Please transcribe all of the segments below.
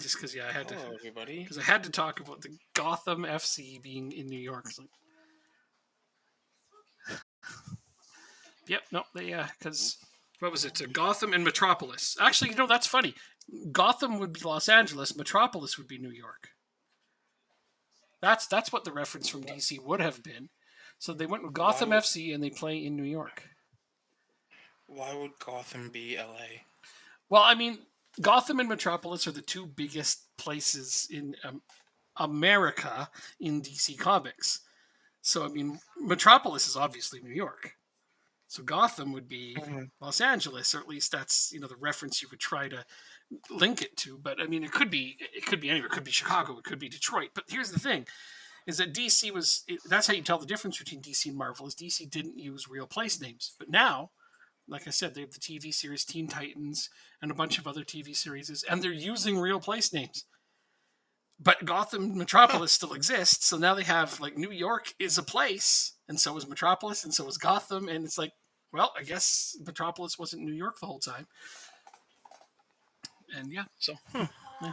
just because I had to. Hello, everybody. Because I had to talk about the Gotham FC being in New York. It's like, yep, no, because what was it? Gotham and Metropolis. Actually, that's funny. Gotham would be Los Angeles. Metropolis would be New York. That's what the reference from DC would have been. So they went with Gotham FC and they play in New York. Why would Gotham be LA? Well, I mean, Gotham and Metropolis are the two biggest places in America in DC Comics. So, I mean, Metropolis is obviously New York. So Gotham would be Los Angeles, or at least that's the reference you would try to link it to. But I mean, it could be anywhere. It could be Chicago. It could be Detroit. But here's the thing: is that DC that's how you tell the difference between DC and Marvel. Is DC didn't use real place names, but now, like I said, they have the TV series Teen Titans and a bunch of other TV series, and they're using real place names. But Gotham Metropolis still exists, so now they have New York is a place, and so is Metropolis, and so is Gotham, and it's like, well, I guess Metropolis wasn't New York the whole time. And yeah, so yeah.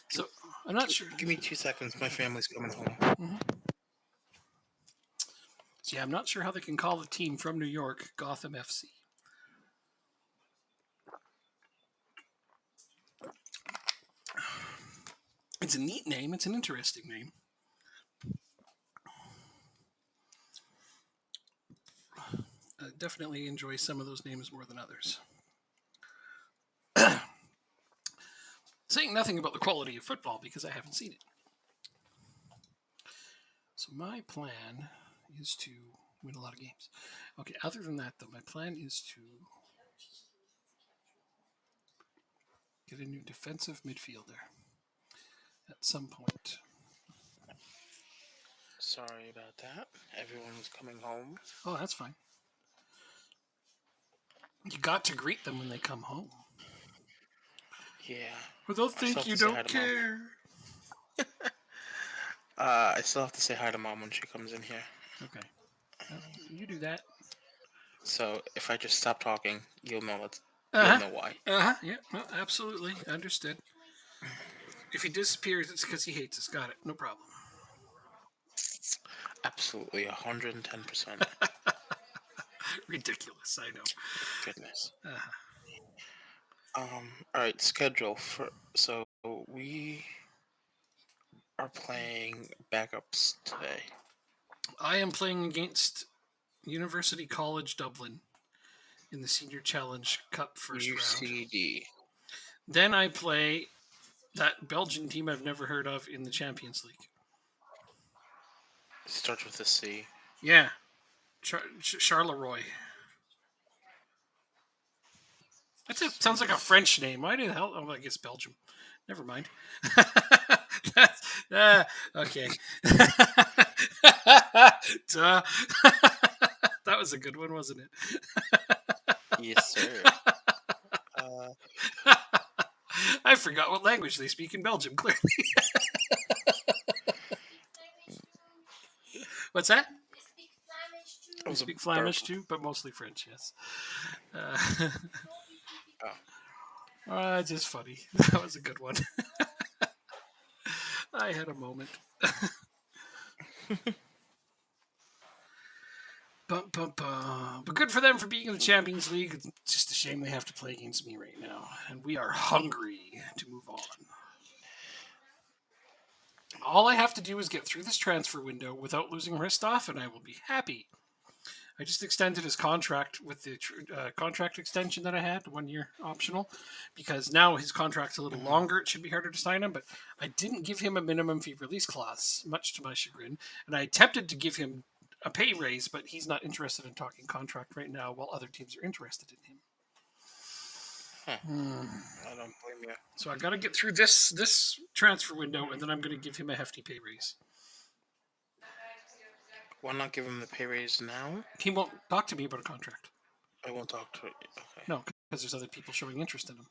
So I'm not sure. Give me 2 seconds. My family's coming home. Mm-hmm. So yeah, I'm not sure how they can call the team from New York Gotham FC. It's a neat name. It's an interesting name. I definitely enjoy some of those names more than others. Saying nothing about the quality of football because I haven't seen it. So my plan is to win a lot of games. Okay, other than that, though, my plan is to get a new defensive midfielder at some point. Sorry about that. Everyone was coming home. Oh, that's fine. You got to greet them when they come home. Yeah. Or they'll think you don't care. I still have to say hi to Mom when she comes in here. Okay. You do that. So if I just stop talking, you'll know why. Yeah. No, absolutely. Understood. If he disappears, it's because he hates us. Got it. No problem. Absolutely, 110%. Ridiculous. I know. Goodness. All right. Schedule so we are playing backups today. I am playing against University College Dublin in the Senior Challenge Cup first UCD. round. Then I play that Belgian team I've never heard of in the Champions League. It starts with a C. Yeah. Charleroi. Sounds like a French name. Why the hell? Oh, I guess Belgium. Never mind. Okay. Duh. That was a good one, wasn't it? Yes, sir. I forgot what language they speak in Belgium, clearly. What's that? We speak Flemish too, but mostly French, yes. Just funny. That was a good one. I had a moment. But good for them for being in the Champions League. It's just a shame they have to play against me right now. And we are hungry to move on. All I have to do is get through this transfer window without losing Ristov, and I will be happy. I just extended his contract with the contract extension that I had, 1 year optional, because now his contract's a little longer. It should be harder to sign him, but I didn't give him a minimum fee release clause, much to my chagrin. And I attempted to give him a pay raise, but he's not interested in talking contract right now, while other teams are interested in him. I don't blame you. So I got to get through this transfer window, and then I'm going to give him a hefty pay raise. Why not give him the pay raise now? He won't talk to me about a contract. I won't talk to you. Okay. No, because there's other people showing interest in him.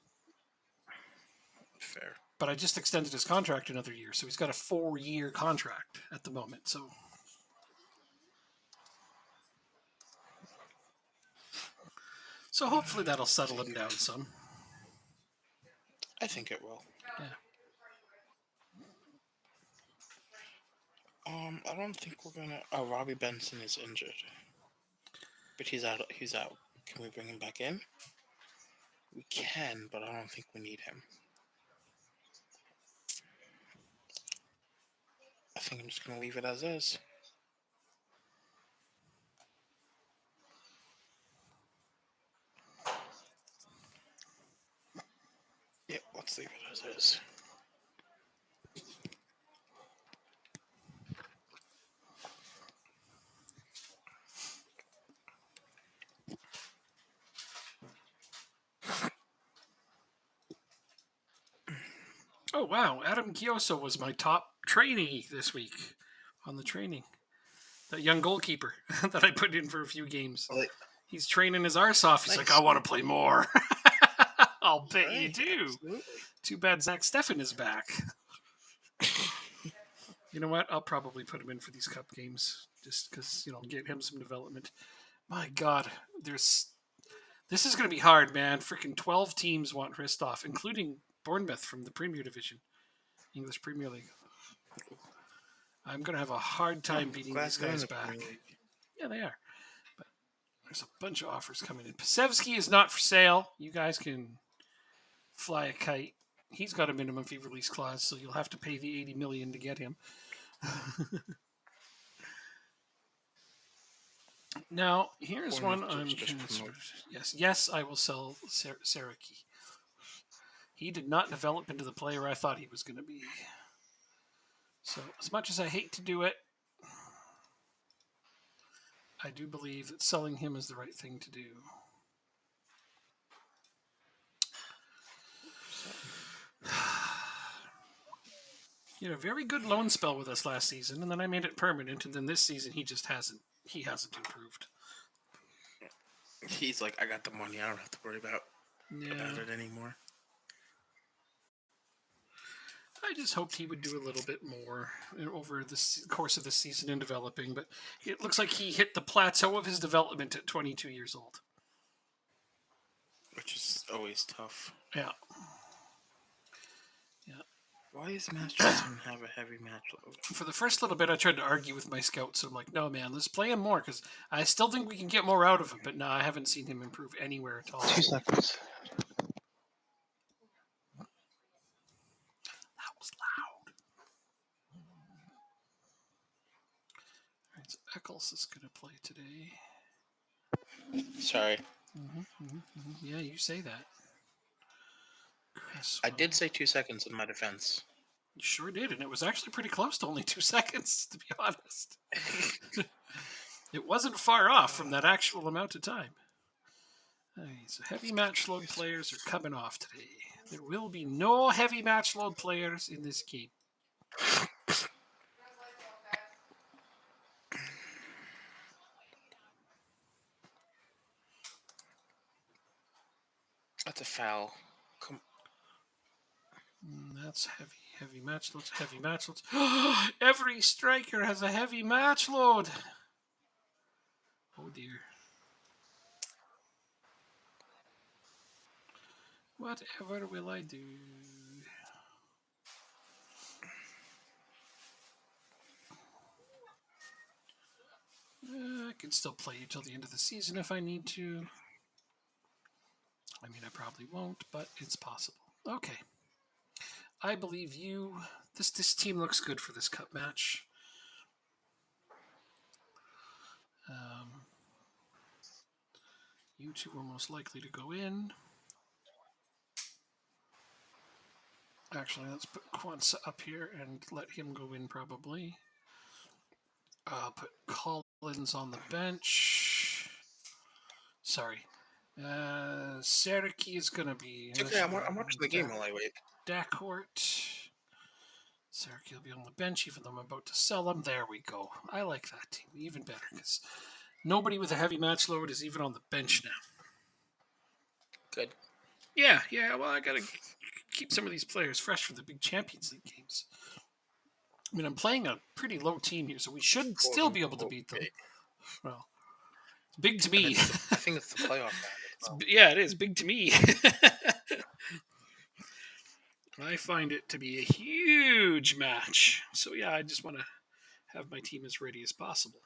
Fair. But I just extended his contract another year, so he's got a 4-year contract at the moment. So hopefully that'll settle him down some. I think it will. Yeah. I don't think we're gonna. Oh, Robbie Benson is injured, but he's out. He's out. Can we bring him back in? We can, but I don't think we need him. I think I'm just gonna leave it as is. Yep, let's leave it as is. Oh, wow. Adam Chioso was my top trainee this week on the training. That young goalkeeper that I put in for a few games. Like, He's training his arse off. He's nice. like, I want to play more. I'll bet Right, you do. Absolutely. Too bad Zach Steffen is back. You know what? I'll probably put him in for these cup games just because, get him some development. My God, this is going to be hard, man. Freaking 12 teams want Christoph, including Bournemouth from the Premier Division, English Premier League. I'm going to have a hard time beating these guys back. Yeah, they are. But there's a bunch of offers coming in. Pasevsky is not for sale. You guys can fly a kite. He's got a minimum fee release clause, so you'll have to pay the $80 million to get him. Now, here's one I'm concerned. Yes, I will sell Saraki. He did not develop into the player I thought he was going to be. So, as much as I hate to do it, I do believe that selling him is the right thing to do. He had a very good loan spell with us last season, and then I made it permanent, and then this season he just hasn't improved. He's like, I got the money, I don't have to worry about it anymore. I just hoped he would do a little bit more over the course of the season in developing, but it looks like he hit the plateau of his development at 22 years old. Which is always tough. Yeah. Why does Masterson have a heavy match load? For the first little bit, I tried to argue with my scouts. I'm like, no, man, let's play him more because I still think we can get more out of him. But no, I haven't seen him improve anywhere at all. 2 seconds. That was loud. All right, so Eccles is going to play today. Sorry. Yeah, you say that. I did say 2 seconds in my defense. You sure did, and it was actually pretty close to only 2 seconds, to be honest. It wasn't far off from that actual amount of time. All right, so heavy match load players are coming off today. There will be no heavy match load players in this game. That's a foul. That's heavy match loads, heavy match loads. Every striker has a heavy match load. Oh dear. Whatever will I do? I can still play you till the end of the season if I need to. I mean, I probably won't, but it's possible. Okay. I believe you. This team looks good for this cup match. You two are most likely to go in. Actually, let's put Quansa up here and let him go in probably. I'll put Collins on the bench. Sorry. Saraki is going to be... Okay, I'm watching the game while I wait. Dacourt. Saraki will be on the bench even though I'm about to sell him. There we go. I like that team even better because nobody with a heavy match load is even on the bench now. Good. Yeah. Well, I got to keep some of these players fresh for the big Champions League games. I mean, I'm playing a pretty low team here, so we should still be able to beat them. Well, it's big to me. I think it's the playoff. Yeah, it is big to me. I find it to be a huge match. So yeah, I just want to have my team as ready as possible.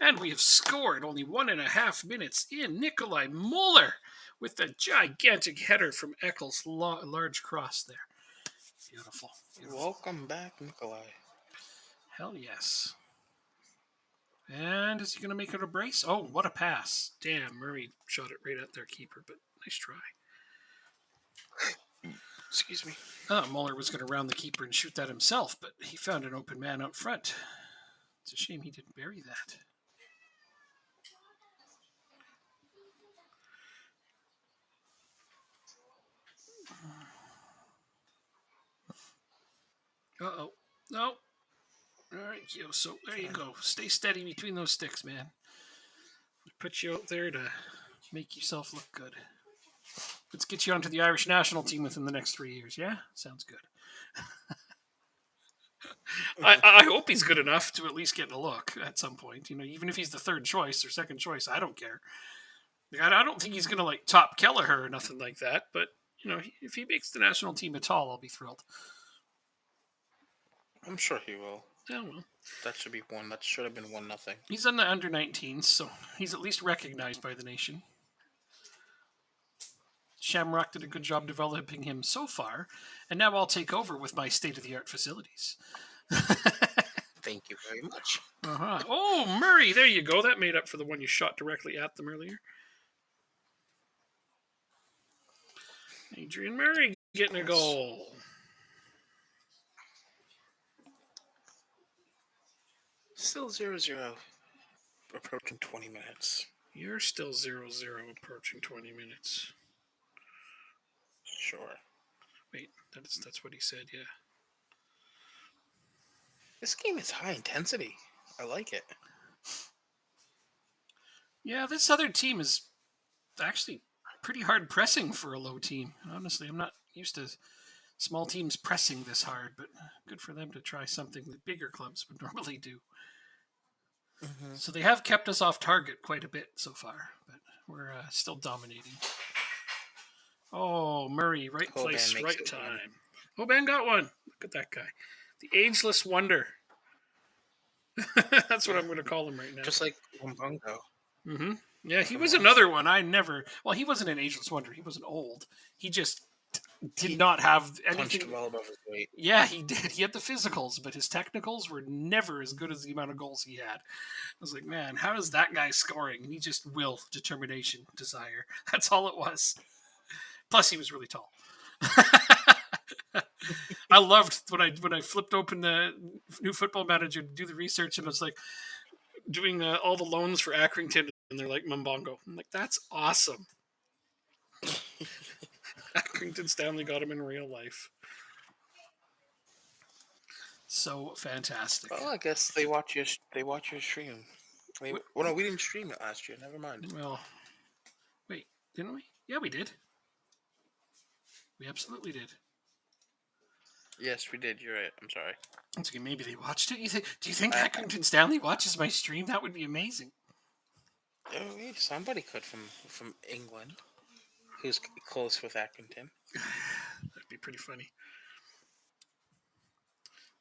And we have scored only 1.5 minutes in. Nikolai Muller with a gigantic header from Eccles' large cross there. Beautiful. Welcome back, Nikolai. Hell yes. And is he going to make it a brace? Oh, what a pass. Damn, Murray shot it right at their keeper, but nice try. Excuse me. Muller was going to round the keeper and shoot that himself, but he found an open man out front. It's a shame he didn't bury that. Uh-oh. No. All right, so there you go. Stay steady between those sticks, man. Put you out there to make yourself look good. Let's get you onto the Irish national team within the next 3 years. Yeah? Sounds good. I hope he's good enough to at least get a look at some point. Even if he's the third choice or second choice, I don't care. I don't think he's going to top Kelleher or nothing like that. But if he makes the national team at all, I'll be thrilled. I'm sure he will. Yeah, well, that should be one. That should have been 1-0. He's on the under-19s, so he's at least recognized by the nation. Shamrock did a good job developing him so far, and now I'll take over with my state-of-the-art facilities. Thank you very much. Oh, Murray, there you go. That made up for the one you shot directly at them earlier. Adrian Murray getting a goal. Still 0-0. Approaching 20 minutes. You're still 0-0 approaching 20 minutes. Sure. Wait, that's what he said, yeah. This game is high intensity. I like it. Yeah, this other team is actually pretty hard pressing for a low team. Honestly, I'm not used to small teams pressing this hard, but good for them to try something that bigger clubs would normally do. Mm-hmm. So they have kept us off target quite a bit so far, but we're still dominating. Oh, Murray, right place, right time. Hoban got one. Look at that guy. The ageless wonder. That's what I'm going to call him right now. Just like Wambango. Mm-hmm. Yeah, he was another one. Well, he wasn't an ageless wonder. He wasn't old. He just did not have anything. Punched well above his weight. Yeah, he did. He had the physicals, but his technicals were never as good as the amount of goals he had. I was like, man, how is that guy scoring? He just will, determination, desire. That's all it was. Plus, he was really tall. I loved when I flipped open the new Football Manager to do the research, and I was like doing all the loans for Accrington, and they're like Mbongo. I'm like, that's awesome. Accrington Stanley got him in real life. So fantastic. Well, I guess they watch your stream. Well, no, we didn't stream it last year. Never mind. Well, wait, didn't we? Yeah, we did. We absolutely did. Yes, we did. You're right. I'm sorry. That's okay. Maybe they watched it. Do you think Accrington Stanley watches my stream? That would be amazing. Oh, yeah, somebody could from England, who's close with Accrington. That'd be pretty funny.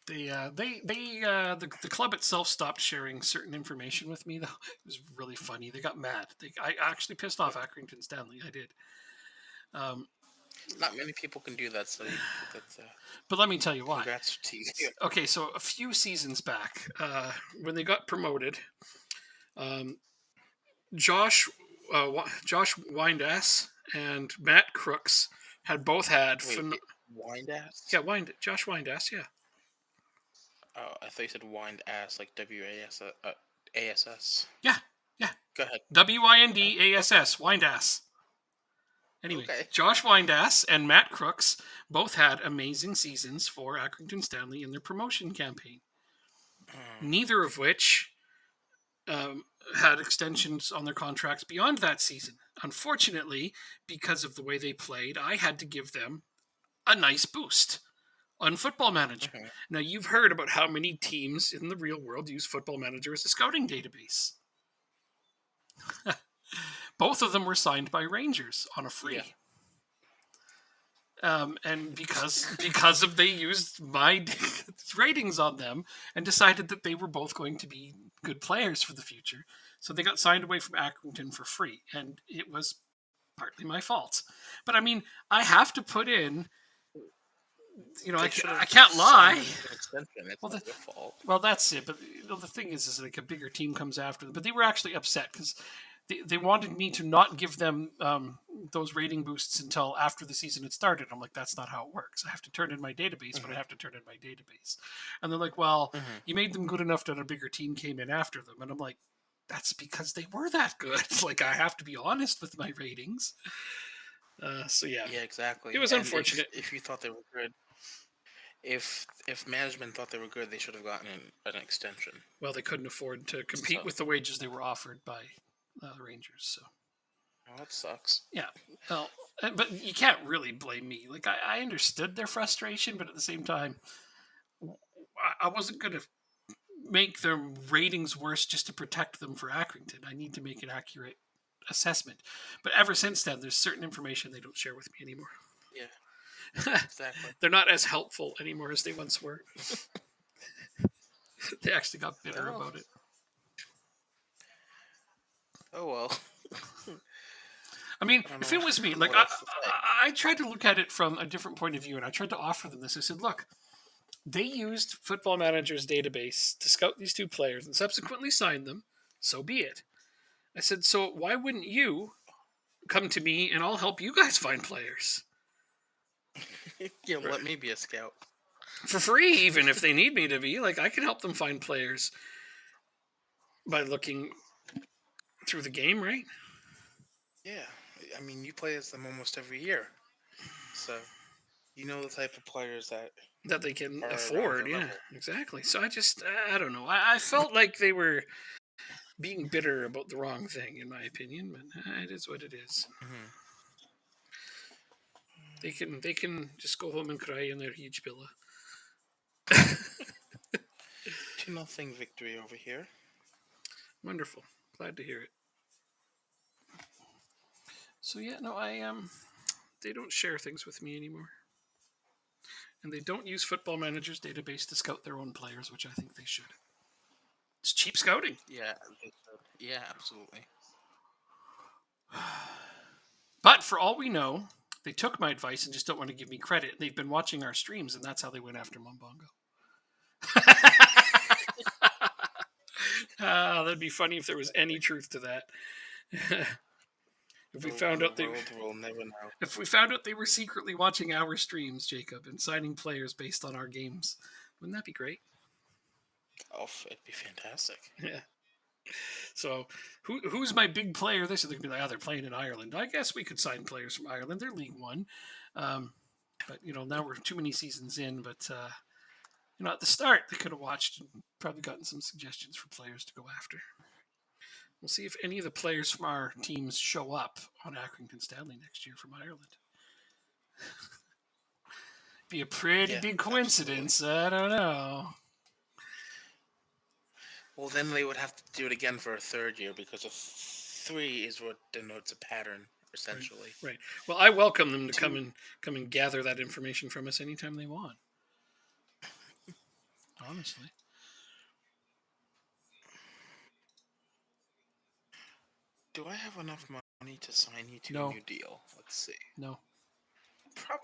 The club itself stopped sharing certain information with me, though. It was really funny. They got mad. I actually pissed off Accrington Stanley. I did. Not many people can do that, so but let me tell you why. Congrats to you. Okay, so a few seasons back, when they got promoted, Josh Windass and Matt Crooks had both had... Windass? Yeah, Josh Windass, yeah. Oh, I thought you said wind ass, like W-A-S-S. Yeah. Go ahead. W-I-N-D-A-S-S, Windass. Anyway, okay. Josh Windass and Matt Crooks both had amazing seasons for Accrington Stanley in their promotion campaign. Neither of which had extensions on their contracts beyond that season. Unfortunately, because of the way they played, I had to give them a nice boost on Football Manager. Okay. Now, you've heard about how many teams in the real world use Football Manager as a scouting database. Both of them were signed by Rangers on a free. Yeah. And because of they used my ratings on them and decided that they were both going to be good players for the future. So they got signed away from Accrington for free, and it was partly my fault. But I mean, I have to put in. They should I have can't signed lie. him to an extension. It's Well, not your fault. well, that's it. But the thing is like a bigger team comes after them. But they were actually upset because they wanted me to not give them those rating boosts until after the season had started. I'm like, that's not how it works. I have to turn in my database, but I have to turn in my database. And they're like, well, Mm-hmm. you made them good enough that a bigger team came in after them. And I'm like, that's because they were that good. Like, I have to be honest with my ratings. So yeah, Yeah, it exactly. was And if unfortunate. if you thought they were good, if management thought they were good, they should have gotten an extension. Well, they couldn't afford to compete So, with the wages they were offered by the Rangers. So oh, that sucks. yeah, well, but you can't really blame me. Like I understood their frustration, but at the same time, I wasn't going to make their ratings worse just to protect them for Accrington. I need to make an accurate assessment. But ever since then, there's certain information they don't share with me anymore. Yeah, exactly. They're not as helpful anymore as they once were. They actually got bitter Well, about it. oh well. I mean, I don't if know it was me, like what else to say. I tried to look at it from a different point of view, and I tried to offer them this. I said, look, they used Football Manager's database to scout these two players and subsequently signed them. So be it. I said, so why wouldn't you come to me and I'll help you guys find players Yeah, let me be a scout. for free, even if they need me to be. Like I can help them find players by looking through the game, right? Yeah, I mean, you play as them almost every year, so you know the type of players that That they can are around afford. your Yeah, level. exactly. So I don't know. I felt like they were being bitter about the wrong thing, in my opinion. But it is what it is. Mm-hmm. They can just go home and cry in their huge pillow. 2-0 victory over here. Wonderful. Glad to hear it. So yeah, no, they don't share things with me anymore. And they don't use Football Manager's database to scout their own players, which I think they should. It's cheap scouting. Yeah, they should. Yeah, absolutely. But for all we know, they took my advice and just don't want to give me credit. They've been watching our streams, and that's how they went after Mumbongo. That'd be funny if there was any truth to that. If we found The out they world will never know. if we found out they were secretly watching our streams, Jacob, and signing players based on our games, wouldn't that be great? Oh, it'd be fantastic. Yeah. So who's my big player? This is going to be like, oh, they're playing in Ireland. I guess we could sign players from Ireland. They're League One, but now we're too many seasons in. But at the start they could have watched and probably gotten some suggestions for players to go after. We'll see if any of the players from our teams show up on Accrington Stanley next year from Ireland. Be a pretty Yeah, big absolutely. coincidence. I don't know. Well, then they would have to do it again for a third year because a 3 is what denotes a pattern, Right. essentially. Right. Well, I welcome them to 2, come and gather that information from us anytime they want. Honestly. do I have enough money to sign you to a No. new deal? Let's see. No.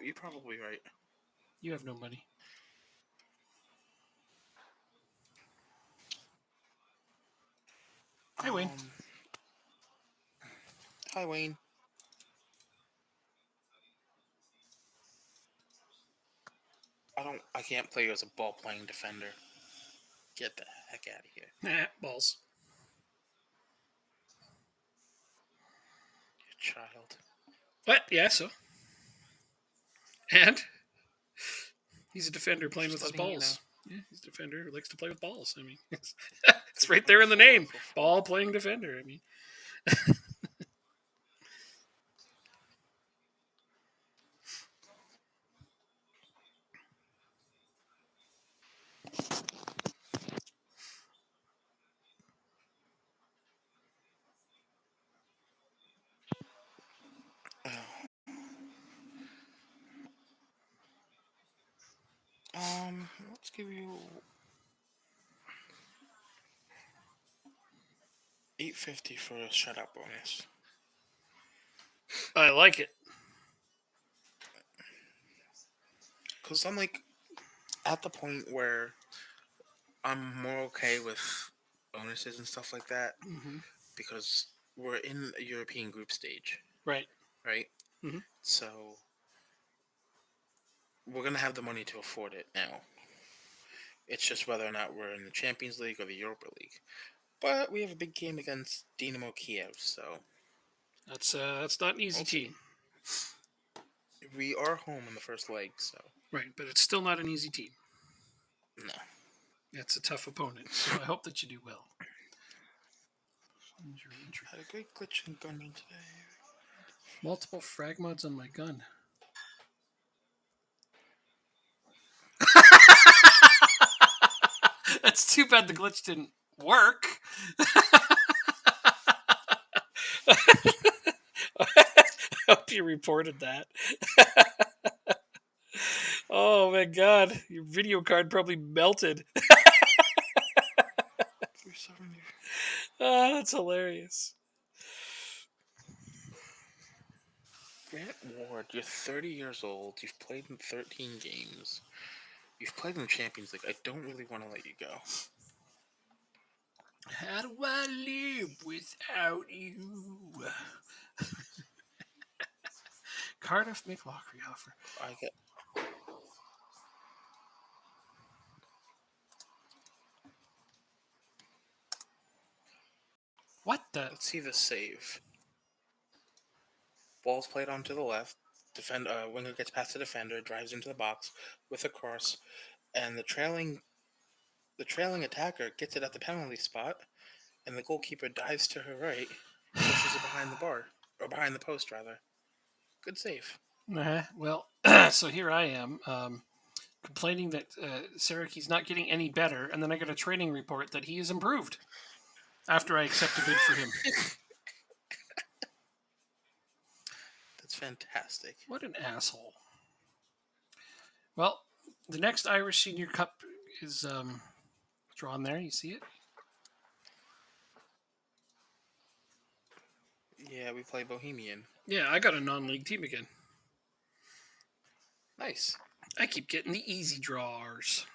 You're probably right. You have no money. Hey, Wayne. Um, Hi, Wayne. I can't play you as a ball playing defender. Get the heck out of here, Nah, balls. you child. But yeah, so and he's a defender playing with Just his letting you know. balls. Yeah, he's a defender who likes to play with balls. I mean, it's right there in the name. Ball playing defender. I mean, Let's give you 850 for a shutout bonus. I like it. Cause I'm like at the point where I'm more okay with bonuses and stuff like that Hmm. because we're in a European group stage, Right. right? Hmm. So we're gonna have the money to afford it now. It's just whether or not we're in the Champions League or the Europa League. But we have a big game against Dynamo Kiev, so That's not an easy we'll see. team. We are home in the first leg, so Right, but it's still not an easy team. no. That's a tough opponent. So I hope that you do well. Had a great glitch in gunman today. Multiple frag mods on my gun. That's too bad the glitch didn't work. I hope you reported that. Oh my god, your video card probably melted. 370. Ah, that's hilarious. Grant Ward, you're 30 years old. You've played in 13 games. You've played in the Champions League. I don't really want to let you go. How do I live without you? Cardiff McLaughlin offer. I get. What the? Let's see the save. Ball's played onto the left. Winger gets past the defender, drives into the box with a cross, and the trailing attacker gets it at the penalty spot, and the goalkeeper dives to her right, pushes it behind the bar or behind the post rather. Good save. Well, so here I am complaining that Saraki's not getting any better, and then I get a training report that he is improved after I accept a bid for him. That's fantastic. What an asshole. Well, the next Irish Senior Cup is drawn there. You see it? Yeah, we play Bohemian. Yeah, I got a non-league team again. Nice. I keep getting the easy drawers.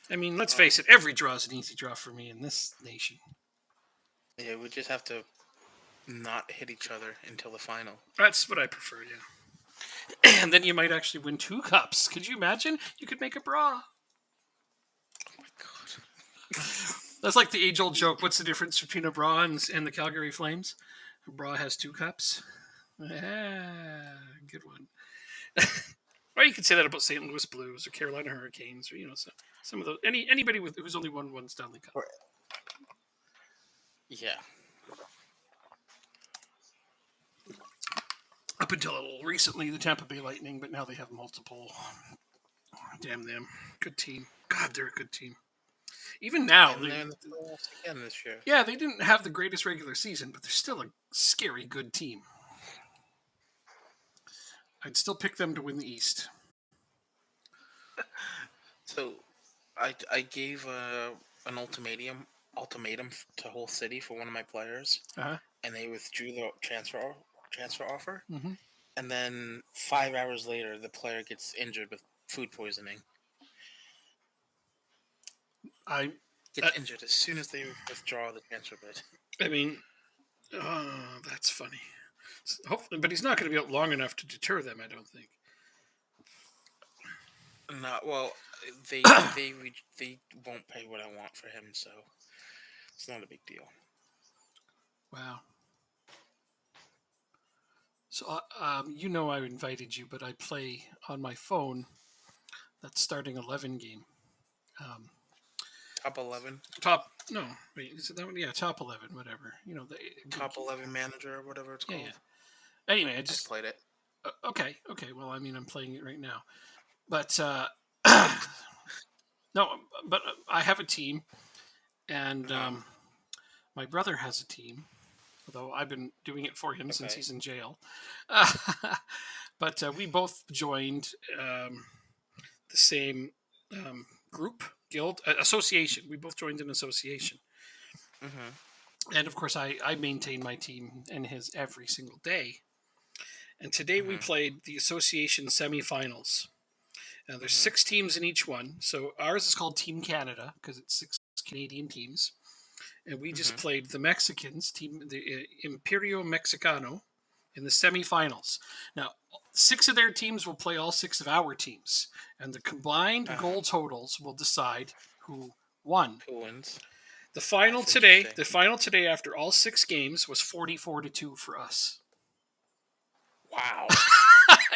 I mean, let's face it, every draw is an easy draw for me in this nation. Yeah, we just have to not hit each other until the final. That's what I prefer, yeah. And then you might actually win 2 cups. Could you imagine? You could make a bra. Oh my god. That's like the age-old joke. What's the difference between a bra and the Calgary Flames? A bra has 2 cups. Ah, good one. Or you could say that about St. Louis Blues or Carolina Hurricanes, or some of those. Anybody who's only won 1 Stanley Cup. Yeah. Up until recently, the Tampa Bay Lightning, but now they have multiple. Damn them. Good team. God, they're a good team. Even now, And they're in the playoffs again this year. yeah, they didn't have the greatest regular season, but they're still a scary good team. I'd still pick them to win the East. So, I gave an ultimatum to whole city for one of my players, Uh-huh. and they withdrew the transfer offer. Mm-hmm. And then 5 hours later, the player gets injured with food poisoning. I Gets injured as soon as they withdraw the transfer bid. I mean, oh, that's funny. Hopefully, but he's not going to be out long enough to deter them, I don't think. Not well. They they won't pay what I want for him, so it's not a big deal. Wow. So, I invited you, but I play on my phone that starting 11 game. Top 11, No, wait, is it that one? Yeah, top 11, whatever. The top 11 manager, or whatever it's Yeah, called. yeah. Anyway, I I just played it. okay. Well, I mean, I'm playing it right now, but no, but I have a team, and my brother has a team. Although I've been doing it for him since Okay. he's in jail. But we both joined the the same group, guild, association. We both joined an association. And of course, I maintain my team and his every single day. And today we played the association semifinals. Now there's 6 teams in each one. So ours is called Team Canada because it's 6 Canadian teams. And we just played the Mexicans, the Imperio Mexicano, in the semifinals. Now, 6 of their teams will play all 6 of our teams. And the combined goal totals will decide who won. Who wins? The final today, after all 6 games, was 44-2 for us. Wow.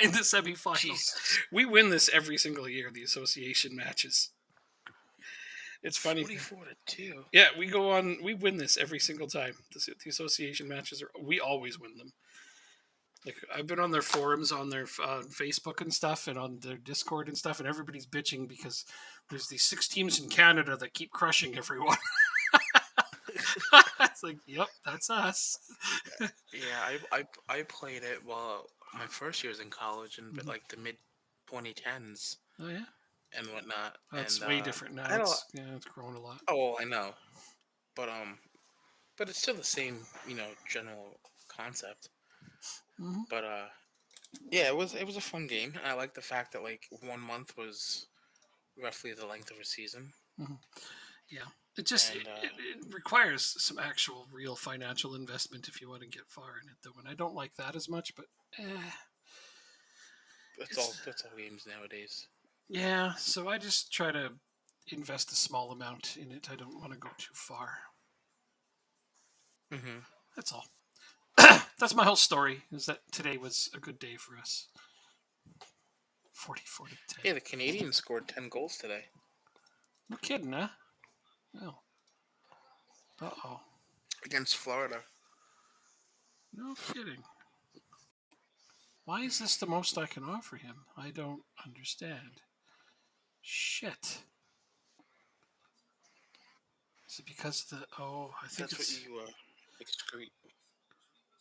In the semifinals. We win this every single year, the association matches. It's funny. 44-2. Yeah, we win this every single time. The association matches, we always win them. Like, I've been on their forums, on their Facebook and stuff, and on their Discord and stuff, and everybody's bitching because there's these 6 teams in Canada that keep crushing everyone. It's like, yep, that's us. Yeah, I played it while my first year was in college, and like the mid 2010s. Oh yeah, and whatnot. That's and way different now. It's grown a lot. Oh, I know, but it's still the same, general concept. But yeah, it was a fun game, and I like the fact that like 1 month was roughly the length of a season. Yeah. It just it requires some actual real financial investment if you want to get far in it, though. And I don't like that as much, but that's all games nowadays. Yeah, so I just try to invest a small amount in it. I don't want to go too far. That's all. That's my whole story. Is that today was a good day for us. 44-10. Yeah, the Canadians scored 10 goals today. No kidding, huh? Oh. Uh-oh. Against Florida. No kidding. Why is this the most I can offer him? I don't understand. Shit. Is it because of the... Oh, I think that's it's... what you excrete.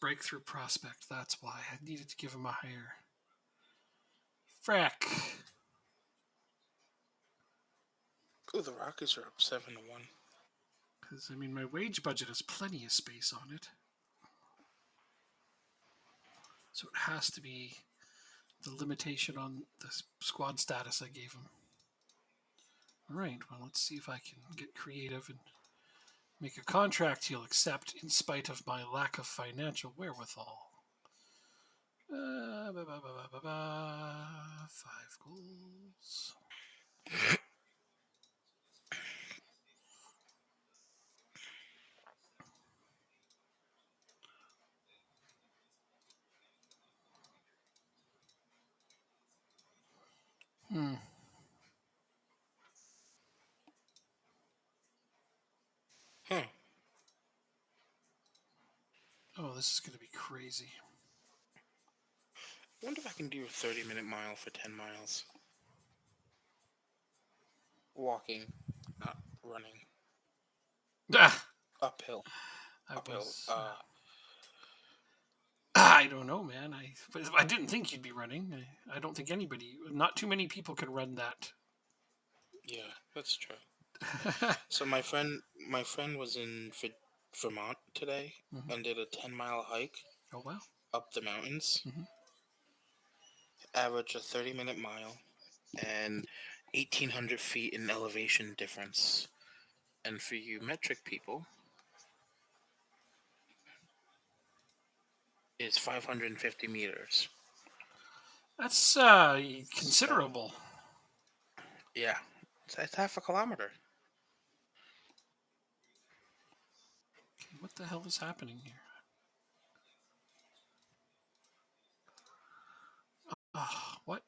Breakthrough prospect. That's why. I needed to give him a higher... Frack. Oh, the Rockies are up 7-1. Because, I mean, my wage budget has plenty of space on it. So it has to be the limitation on the squad status I gave him. All right, well, let's see if I can get creative and make a contract he'll accept in spite of my lack of financial wherewithal. 5 goals. Oh, this is going to be crazy. I wonder if I can do a 30-minute mile for 10 miles. Walking, not running. Uphill. I don't know, man. I didn't think you'd be running. I don't think not too many people can run that. Yeah, that's true. So my friend was in Vermont today and did a 10-mile hike. Oh, wow. Up the mountains. Average a 30-minute mile and 1,800 feet in elevation difference. And for you metric people, is 550 meters. That's considerable. So, yeah, it's half a kilometer. Okay, what the hell is happening here? What?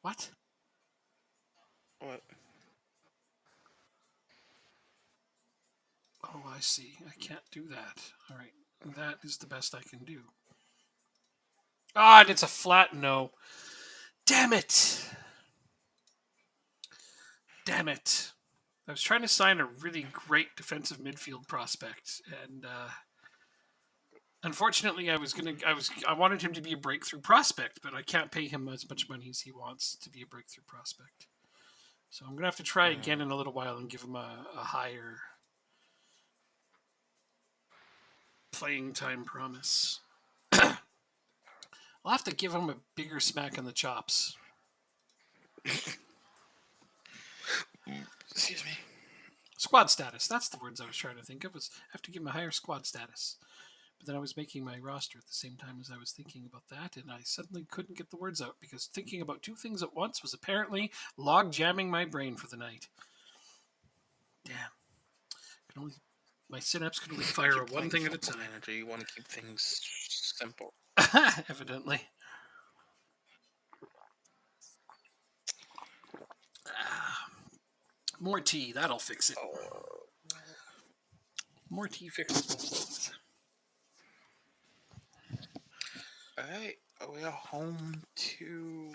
What? What? Oh, I see. I can't do that. All right. That is the best I can do. And it's a flat no. Damn it. Damn it. I was trying to sign a really great defensive midfield prospect, and unfortunately, I wanted him to be a breakthrough prospect, but I can't pay him as much money as he wants to be a breakthrough prospect. So I'm going to have to try again in a little while and give him a higher playing time promise. I'll have to give him a bigger smack in the chops. Excuse me. Squad status. That's the words I was trying to think of. Was I have to give him a higher squad status. But then I was making my roster at the same time as I was thinking about that, and I suddenly couldn't get the words out because thinking about two things at once was apparently log jamming my brain for the night. Damn. My synapse can only fire one thing at a time. Manager, you want to keep things simple. Evidently. More tea, that'll fix it. More tea fixes most things. Alright, we are home to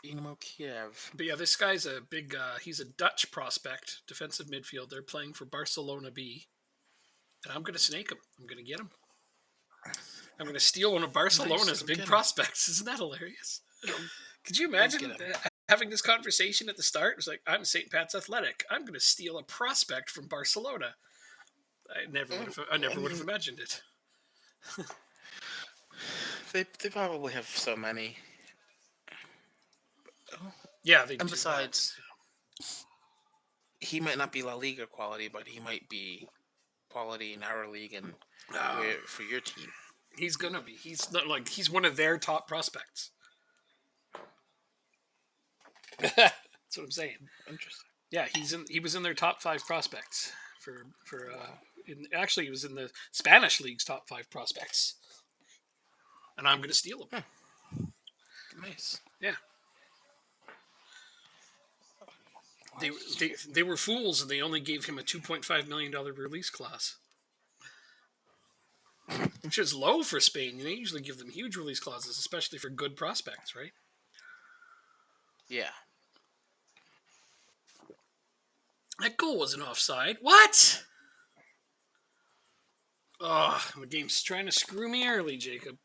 Dynamo Kiev. But yeah, this guy's a big, he's a Dutch prospect, defensive midfielder, playing for Barcelona B. And I'm going to snake him. I'm going to get him. I'm going to steal one of Barcelona's big prospects. Isn't that hilarious? Could you imagine having this conversation at the start? It was like, I'm St. Pat's Athletic. I'm going to steal a prospect from Barcelona. I never would have imagined it. They probably have so many. Yeah, they do. And besides, he might not be La Liga quality, but he might be quality in our league and for your team. He's gonna be. He's not like he's one of their top prospects. That's what I'm saying. Interesting. Yeah, he was in their top 5 prospects actually he was in the Spanish league's top 5 prospects. And I'm going to steal him. Nice. Yeah. They were fools and they only gave him a $2.5 million release clause. Which is low for Spain. They usually give them huge release clauses, especially for good prospects, right? Yeah. That goal wasn't offside. What? Oh, the game's trying to screw me early, Jacob.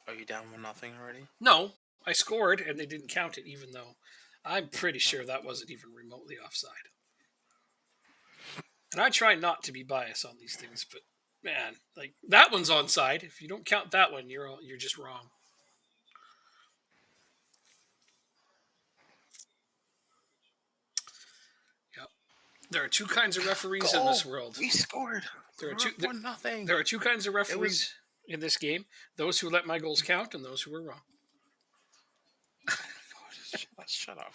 Are you down 1-0 already? No, I scored and they didn't count it, even though I'm pretty sure that wasn't even remotely offside. And I try not to be biased on these things, but man, like that one's onside. If you don't count that one, you're just wrong. Yep. There are two kinds of referees in this world. We scored. There are 1-0. There are two kinds of referees in this game: those who let my goals count and those who were wrong. Shut up.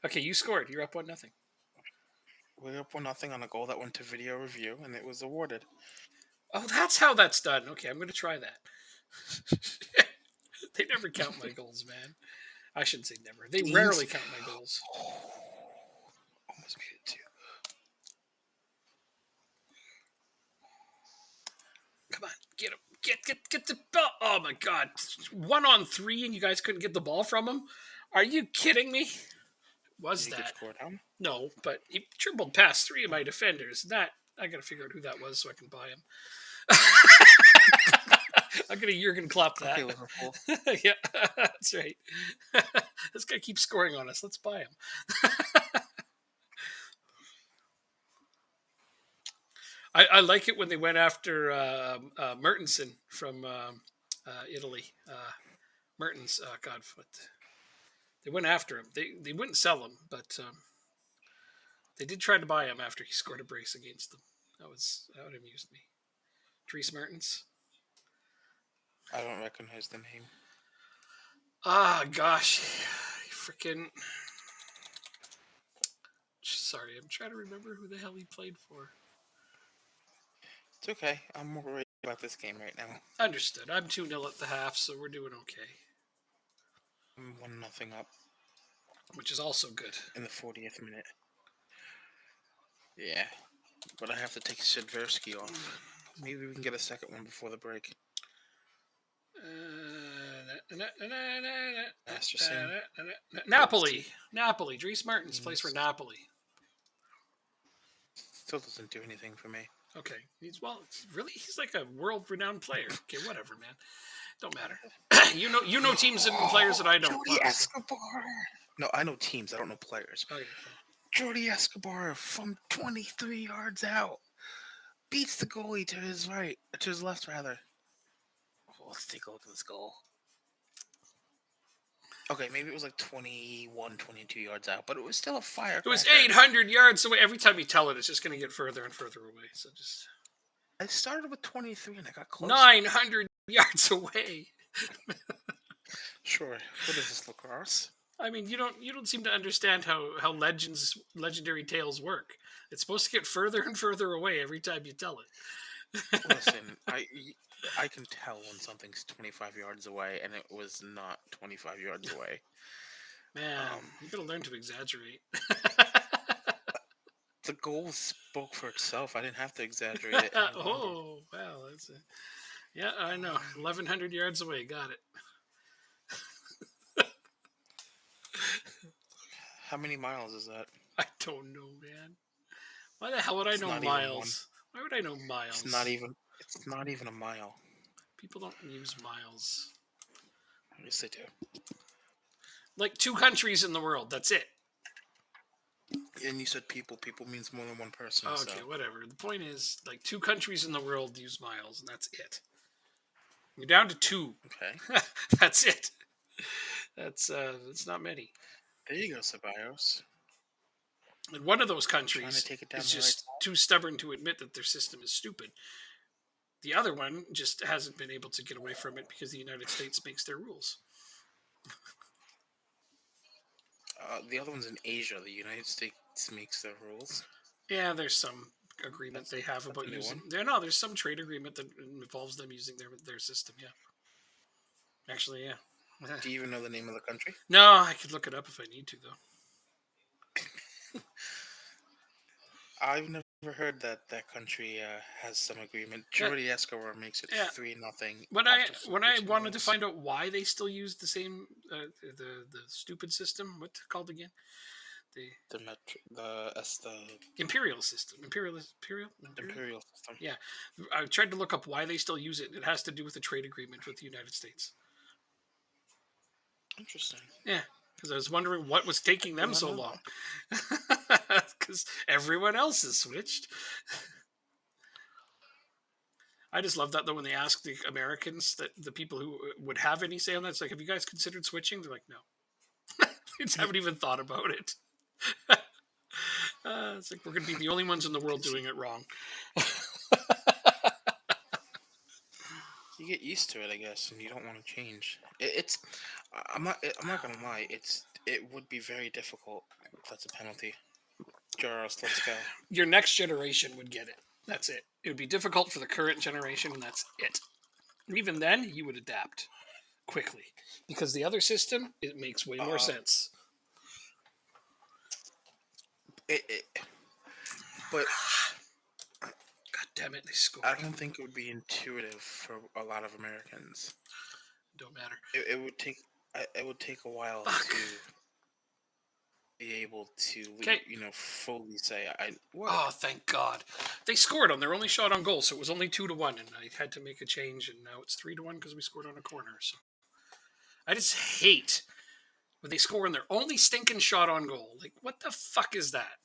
Okay, you scored. You're up 1-0. We're up 1-0 on a goal that went to video review, and it was awarded. Oh, that's how that's done. Okay, I'm going to try that. They never count my goals, man. I shouldn't say never. They rarely count my goals. Almost made it too. Come on, get him. Get the ball. Oh my God. 1-on-3 and you guys couldn't get the ball from him? Are you kidding me? Did he get scored down? No, but he dribbled past 3 of my defenders. I got to figure out who that was so I can buy him. I'm going to Jurgen Klopp that. Okay, Liverpool. Yeah, that's right. This guy keeps scoring on us. Let's buy him. I like it when they went after Mertensen from Italy. Mertens, God, they went after him. They wouldn't sell him, but they did try to buy him after he scored a brace against them. That would amused me. Dries Mertens. I don't recognize the name. Ah, gosh, freaking. Sorry, I'm trying to remember who the hell he played for. It's okay. I'm more worried about this game right now. Understood. I'm 2-0 at the half, so we're doing okay. I'm 1-0 up. Which is also good. In the 40th minute. Yeah. But I have to take Sidversky off. Maybe we can get a second one before the break. That's just saying. Napoli. Dries Mertens plays for Napoli. Still doesn't do anything for me. Okay. He's like a world-renowned player. Okay, whatever, man. Don't matter. You know teams and players that I don't. Jody Escobar. No, I know teams. I don't know players. Okay. Jordi Escobar from 23 yards out beats the goalie to his right, to his left rather. Oh, let's take a look at this goal. Okay, maybe it was like 21, 22 yards out, but it was still a It was firecracker. 800 yards away. Every time you tell it, it's just going to get further and further away. So just I started with 23 and I got closer. 900 yards away. Sure. What is this, lacrosse? I mean, you don't seem to understand how legendary tales work. It's supposed to get further and further away every time you tell it. Listen, I can tell when something's 25 yards away, and it was not 25 yards away. Man, you gotta learn to exaggerate. The goal spoke for itself. I didn't have to exaggerate it. Oh, wow, that's it. Yeah, I know. 1,100 yards away. Got it. How many miles is that? I don't know, man. Why the hell would I know miles? Why would I know miles? It's not even a mile. People don't use miles. Yes, they do. Like 2 countries in the world. That's it. And you said people. People means more than one person. Okay, so. whatever. The point is, like 2 countries in the world use miles, and that's it. You're down to 2. Okay. That's it. That's not many. There you go, Ceballos. And one of those countries Trying to take it down is the just too stubborn to admit that their system is stupid. The other one just hasn't been able to get away from it because the United States makes their rules. The other one's in Asia. The United States makes their rules. Yeah, there's some agreement they have about using. There's some trade agreement that involves them using their system. Yeah. Actually, yeah. Do you even know the name of the country? No, I could look it up if I need to, though. I've never heard that country has some agreement. Jordi Escobar makes it 3-0. When I wanted to find out why they still use the same the stupid system, what's it called again? The imperial system. Imperial system. Yeah, I tried to look up why they still use it. It has to do with a trade agreement with the United States. Interesting. Yeah, because I was wondering what was taking them so long. Because everyone else has switched. I just love that, though, when they ask the Americans, that the people who would have any say on that, it's like, have you guys considered switching? They're like, no. They just haven't even thought about it. It's like we're going to be the only ones in the world doing it wrong. You get used to it, I guess, and you don't want to change. I'm not gonna lie. It would be very difficult. That's a penalty. Jaros, let's go. Your next generation would get it. That's it. It would be difficult for the current generation, and that's it. Even then, you would adapt quickly because the other system, it makes way more sense. But God damn it, they scored. I don't think it would be intuitive for a lot of Americans. Don't matter. It would take a while to be able to, fully say Oh, thank God! They scored on their only shot on goal, so it was only 2-1, and I had to make a change, and now it's 3-1 because we scored on a corner. So I just hate when they score on their only stinking shot on goal. Like, what the fuck is that?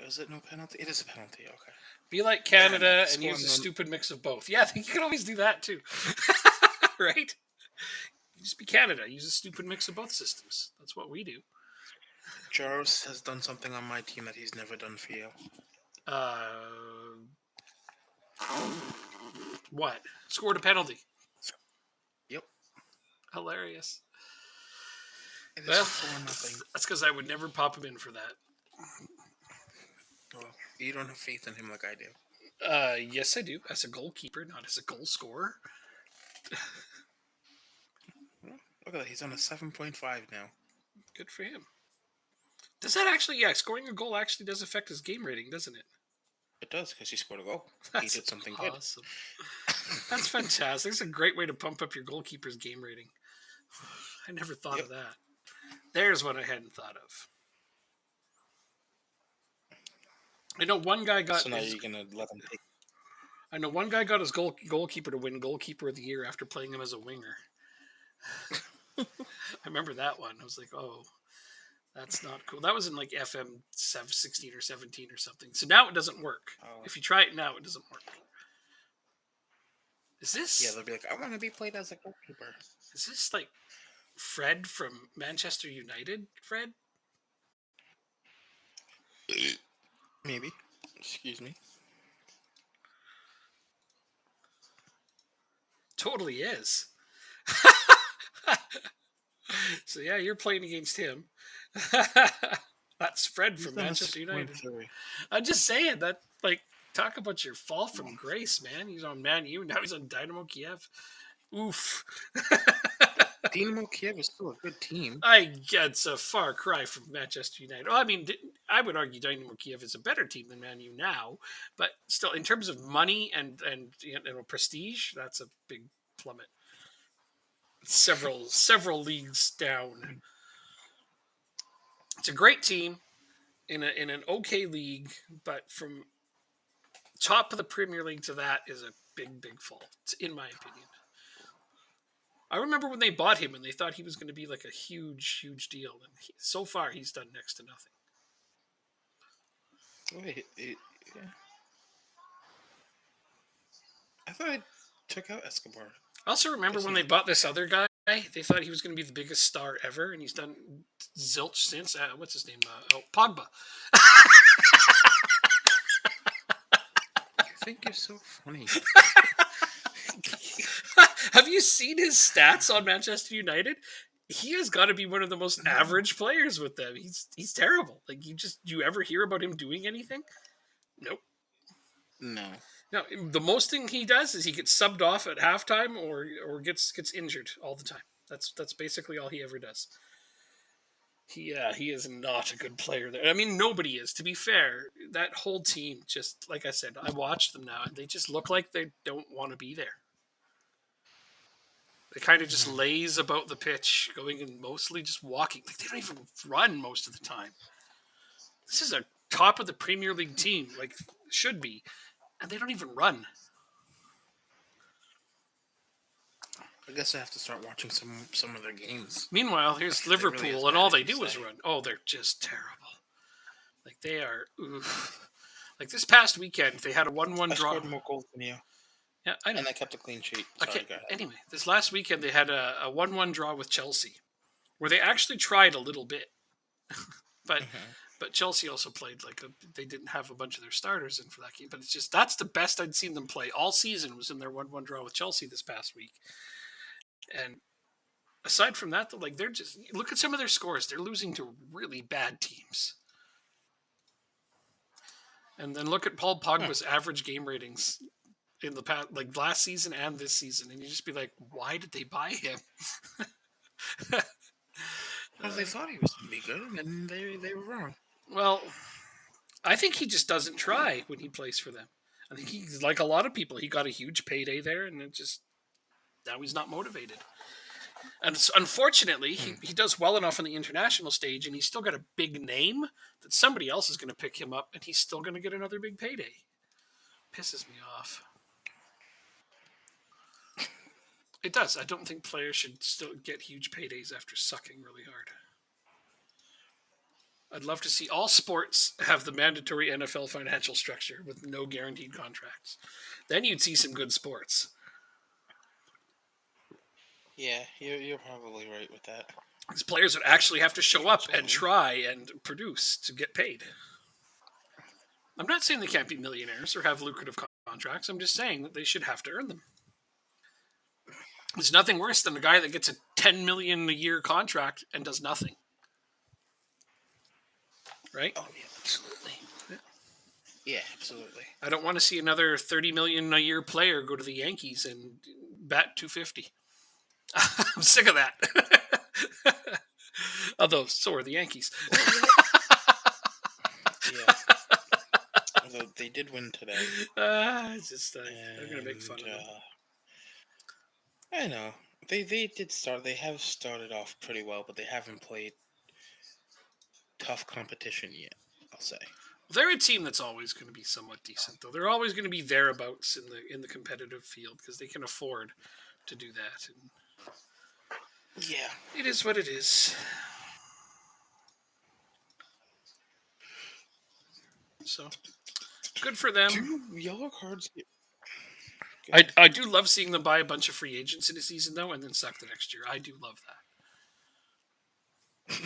Is it no penalty? It is a penalty. Okay. Be like Canada and use a stupid mix of both. Yeah, I think you can always do that too. Right? Just be Canada. Use a stupid mix of both systems. That's what we do. Jaros has done something on my team that he's never done for you. What? Scored a penalty. Yep. Hilarious. It is 4-0. That's because I would never pop him in for that. Well, you don't have faith in him like I do. Yes, I do. As a goalkeeper, not as a goal scorer. Look at that. He's on a 7.5 now. Good for him. Does that actually, scoring a goal actually does affect his game rating, doesn't it? It does, because he scored a goal. He did something awesome. That's fantastic. It's a great way to pump up your goalkeeper's game rating. I never thought of that. There's what I hadn't thought of. I know one guy got. So now you're gonna let him take. I know one guy got his goalkeeper to win goalkeeper of the year after playing him as a winger. I remember that one. I was like, oh, that's not cool. That was in like FM 16 or 17 or something. So now it doesn't work. Oh, If you try it now, it doesn't work. Is yeah, this they'll be like, I want to be played as a goalkeeper. is this like Fred from Manchester United? Fred? Maybe. Excuse me. Totally is. So yeah, you're playing against him. That's Fred He's from done a Manchester United. 6.3. I'm just saying that, like, talk about your fall from grace, man. He's on Man U, now he's on Dynamo Kiev. Oof. Dynamo Kiev is still a good team. It's a far cry from Manchester United. Well, I mean, I would argue Dynamo Kiev is a better team than Man U now, but still, in terms of money and prestige, that's a big plummet. Several leagues down. It's a great team in an okay league, but from top of the Premier League to that is a big fall, in my opinion. I remember when they bought him and they thought he was going to be like a huge deal, and so far he's done next to nothing. Wait, yeah. I thought I took out Escobar. I also remember when they bought this other guy, they thought he was going to be the biggest star ever, and he's done zilch since. What's his name? Pogba. You think you're so funny. Have you seen his stats on Manchester United? He has got to be one of the most average players with them. He's terrible. Like, you ever hear about him doing anything? Nope. No. No, the most thing he does is he gets subbed off at halftime or gets injured all the time. That's basically all he ever does. He is not a good player there. I mean, nobody is. To be fair, that whole team, just like I said, I watched them now, and they just look like they don't want to be there. They kind of just laze about the pitch, going and mostly just walking. Like, they don't even run most of the time. This is a top of the Premier League team, like should be, and they don't even run. I guess I have to start watching some of their games. Meanwhile, here's Liverpool, really, and all they do is run. Oh, they're just terrible. Like, they are. Oof. Like, this past weekend, they had a 1-1 draw. I scored more goals than you. Yeah, I know. And I kept a clean sheet. Sorry, okay. Anyway, this last weekend they had a 1-1 draw with Chelsea, where they actually tried a little bit, but Chelsea also played they didn't have a bunch of their starters in for that game. But it's just that's the best I'd seen them play all season was in their 1-1 draw with Chelsea this past week. And aside from that, like, they're just look at some of their scores. They're losing to really bad teams. And then look at Paul Pogba's average game ratings in the past, like last season and this season, and you just be like, why did they buy him? Well, they thought he was going to be good, and they were wrong. Well, I think he just doesn't try when he plays for them. I think he's like a lot of people. He got a huge payday there, and it just now he's not motivated. And unfortunately, he does well enough on the international stage, and he's still got a big name that somebody else is going to pick him up, and he's still going to get another big payday. Pisses me off. It does. I don't think players should still get huge paydays after sucking really hard. I'd love to see all sports have the mandatory NFL financial structure with no guaranteed contracts. Then you'd see some good sports. Yeah, you're probably right with that. These players would actually have to show up and try and produce to get paid. I'm not saying they can't be millionaires or have lucrative contracts. I'm just saying that they should have to earn them. There's nothing worse than a guy that gets a $10 million a year contract and does nothing. Right? Oh, yeah, absolutely. Yeah, absolutely. I don't want to see another $30 million a year player go to the Yankees and bat 250. I'm sick of that. Although, so are the Yankees. Yeah. Although they did win today. It's just they're going to make fun of them. I know. They did start. They have started off pretty well, but they haven't played tough competition yet, I'll say. They're a team that's always going to be somewhat decent, though. They're always going to be thereabouts in the competitive field because they can afford to do that. And Yeah. It is what it is. So good for them. Do yellow cards get good? I do love seeing them buy a bunch of free agents in a season though, and then suck the next year. I do love that.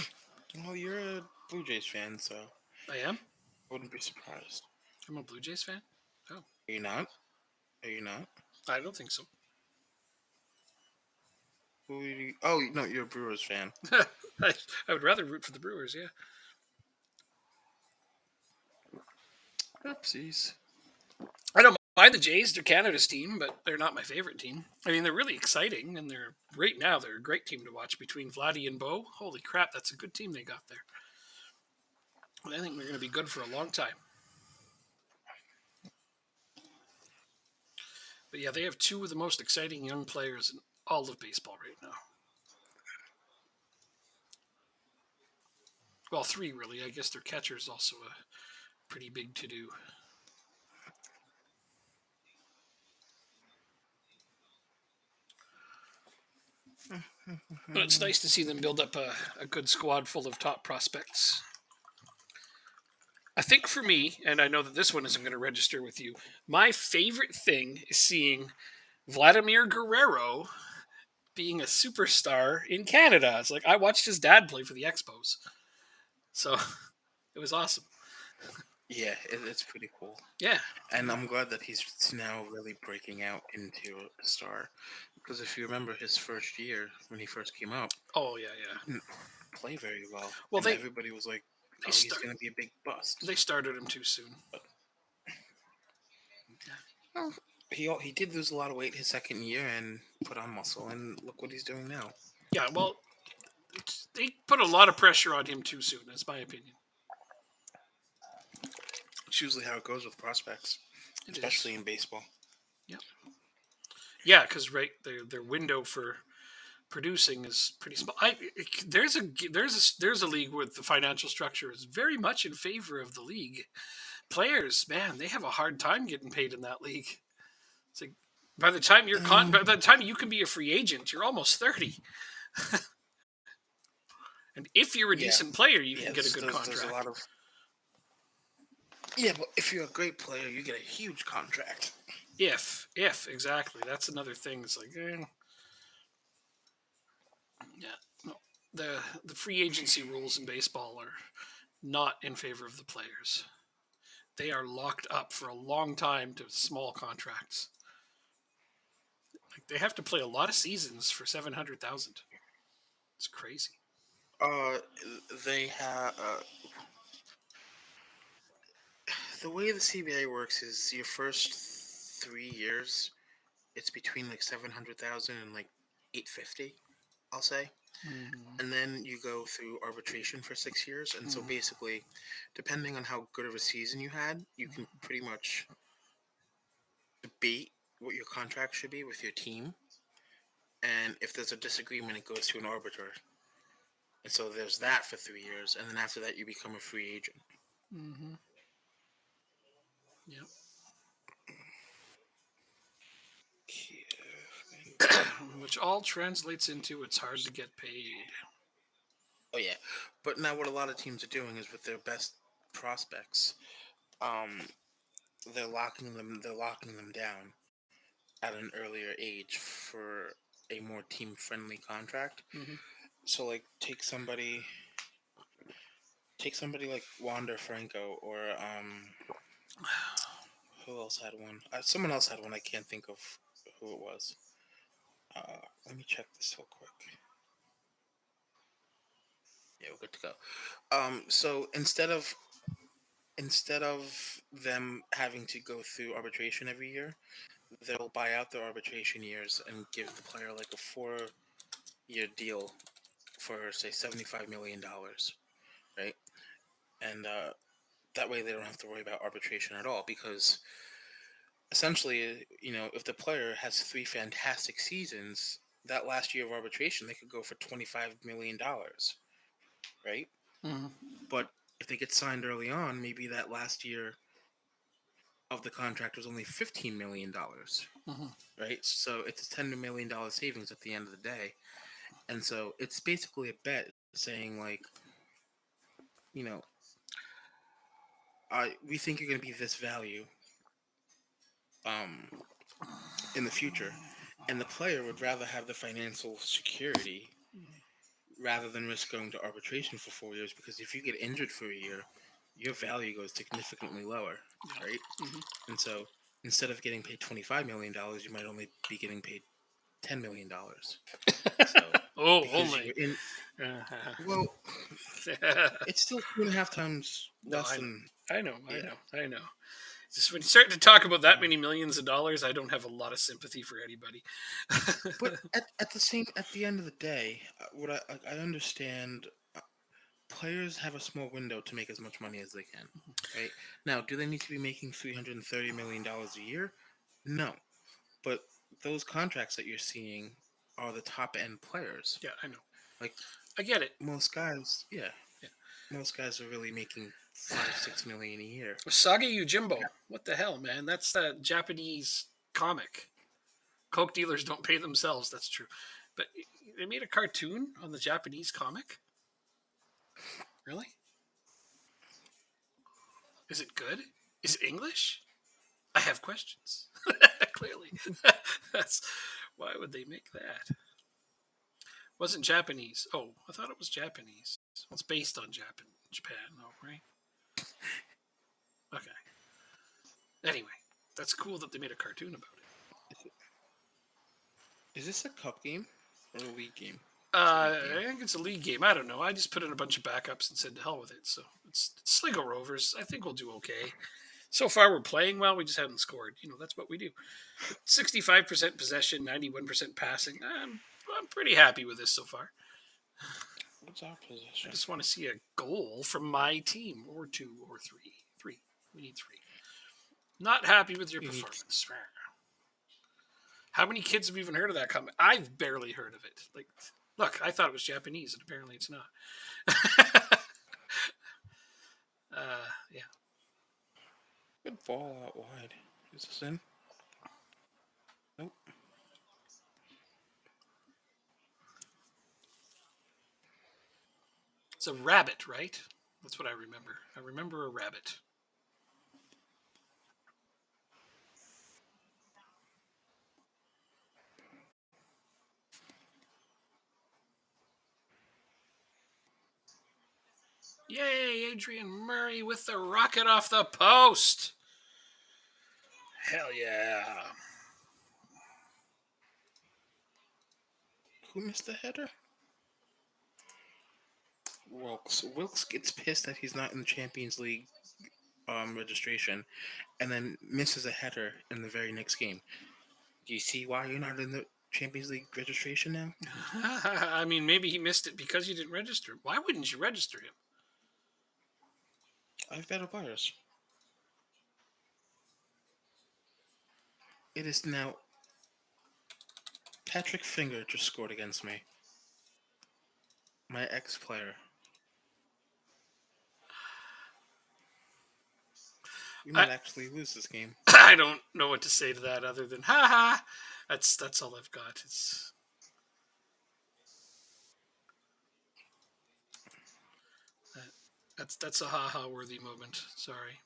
Well, you're a Blue Jays fan, so I am. I wouldn't be surprised. I'm a Blue Jays fan. Oh, Are you not? Are you not? I don't think so. Oh no, you're a Brewers fan. I, I would rather root for the Brewers. Yeah. Oopsies. I don't mind the Jays. They're Canada's team, but they're not my favorite team. I mean, they're really exciting, and they're right now. They're a great team to watch between Vladdy and Bo. Holy crap, that's a good team they got there. I think they're going to be good for a long time. But yeah, they have two of the most exciting young players in all of baseball right now. Well, three really. I guess their catcher is also a pretty big to do. But it's nice to see them build up a good squad full of top prospects. I think for me, and I know that this one isn't going to register with you, my favorite thing is seeing Vladimir Guerrero being a superstar in Canada. It's like I watched his dad play for the Expos. So it was awesome. Yeah, it's pretty cool. Yeah. And I'm glad that he's now really breaking out into a star. Because if you remember his first year when he first came up, Oh yeah, yeah. he didn't play very well. Well, And everybody was like, they oh, he's start going to be a big bust. they started him too soon. Well, he did lose a lot of weight his second year and put on muscle, and look what he's doing now. Yeah, well, they put a lot of pressure on him too soon. That's my opinion. It's usually how it goes with prospects, It especially is. in baseball. Yeah. Yeah, because right, their window for producing is pretty small. There's a league with the financial structure is very much in favor of the league. Players, man, they have a hard time getting paid in that league. It's like by the time you can be a free agent, you're almost 30. And if you're a Yeah, decent player, you yeah. can get a good There's a lot contract. of yeah, but if you're a great player, you get a huge contract. If exactly, that's another thing. It's like, yeah, no, the free agency rules in baseball are not in favor of the players. They are locked up for a long time to small contracts. Like they have to play a lot of seasons for 700,000. It's crazy. Uh, they have the way the CBA works is your first 3 years, it's between like 700,000 and like 850, I'll say, Mm-hmm. and then you go through arbitration for 6 years, and so Mm-hmm. basically, depending on how good of a season you had, you can pretty much debate what your contract should be with your team, and if there's a disagreement, it goes to an arbiter. And so there's that for 3 years, and then after that, you become a free agent. Mm-hmm. Yep. Which all translates into it's hard to get paid. Oh yeah, but now what a lot of teams are doing is with their best prospects, um, they're locking them down at an earlier age for a more team friendly contract. Mm-hmm. So like take somebody like Wander Franco or who else had one? Someone else had one. I can't think of who it was. Let me check this real quick. Yeah, we're good to go. So instead of them having to go through arbitration every year, they'll buy out their arbitration years and give the player like a 4-year deal for say $75 million, right? And that way they don't have to worry about arbitration at all because essentially, if the player has 3 fantastic seasons, that last year of arbitration they could go for $25 million, right? Mm-hmm. But if they get signed early on, maybe that last year of the contract was only $15 million, Mm-hmm. right? So it's a $10 million savings at the end of the day. And so it's basically a bet saying like, you know, we think you're going to be this value um, in the future, and the player would rather have the financial security rather than risk going to arbitration for 4 years, because if you get injured for a year, your value goes significantly lower, right? Hmm. And so instead of getting paid $25 million, you might only be getting paid $10 million. So Oh, because you only. were in, Uh-huh. well, it's still 2.5 times No, less I know. than, I know. I yeah. know. I know. Just when you start to talk about that many millions of dollars, I don't have a lot of sympathy for anybody. But at the end of the day, what I understand, players have a small window to make as much money as they can, right? Now, do they need to be making $330 million a year? No, but those contracts that you're seeing are the top end players. Yeah, I know. Like I get it. most guys, yeah, Yeah. most guys are really making 5-6 million a year. Sage Yojimbo. What the hell, man? That's a Japanese comic. Coke dealers don't pay themselves. That's true. But they made a cartoon on the Japanese comic? Really? Is it good? Is it English? I have questions. Clearly. That's why would they make that? Wasn't Japanese. Oh, I thought it was Japanese. Well, it's based on Japan, though, right? Okay. Anyway, that's cool that they made a cartoon about it. Is this a cup game or a league game? It's a league game. I think it's a league game. I don't know. I just put in a bunch of backups and said to hell with it. So it's Sligo Rovers. I think we'll do okay. So far, we're playing well. We just haven't scored. That's what we do. 65% possession, 91% passing. I'm pretty happy with this so far. What's our I position? just want to see a goal from my team, or two, or three. Three. We need three. Not happy with your You need performance. How many kids have even heard of that comic? I've barely heard of it. Like, look, I thought it was Japanese, and apparently it's not. Yeah. good ball out wide. Is this in? Nope. It's a rabbit, right? That's what I remember. I remember a rabbit. Yay, Adrian Murray with the rocket off the post. Hell yeah. Who missed the header? Wilkes. Wilkes gets pissed that he's not in the Champions League registration, and then misses a header in the very next game. Do you see why you're not in the Champions League registration now? I mean, maybe he missed it because you didn't register him. Why wouldn't you register him? I have better players. It is now. Patrick Finger just scored against me. My ex-player. We I, might actually lose this game. I don't know what to say to that other than ha ha. That's all I've got. That's a ha ha worthy moment. Sorry.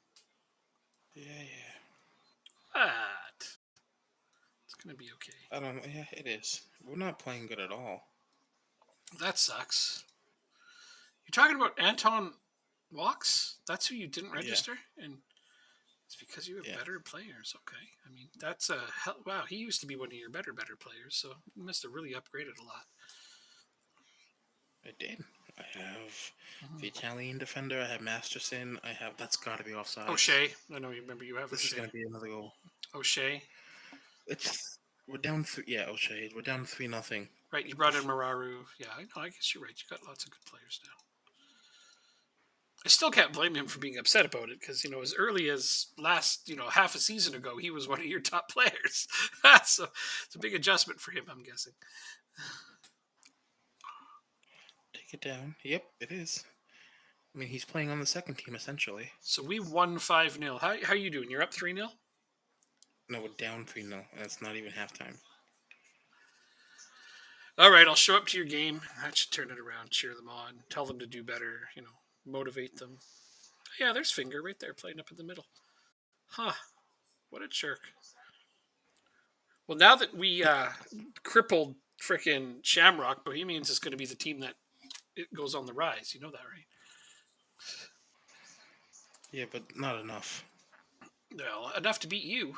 Yeah, yeah. But it's gonna be okay. I don't know. Yeah, it is. We're not playing good at all. That sucks. You're talking about Anton Walks? That's who you didn't Yeah, register? And it's because you have yeah. better players. Okay. I mean, that's a hell. Wow, he used to be one of your better players, so you must have really upgraded a lot. I did. I have the Mm-hmm. Italian defender. I have Masterson. I have. That's got to be offsides. O'Shea. I know you remember you have This is O'Shea. going to be another goal. O'Shea. It's we're down three. Yeah, O'Shea. We're down 3-0. Right, you brought in Mararu. Yeah, I know. I guess you're right. You got lots of good players now. I still can't blame him for being upset about it because as early as last half a season ago, he was one of your top players. So it's a big adjustment for him, I'm guessing. Take it down. Yep, it is. I mean, he's playing on the second team essentially. So we won 5-0. How you doing? You're up 3-0. No, we're down 3-0, and it's not even halftime. All right, I'll show up to your game. That should turn it around. Cheer them on. Tell them to do better. Motivate them. Yeah, there's Finger right there playing up in the middle. Huh. What a jerk. Well, now that we crippled frickin' Shamrock, Bohemians is going to be the team that it goes on the rise. You know that, right? Yeah, but not enough. Well, enough to beat you.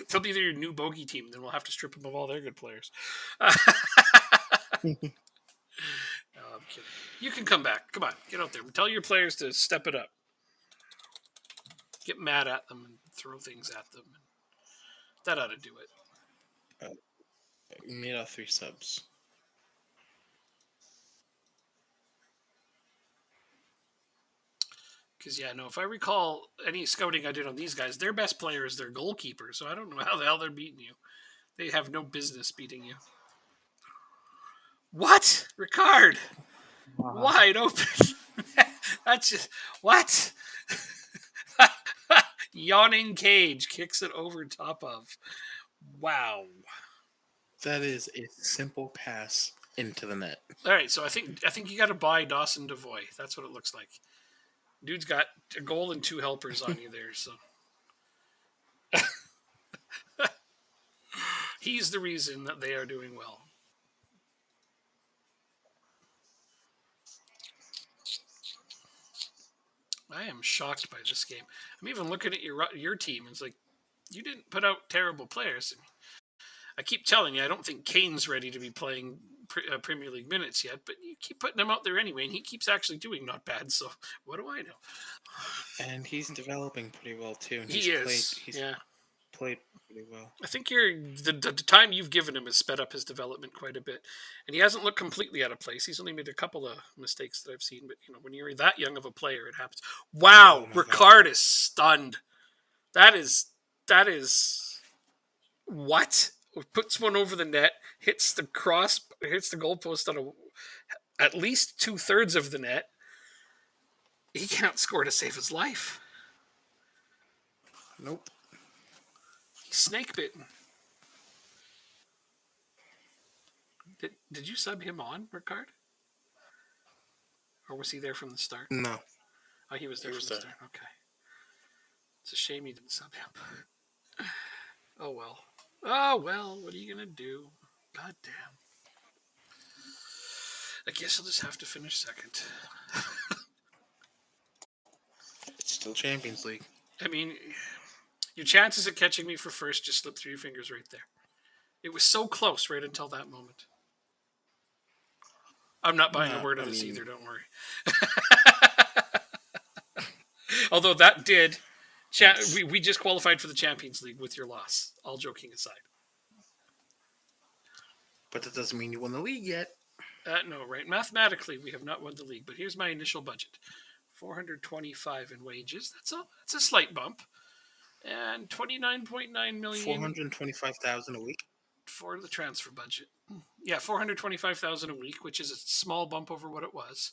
They'll be their new bogey team. Then we'll have to strip them of all their good players. No, I'm kidding. You can come back. Come on, get out there. Tell your players to step it up. Get mad at them and throw things at them. That ought to do it. We made our 3 subs. Because, yeah, no, if I recall any scouting I did on these guys, their best player is their goalkeeper. So I don't know how the hell they're beating you. They have no business beating you. What? Ricard? Wide open. That's just. What? Yawning Cage kicks it over top of. Wow. That is a simple pass into the net. All right, so I think you got to buy Dawson Devoy. That's what it looks like. Dude's got a goal and 2 helpers on you there, so he's the reason that they are doing well. I am shocked by this game. I'm even looking at your team. It's like you didn't put out terrible players. I keep telling you, I don't think Kane's ready to be playing Premier League minutes yet, but you keep putting him out there anyway, and he keeps actually doing not bad. So what do I know? And he's developing pretty well too. And He is. Yeah. Played pretty well. I think the time you've given him has sped up his development quite a bit, and he hasn't looked completely out of place. He's only made a couple of mistakes that I've seen, but when you're that young of a player, it happens. Wow, Ricard is stunned. That is what? Puts one over the net, hits the goalpost on at least 2/3 of the net. He can't score to save his life. Nope. He's snake bitten. Did you sub him on, Ricard? Or was he there from the start? No. Oh, he was there from the start. Okay. It's a shame he didn't sub him. Oh, well. Oh, well. What are you going to do? God damn. I guess I'll just have to finish second. It's still Champions League. I mean, your chances of catching me for first just slipped through your fingers right there. It was so close right until that moment. I'm not buying a word of this either, don't worry. Although that did... we just qualified for the Champions League with your loss, all joking aside. But that doesn't mean you won the league yet. No, right. Mathematically, we have not won the league, but here's my initial budget. 425 in wages. That's a slight bump. And 29.9 million. 425,000 a week for the transfer budget. Yeah, 425,000 a week, which is a small bump over what it was.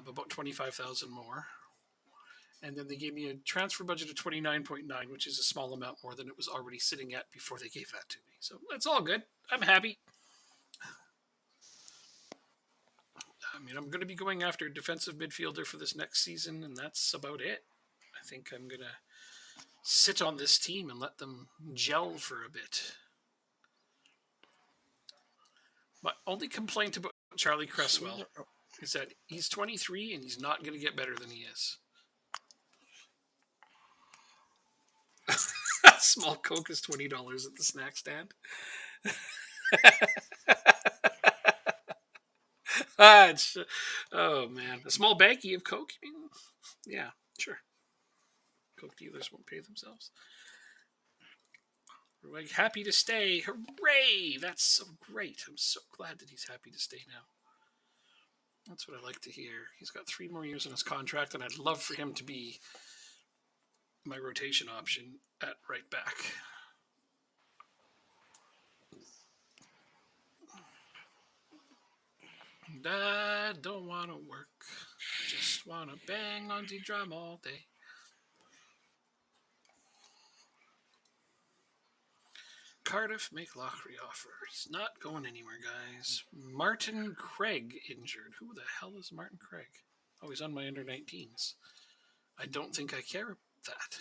About 25,000 more. And then they gave me a transfer budget of 29.9, which is a small amount more than it was already sitting at before they gave that to me. So that's all good. I'm happy. I mean, I'm going to be going after a defensive midfielder for this next season, and that's about it. I think I'm going to sit on this team and let them gel for a bit. My only complaint about Charlie Cresswell is that he's 23 and he's not going to get better than he is. Small Coke is $20 at the snack stand. Oh man, a small baggie of Coke. Yeah, sure. Coke dealers won't pay themselves. We're like, happy to stay. Hooray! That's so great. I'm so glad that he's happy to stay now. That's what I like to hear. He's got 3 more years on his contract, and I'd love for him to be my rotation option at right back. And I don't want to work. Just want to bang on the drum all day. Cardiff make Loughry offer? He's not going anywhere, guys. Martin Craig injured. Who the hell is Martin Craig? Oh, he's on my under 19s. I don't think I care about that.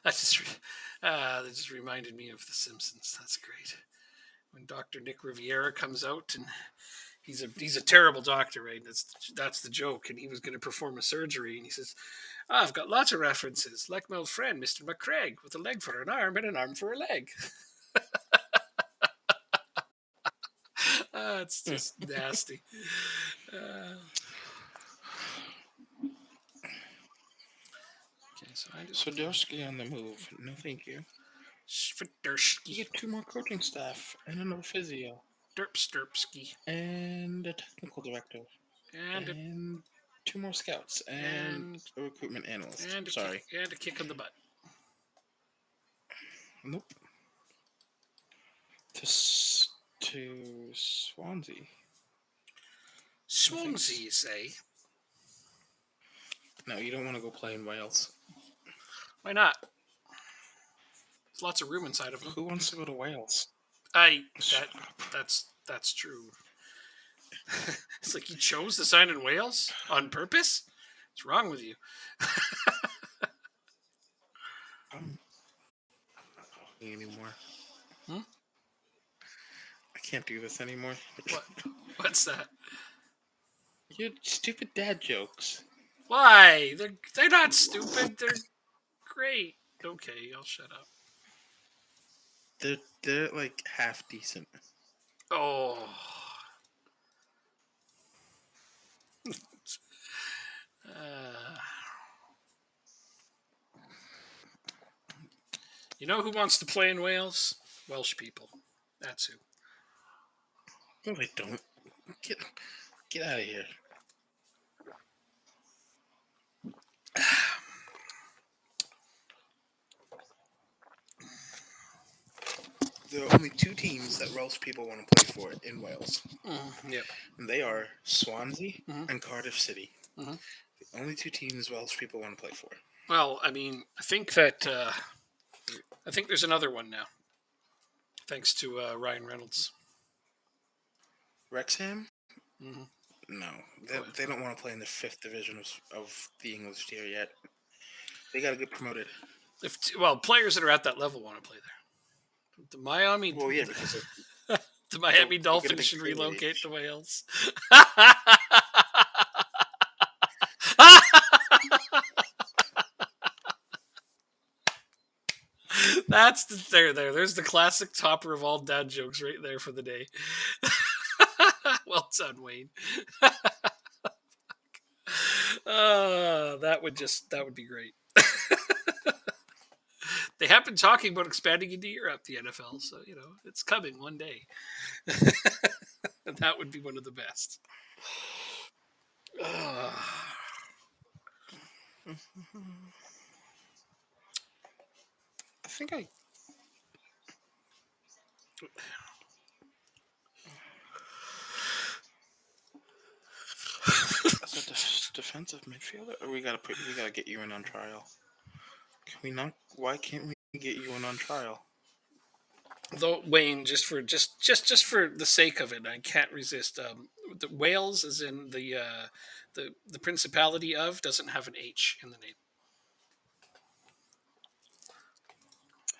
That just reminded me of The Simpsons. That's great. When Dr. Nick Riviera comes out and he's a terrible doctor, right? That's the joke. And he was going to perform a surgery, and he says, I've got lots of references, like my old friend Mr. McCraig, with a leg for an arm and an arm for a leg. It's just nasty. Okay, so I just Swiderski on the move. No, thank you. Swiderski. You get 2 more coaching staff and another physio Derpsterpski. and a technical director and 2 more scouts and a recruitment analyst. And a kick in the butt. Nope. To Swansea. Swansea, you say? No, you don't want to go play in Wales. Why not? There's lots of room inside of them. Who wants to go to Wales? That's true. It's like you chose to sign in Wales on purpose? What's wrong with you? I'm not talking anymore. Hmm? I can't do this anymore. What? What's that? Your stupid dad jokes. Why? They're not stupid. They're great. Okay, I'll shut up. They're like half decent. Oh. You know who wants to play in Wales? Welsh people. That's who. No, they don't. Get out of here. There are only 2 teams that Welsh people want to play for in Wales. Yep. And they are Swansea and Cardiff City. Mm-hmm. The only 2 teams Welsh people want to play for. Well, I mean, I think that I think there's another one now, thanks to Ryan Reynolds. Wrexham? Mm-hmm. No, they don't want to play in the 5th division of the English tier yet. They got to get promoted. Players that are at that level want to play there. The Miami. Well, yeah, because the Miami Dolphins should relocate to Wales. There's the classic topper of all dad jokes right there for the day. Well done, Wayne. That would be great. They have been talking about expanding into Europe, the NFL, so it's coming one day. That would be one of the best. I think as a defensive midfielder, or we gotta get you in on trial. Can we not? Why can't we get you in on trial? Though Wayne, just for the sake of it, I can't resist. The Wales, as in the Principality of, doesn't have an H in the name.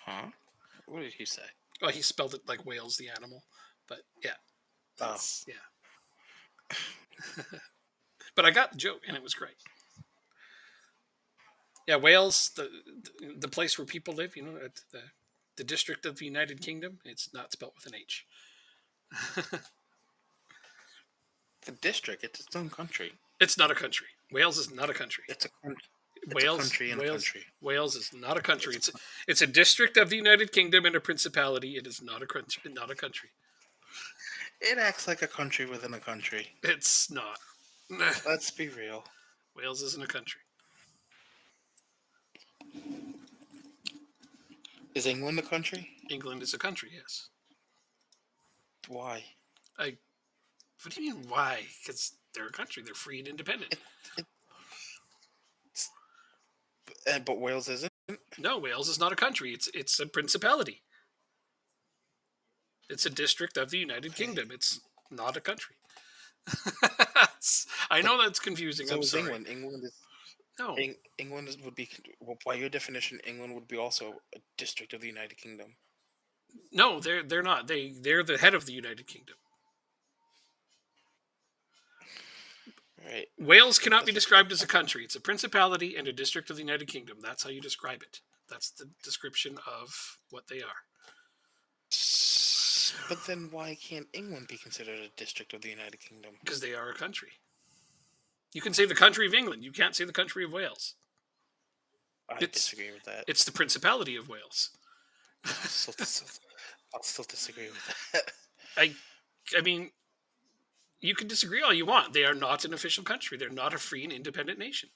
Huh? What did he say? Well, he spelled it like Wales, the animal, but yeah, yeah. But I got the joke, and it was great. Yeah, Wales, the place where people live, at the district of the United Kingdom, it's not spelled with an H. The district, it's its own country. It's not a country. Wales is not a country. It's a country. Wales is not a country. It's a district of the United Kingdom and a principality. It is not a country. Not a country. It acts like a country within a country. It's not. Let's be real. Wales isn't a country. Is England a country? England is a country, yes. Why? What do you mean, why? Because they're a country. They're free and independent. but Wales isn't. No, Wales is not a country. It's a principality. It's a district of the United Okay. Kingdom. It's not a country. I But know that's confusing. so I'm is sorry. England. No, Would be, well, by your definition, England would be also a district of the United Kingdom. no, they're not. They're the head of the United Kingdom. Right. Wales cannot be That's what. described as a country. It's a principality and a district of the United Kingdom. That's how you describe it. That's the description of what they are. But then why can't England be considered a district of the United Kingdom? Because they are a country. You can say the country of England. You can't say the country of Wales. I It's disagree with that. it's the Principality of Wales. I'll still disagree with that. I mean, you can disagree all you want. They are not an official country. They're not a free and independent nation.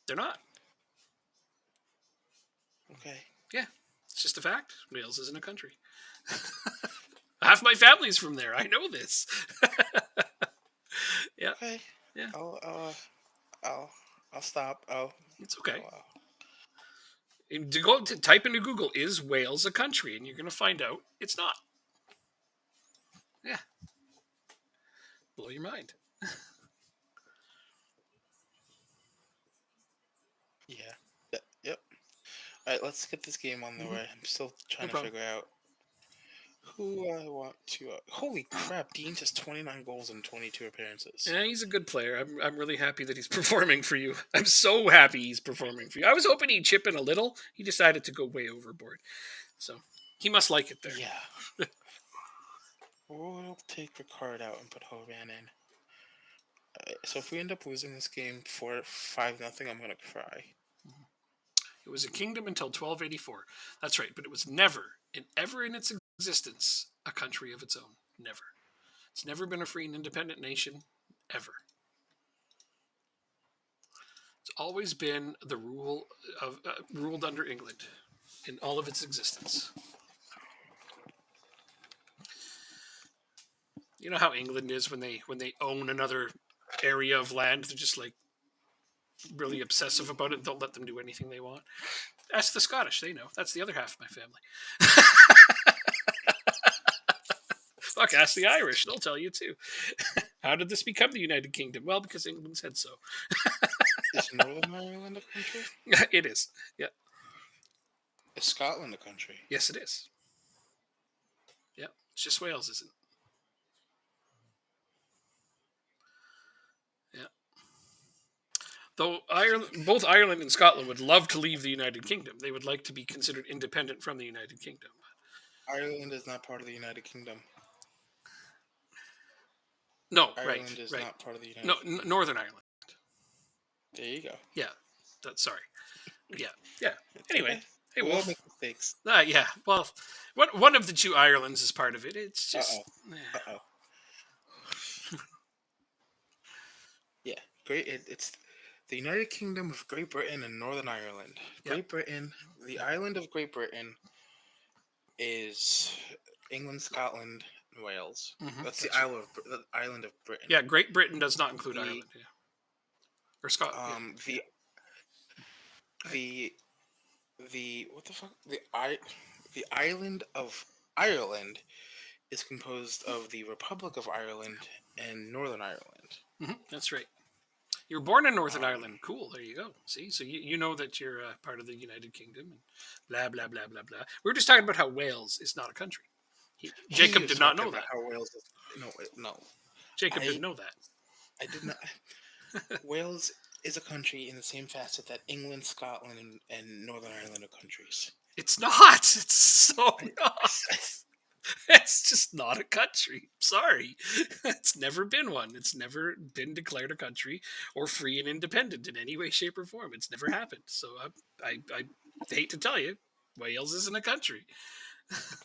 They're not. Okay. Yeah, it's just a fact. Wales isn't a country. Half my family's from there. I know this. Yeah, Okay. yeah, I'll I'll stop. it's okay. I'll, To go to type into Google, is Wales a country? And you're going to find out it's not. Yeah, blow your mind. yeah. Yep. All right. Let's get this game on the way. I'm still trying No to problem. figure out who I want to. Holy crap! Dean's has 29 goals and 22 appearances. Yeah, he's a good player. I'm really happy that he's performing for you. I'm so happy he's performing for you. I was hoping he'd chip in a little. He decided to go way overboard. So he must like it there. Yeah. We'll take Ricard out and put Hovan in. So if we end up losing this game 4-5-0, I'm gonna cry. It was a kingdom until 1284. That's right, but it was never, ever in its existence, a country of its own. Never. It's never been a free and independent nation, ever. It's always been the ruled under England in all of its existence. You know how England is when they own another area of land, they're just like really obsessive about it. Don't let them do anything they want. Ask the Scottish; they know. That's the other half of my family. Fuck, ask the Irish; they'll tell you too. How did this become the United Kingdom? Well, because England said so. Is Northern Ireland a country? It is. Yeah. Is Scotland a country? Yes, it is. Yeah. It's just Wales isn't. Yeah. Though both Ireland and Scotland would love to leave the United Kingdom. They would like to be considered independent from the United Kingdom. Ireland is not part of the United Kingdom. No, Ireland is right. not part of the United No, Kingdom. Northern Ireland. There you go. Yeah. That's sorry. Yeah. Anyway, Okay. hey, We'll Wolf. make mistakes. Yeah. Well, one of the two Irelands is part of it. It's just. Yeah. It's the United Kingdom of Great Britain and Northern Ireland. Yep. Great Britain, the island of Great Britain, is England, Scotland, and Wales. Mhm, That's that's the island of Britain. Yeah, Great Britain does not include Ireland. Yeah. Or Scotland. The what the fuck? The island of Ireland is composed of the Republic of Ireland and Northern Ireland. That's right. You were born in Northern Ireland. Cool. There you go. See, so you know that you're part of the United Kingdom and blah blah blah blah blah. We were just talking about how Wales is not a country. Jacob did not know that. How Wales is, no. Jacob didn't know that. I did not. Wales is a country in the same facet that England, Scotland, and Northern Ireland are countries. It's not. It's so not. It's just not a country. Sorry. It's never been one. It's never been declared a country or free and independent in any way, shape, or form. It's never happened. So I hate to tell you, Wales isn't a country.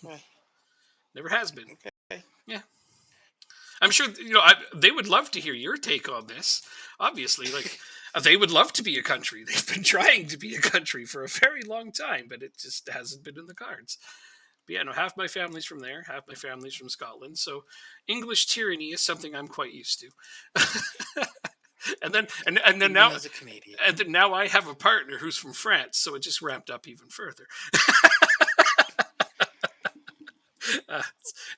Okay. Never has been. Okay. Yeah. I'm sure they would love to hear your take on this. Obviously, they would love to be a country. They've been trying to be a country for a very long time, but it just hasn't been in the cards. But yeah, no, half my family's from there, half my family's from Scotland. So English tyranny is something I'm quite used to. and then Even now as a Canadian. and then now I have a partner who's from France, so it just ramped up even further.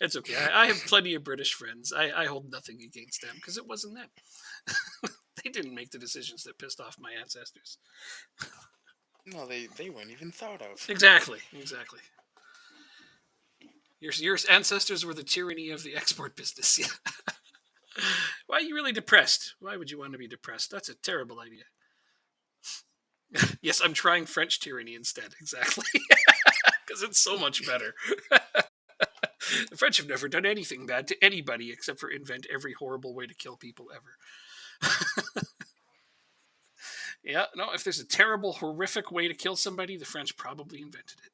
It's okay. I have plenty of British friends. I hold nothing against them because it wasn't them. They didn't make the decisions that pissed off my ancestors. No, they weren't even thought of. Exactly. Your ancestors were the tyranny of the export business. Yeah. Why are you really depressed? Why would you want to be depressed? That's a terrible idea. Yes, I'm trying French tyranny instead. Exactly. Because it's so much better. The French have never done anything bad to anybody except for invent every horrible way to kill people ever. Yeah, no, if there's a terrible, horrific way to kill somebody, the French probably invented it.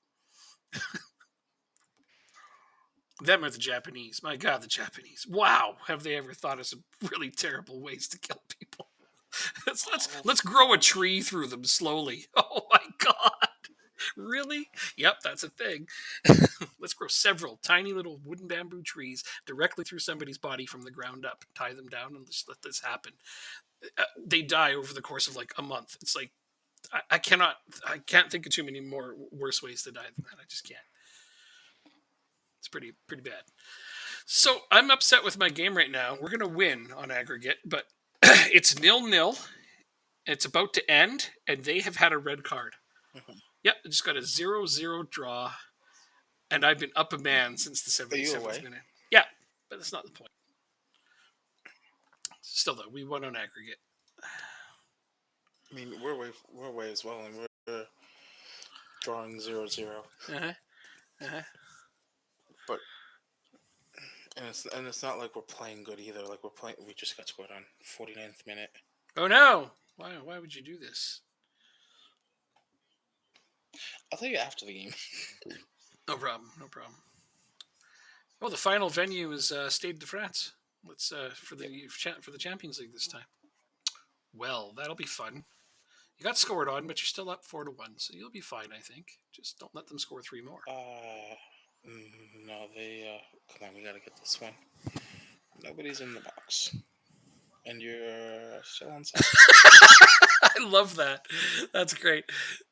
Them or the Japanese. My God, the Japanese. Wow, have they ever thought of some really terrible ways to kill people? Let's grow a tree through them slowly. Oh my God. Really? Yep, that's a thing. Let's grow several tiny little wooden bamboo trees directly through somebody's body from the ground up, tie them down, and just let this happen. They die over the course of like a month. It's like I can't think of too many more worse ways to die than that. I just can't. It's pretty bad. So I'm upset with my game right now. We're gonna win on aggregate, but it's 0-0. It's about to end, and they have had a red card. Mhm. Yep, I just got a 0-0 draw, and I've been up a man since the Are you 77th away? minute. Yeah, but that's not the point. Still, though, we won on aggregate. I mean, we're away as well, and we're drawing 0-0. Uh-huh. Uh-huh. But and it's not like we're playing good either. Like we just got scored on 49th minute. Oh no! Why would you do this? I'll tell you after the game. No problem. No problem. Oh, the final venue is Stade de France. Let's for the Champions League this time. Well, that'll be fun. You got scored on, but you're still up 4-1, so you'll be fine, I think. Just don't let them score 3 more. No, come on, we gotta get this one. Nobody's in the box, and you're still on side. I love that. That's great.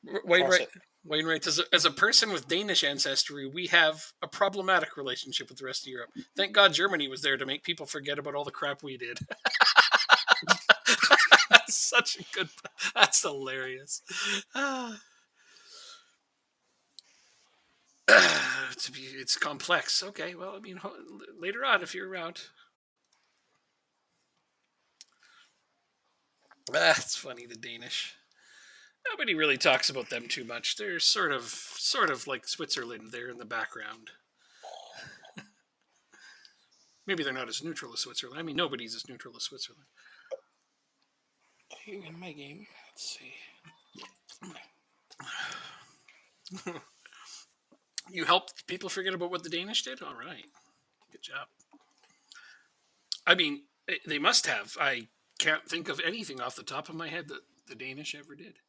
Cross it. Wainwright, as a person with Danish ancestry, we have a problematic relationship with the rest of Europe. Thank God Germany was there to make people forget about all the crap we did. That's such a good. That's hilarious. It's complex. Okay, well, I mean, later on, if you're around. It's funny, the Danish. Nobody really talks about them too much. They're sort of like Switzerland. They're in the background. Maybe they're not as neutral as Switzerland. I mean, nobody's as neutral as Switzerland. Are you in my game? Let's see. You helped people forget about what the Danish did? All right. Good job. I mean, they must have. I can't think of anything off the top of my head that the Danish ever did.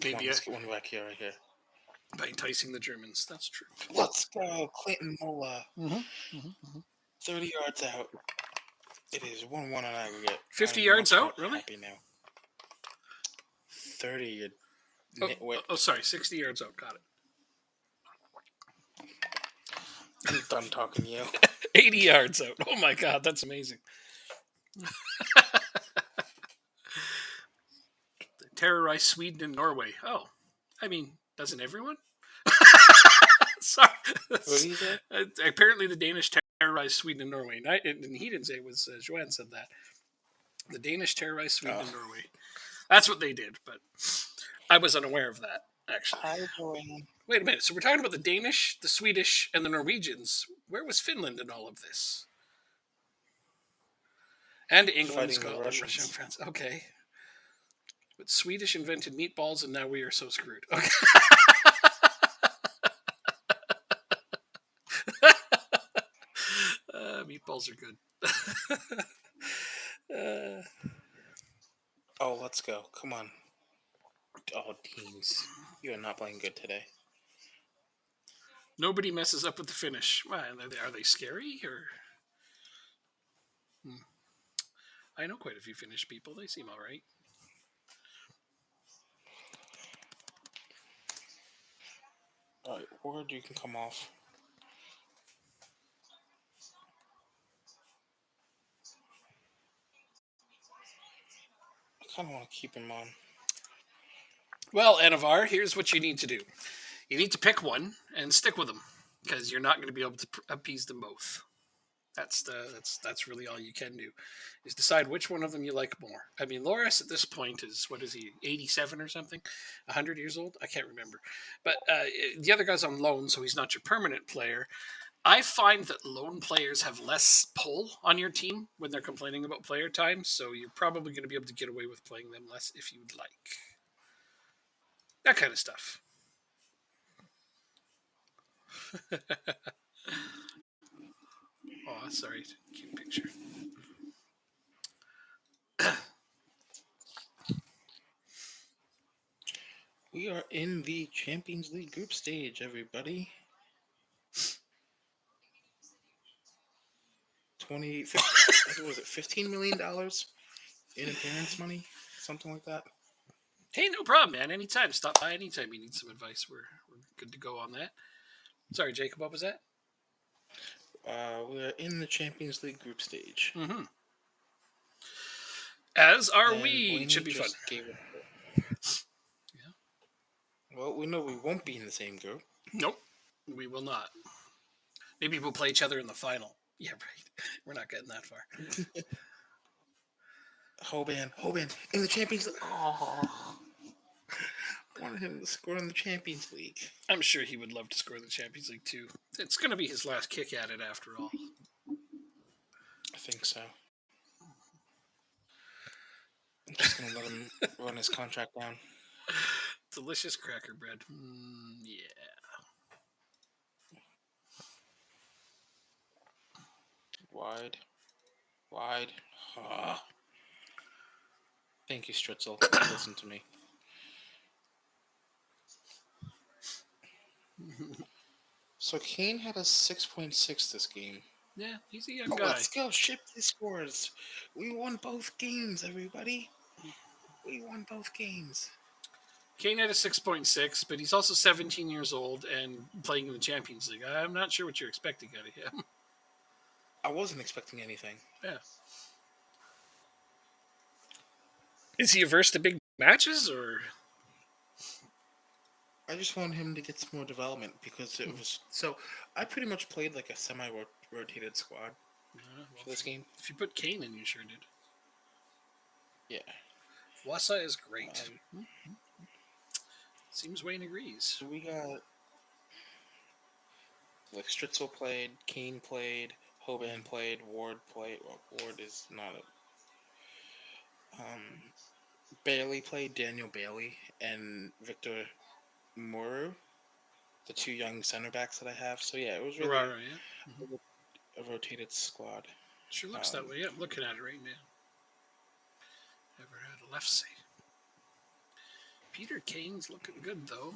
Come on, let's get one back here, right here. By enticing the Germans. That's true. Let's go, Clayton Mola. 30 yards out. It is 1-1 on aggregate. 50 yards out? Really? Happy now. 30. Sorry. 60 yards out. Got it. I'm done talking to you. 80 yards out. Oh my God, that's amazing. Terrorize Sweden and Norway. Oh, I mean, doesn't everyone? Sorry. What did he say? Apparently, the Danish terrorized Sweden and Norway. And he didn't say it was Joanne said that. The Danish terrorized Sweden and Norway. That's what they did, but I was unaware of that, actually. Wait a minute. So we're talking about the Danish, the Swedish, and the Norwegians. Where was Finland in all of this? And England, Scotland, Russia, and France. Okay. But Swedish invented meatballs, and now we are so screwed. Okay. Meatballs are good. Oh, let's go. Come on. Oh, teams. You are not playing good today. Nobody messes up with the finish. Well, are they scary? Or I know quite a few Finnish people. They seem all right. All right, Ward, you can come off. I kind of want to keep him on. Well, Anavar, here's what you need to do. You need to pick one and stick with them because you're not going to be able to appease them both. That's really all you can do, is decide which one of them you like more. I mean, Loris at this point is, what is he, 87 or something, 100 years old? I can't remember. But the other guy's on loan, so he's not your permanent player. I find that lone players have less pull on your team when they're complaining about player time, so you're probably going to be able to get away with playing them less if you'd like. That kind of stuff. Oh, sorry, cute picture. We are in the Champions League group stage, everybody. 20, 50, I think, was it $15 million in appearance money? Something like that. Hey, no problem, man. Anytime. Stop by anytime you need some advice. We're good to go on that. Sorry, Jacob, what was that? We're in the Champions League group stage. Mm-hmm. As are And we. Blaney Should be fun. just gave it. Yeah. Well, we know we won't be in the same group. Nope, we will not. Maybe we'll play each other in the final. Yeah, right. We're not getting that far. Hoban in the Champions League. Oh, I wanted him to score in the Champions League. I'm sure he would love to score in the Champions League too. It's going to be his last kick at it after all. I think so. I'm just going to let him run his contract down. Delicious cracker bread. Yeah. Wide. Thank you, Stritzel. Listen to me. So Kane had a 6.6 this game. Yeah, he's a young guy. Let's go. Ship the scores. We won both games, everybody. We won both games. Kane had a 6.6, but he's also 17 years old and playing in the Champions League. I'm not sure what you're expecting out of him. I wasn't expecting anything. Yeah. Is he averse to big matches, or? I just want him to get some more development because it was so. I pretty much played like a semi-rotated squad for this game. If you put Kane in, you sure did. Yeah. Wassa is great. Seems Wayne agrees. So we got like Stritzel played, Kane played, Hoban played, Ward played. Well, Ward is not a. Bailey played, Daniel Bailey and Victor Muru, the two young center backs that I have. So yeah, it was really a rotated squad. Sure looks that way. Yeah, I'm looking at it right now. Never had a left side. Peter Kane's looking good though.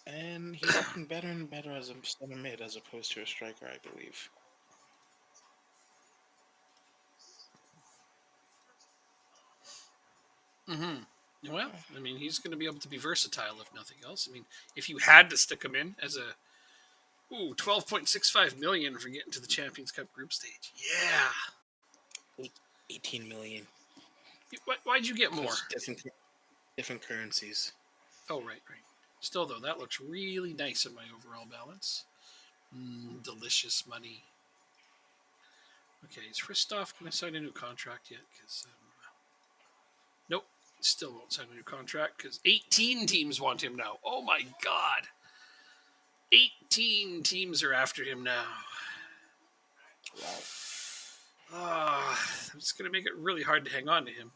And he's looking better and better as a center mid as opposed to a striker, I believe. Well, I mean, he's going to be able to be versatile if nothing else. I mean, if you had to stick him in as a 12.65 million for getting to the Champions Cup group stage. Yeah. 18 million. Why'd you get more? Different currencies. Oh, right. Still, though, that looks really nice in my overall balance. Delicious money. Okay, is Christoph going to sign a new contract yet? Because nope, still won't sign a new contract because 18 teams want him now. Oh my God. 18 teams are after him now. Wow. It's going to make it really hard to hang on to him.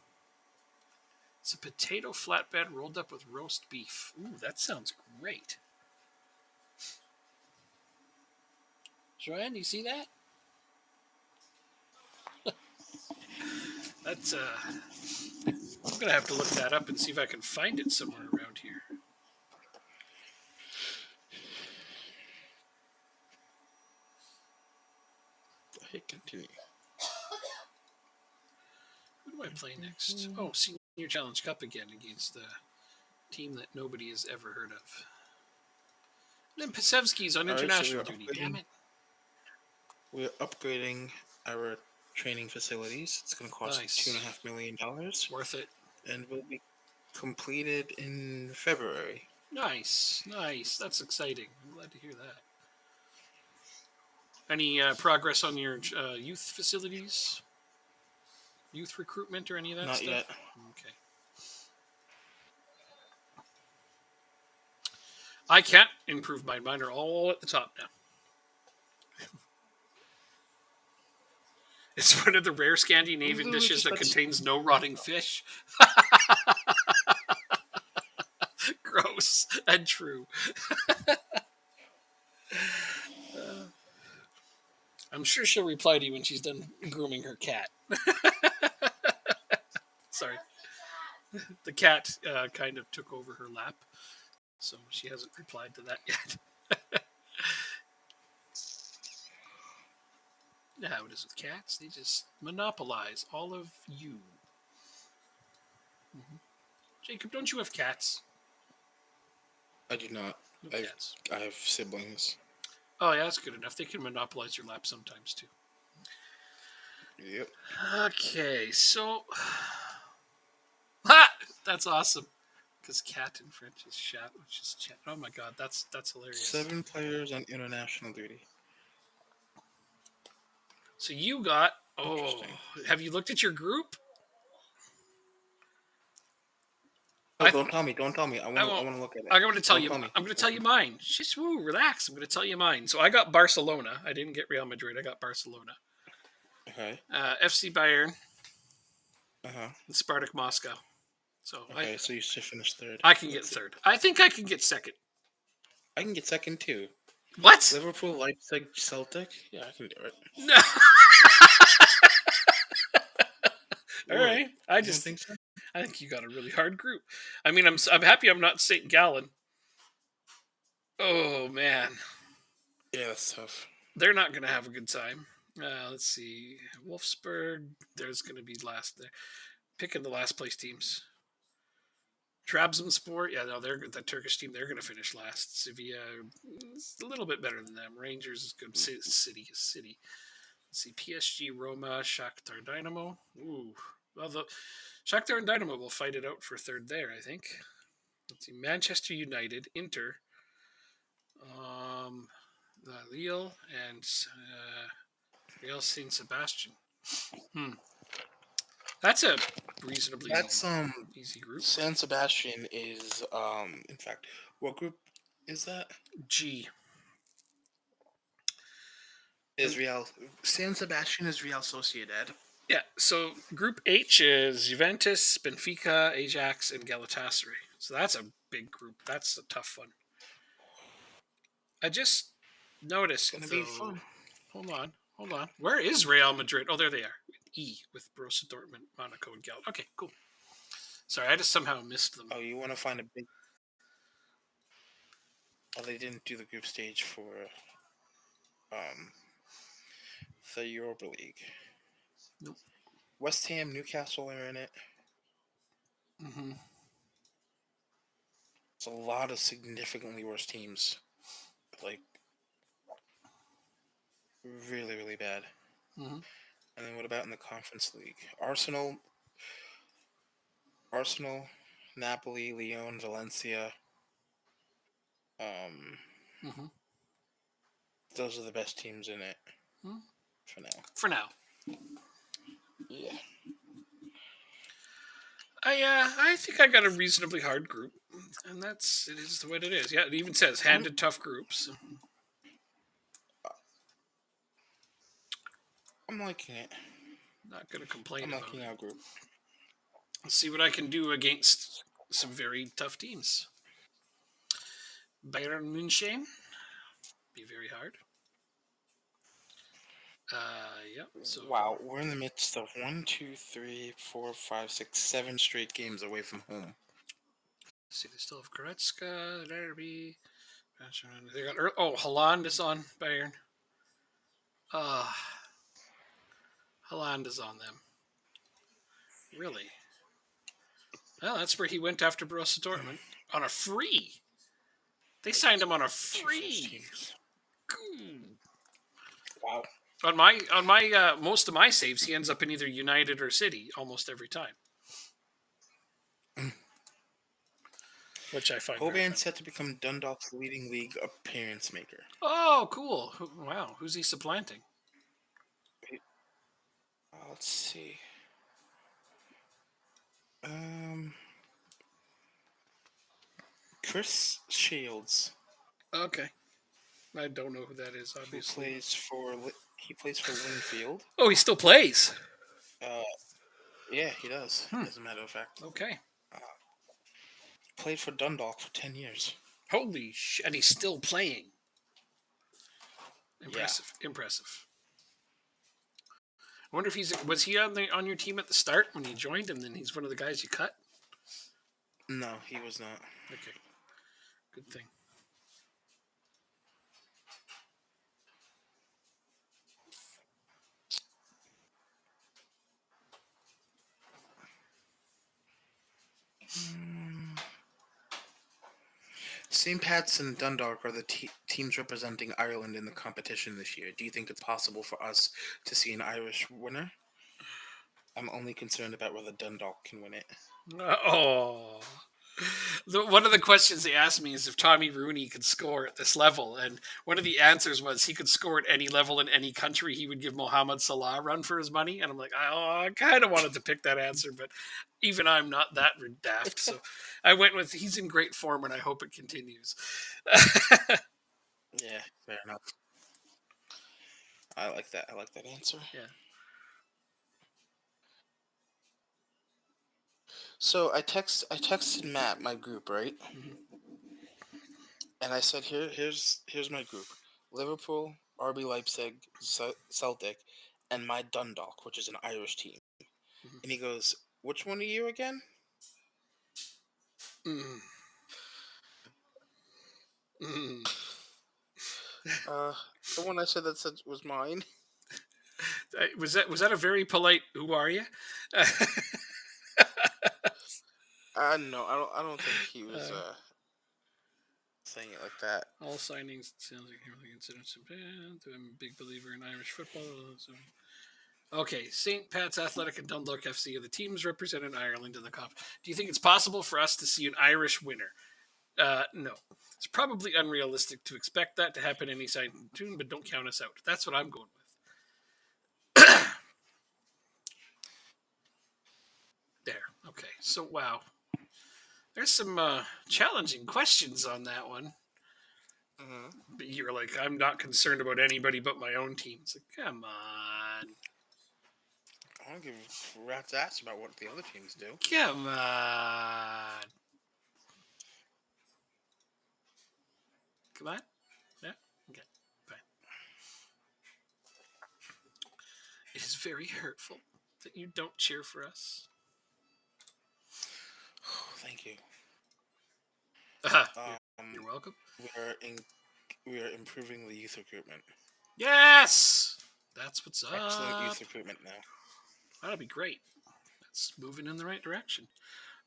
It's a potato flatbread rolled up with roast beef. Ooh, that sounds great. Joanne, do you see that? That's I'm gonna have to look that up and see if I can find it somewhere around here. Hit continue. Who am I playing next? Oh, Senior Challenge Cup again against the team that nobody has ever heard of. And then Pasevsky's on All right, so international duty. Damn it. we're upgrading our training facilities. It's going to cost Nice. $2.5 million, Worth it. and will be completed in February. Nice. That's exciting. I'm glad to hear that. Any progress on your youth facilities? Youth recruitment or any of that Not stuff? yet. Okay. I can't improve mine. Mine are all at the top now. It's one of the rare Scandinavian Literally dishes just that got contains no rotting fish. Gross and true. I'm sure she'll reply to you when she's done grooming her cat. Sorry. The cat kind of took over her lap, so she hasn't replied to that yet. You know how it is with cats. They just monopolize all of you. Jacob, don't you have cats? I do not. No I cats. I have siblings. Oh, yeah, that's good enough. They can monopolize your lap sometimes, too. Yep. Okay, so... Ha! That's awesome. Because cat in French is chat, which is chat. Oh my god, that's hilarious. 7 players on international duty. So you got... Oh, Interesting. have you looked at your group? No, don't tell me. Don't tell me. I I want won't. to look at it. I'm going to tell Don't you. tell me. I'm going to tell you mine. Just woo, relax. I'm going to tell you mine. So I got Barcelona. I didn't get Real Madrid. I got Barcelona. Okay. FC Bayern Uh-huh. and Spartak Moscow. So Okay, so you should finish third. I can get third. I think I can get second. I can get second too. What? Liverpool, Leipzig, Celtic. Yeah, I can do it. No. All right. I don't think so. I think you got a really hard group. I mean, I'm happy I'm not St. Gallen. Oh man, Yeah, that's tough. they're not going to have a good time. Let's see, Wolfsburg. There's going to be last there. Picking the last place teams. Trabzonspor, yeah, no, they're the Turkish team. They're going to finish last. Sevilla is a little bit better than them. Rangers is good. City is City. Let's see, PSG, Roma, Shakhtar, Dynamo. Ooh, well, the Shakhtar and Dynamo will fight it out for third there, I think. Let's see, Manchester United, Inter, Lille, and Real Saint Sebastian. That's a reasonably easy group. San Sebastian is in fact, what group is that? G. Is Real San Sebastian is Real Sociedad. Yeah, so Group H is Juventus, Benfica, Ajax, and Galatasaray. So that's a big group. That's a tough one. I just noticed. It's gonna be fun. Hold on. Where is Real Madrid? Oh, there they are. E with Borussia Dortmund, Monaco, and Gal. Okay, cool. Sorry, I just somehow missed them. Oh, you want to find a big? Oh, they didn't do the group stage for the Europa League. Nope. West Ham, Newcastle are in it. Mm-hmm. It's a lot of significantly worse teams, like really, really bad. Mm-hmm. And then what about in the Conference League? Arsenal, Napoli, Lyon, Valencia. Mm-hmm. Those are the best teams in it Mm-hmm. for now. For now. Yeah. I think I got a reasonably hard group, and it is what it is. Yeah, it even says handed tough groups. I'm liking it. Not going to complain I'm about liking it. our group. Let's see what I can do against some very tough teams. Bayern München. Be very hard. Yep. So Wow, we're in the midst of 1, 2, 3, 4, 5, 6, 7 straight games away from home. See, they still have Goretzka, Derby. They got Haaland is on Bayern. Haaland is on them. Really? Well, that's where he went after Borussia Dortmund on a free. They signed him on a Two first free. teams. Cool. Wow. On my most of my saves, he ends up in either United or City almost every time, which I find very Hoban funny. set to become Dundalk's leading league appearance maker. Oh, cool! Wow, who's he supplanting? Let's see. Um, Chris Shields, Okay, I don't know who that is, who obviously. plays for Linfield. Oh, he still plays. Uh, yeah, he does. Hmm. As a matter of fact, Okay. played for Dundalk for 10 years. Holy shit! And he's still playing. Yeah. Impressive. Impressive. I wonder if was he on your team at the start when you joined, and then he's one of the guys you cut. No, he was not. Okay, good thing. St. Pat's and Dundalk are the teams representing Ireland in the competition this year. Do you think it's possible for us to see an Irish winner? I'm only concerned about whether Dundalk can win it. Oh. One of the questions they asked me is if Tommy Rooney could score at this level, and one of the answers was he could score at any level in any country. He would give Mohamed Salah a run for his money, and I'm like, I kind of wanted to pick that answer, but even I'm not that daft, so I went with he's in great form, and I hope it continues. Yeah, fair enough. I like that. I like that answer. Yeah. So I texted Matt, my group, right? Mhm. And I said, here's my group: Liverpool, RB Leipzig, Celtic, and my Dundalk, which is an Irish team. Mhm. And he goes, "Which one are you again?" Mm. Mm. The one I said that said was mine. Was that a very polite "Who are you"? No, I don't think he was Uh, saying it like that. all signings sounds like really incidents. I'm a big believer in Irish football. So. Okay, St. Pat's Athletic and Dundalk FC are the teams representing Ireland in the cup. Do you think it's possible for us to see an Irish winner? No. It's probably unrealistic to expect that to happen anytime soon, but don't count us out. That's what I'm going with. There. Okay. So, wow. There's some challenging questions on that one. Mm-hmm. But you're like, I'm not concerned about anybody but my own team. It's like, come on. I don't give a rat's ass about what the other teams do. Come on. Come on. Yeah? Okay. Fine. It is very hurtful that you don't cheer for us. Thank you. You're welcome. We are improving the youth recruitment. Yes! That's what's up. Excellent youth recruitment now. That'll be great. That's moving in the right direction.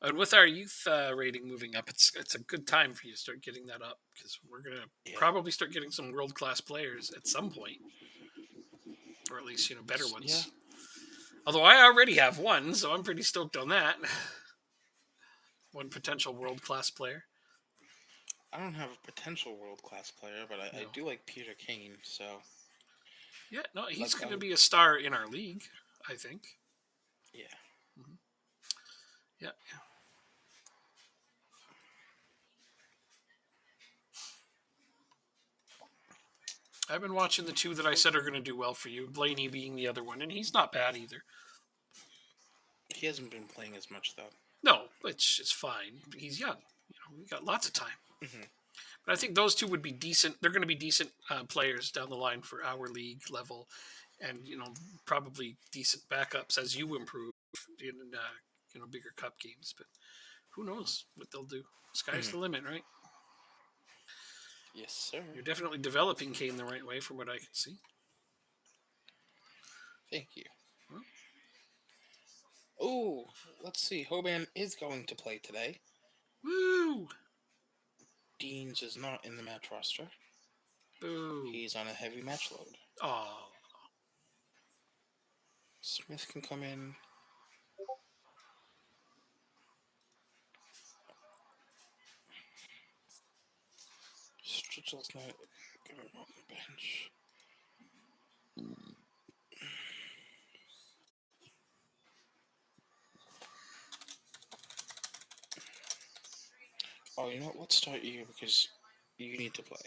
And with our youth rating moving up, it's a good time for you to start getting that up because we're gonna probably start getting some world class players at some point, or at least better ones. Yeah. Although I already have one, so I'm pretty stoked on that. One potential world class player. I don't have a potential world class player, but I do like Peter Kane. So yeah, no, he's going to be a star in our league, I think. Yeah. Mm-hmm. Yeah. I've been watching the two that I said are going to do well for you, Blaney being the other one, and he's not bad either. He hasn't been playing as much though. No, it's fine. He's young. We got lots of time. Mm-hmm. But I think those two would be decent. They're going to be decent players down the line for our league level, and probably decent backups as you improve in bigger cup games. But who knows what they'll do? Sky's the limit, right? Yes, sir. You're definitely developing Kane the right way, from what I can see. Thank you. Well, Ooh, let's see. Hoban is going to play today. Woo! Deans is not in the match roster. Boo! He's on a heavy match load. Oh, Smith can come in. Stritzel's not going on the bench. Oh, you know what? Let's start you because you need to play.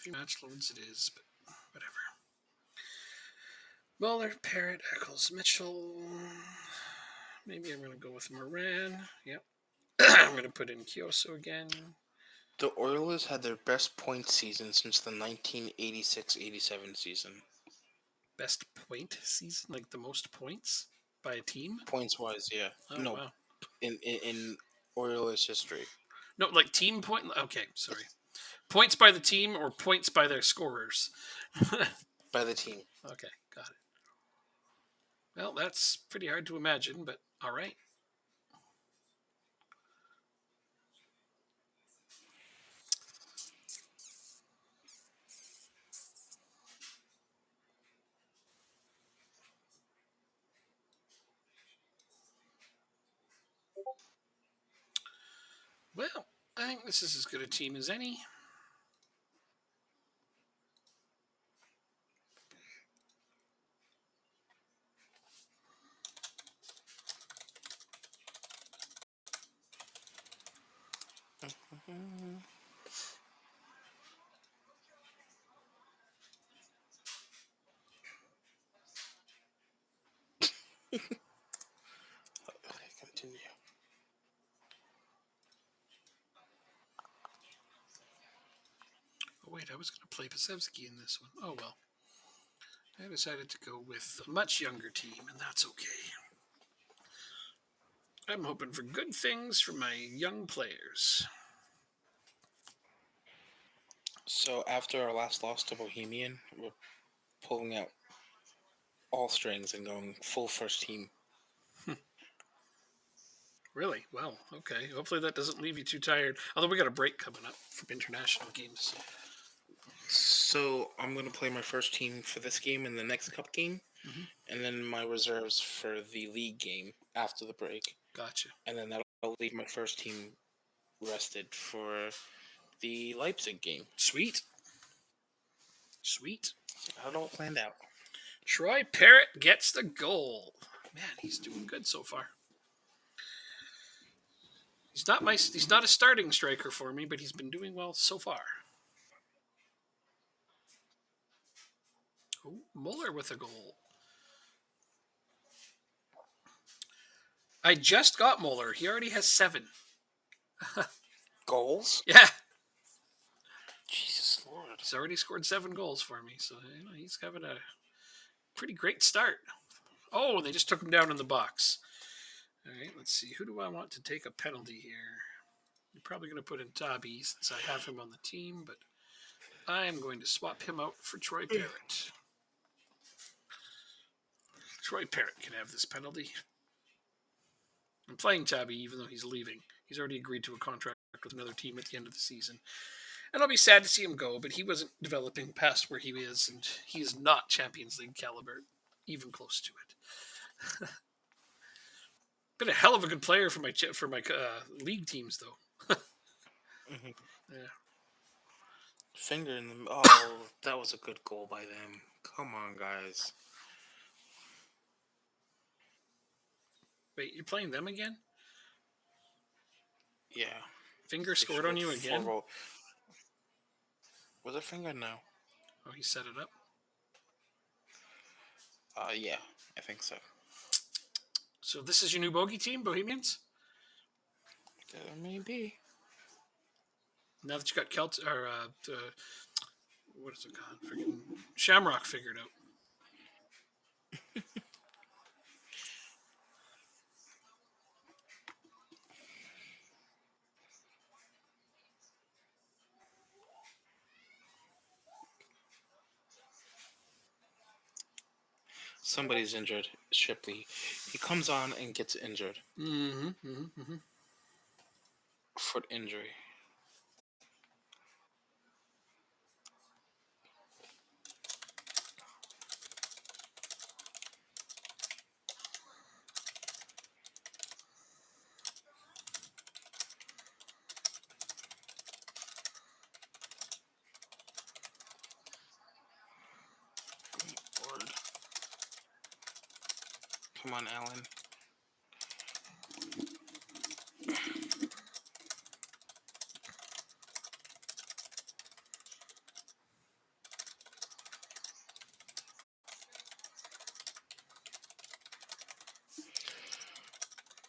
heavy match loads it is, but whatever. Muller, Parrott, Eccles, Mitchell. Maybe I'm going to go with Moran. Yep. I'm going to put in Kyoso again. The Oilers had their best point season since the 1986-87 season. Best point season? Like the most points by a team? Points wise, yeah. Oh, No, wow. in Oilers history. No, like team point. Okay, sorry. Points by the team or points by their scorers? By the team. Okay, got it. Well, that's pretty hard to imagine, but all right. Well, I think this is as good a team as any. Okay, continue. Oh, wait, I was going to play Pasevsky in this one. Oh, well. I decided to go with a much younger team, and that's okay. I'm hoping for good things from my young players. So after our last loss to Bohemian, we're pulling out all strings and going full first team. Really? Well, okay. Hopefully that doesn't leave you too tired. Although we got a break coming up from international games. So I'm going to play my first team for this game and the next cup game, and then my reserves for the league game after the break. Gotcha. And then that'll leave my first team rested for the Leipzig game. Sweet. Sweet. So I had it all planned out. Troy Parrott gets the goal. Man, he's doing good so far. He's not a starting striker for me, but he's been doing well so far. Oh, Muller with a goal. I just got Muller. He already has 7. Goals? Yeah. Jesus Lord. He's already scored 7 goals for me, so he's having a pretty great start. Oh, they just took him down in the box. All right, let's see. Who do I want to take a penalty here? I'm probably going to put in Tabi since I have him on the team, but I am going to swap him out for Troy Parrott. Troy Parrott can have this penalty. I'm playing Tabi even though he's leaving. He's already agreed to a contract with another team at the end of the season. And I'll be sad to see him go, but he wasn't developing past where he is, and he is not Champions League caliber, even close to it. Been a hell of a good player for my league teams, though. Yeah. Finger in the... Oh, that was a good goal by them. Come on, guys. Wait, you're playing them again? Yeah. Finger scored on you again? Was it Finger? No. Oh, he set it up? Yeah, I think so. So this is your new bogey team, Bohemians? There may be. Now that you got what is it called? Freaking Shamrock figured out. Somebody's injured. Shipley. He comes on and gets injured. Mm-hmm, mm-hmm, mm-hmm. Foot injury. Lord. Come on, Alan.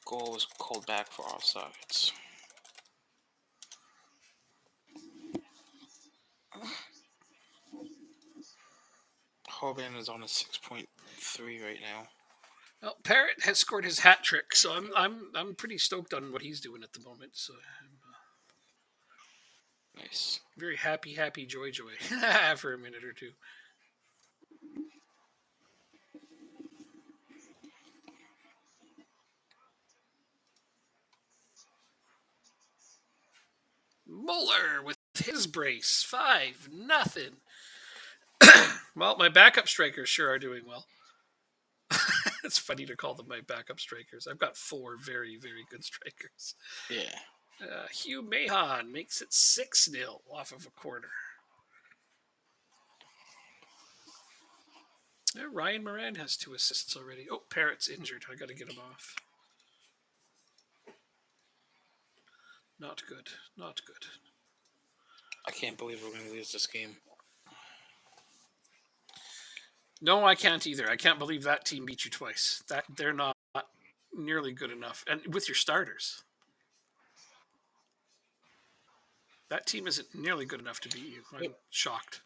Goal was called back for offsides. Hoban is on a 6.3 right now. Well, Parrott has scored his hat trick, so I'm pretty stoked on what he's doing at the moment. So I'm Nice. very happy, joy for a minute or two. Muller with his brace, 5-0. Well, my backup strikers sure are doing well. It's funny to call them my backup strikers. I've got 4 very good strikers. Yeah. Hugh Mahon makes it 6-0 off of a corner. Ryan Moran has 2 assists already. Oh, Parrott's injured. I got to get him off. Not good. Not good. I can't believe we're going to lose this game. No, I can't either. I can't believe that team beat you twice. That they're not nearly good enough, and with your starters, that team isn't nearly good enough to beat you. I'm shocked.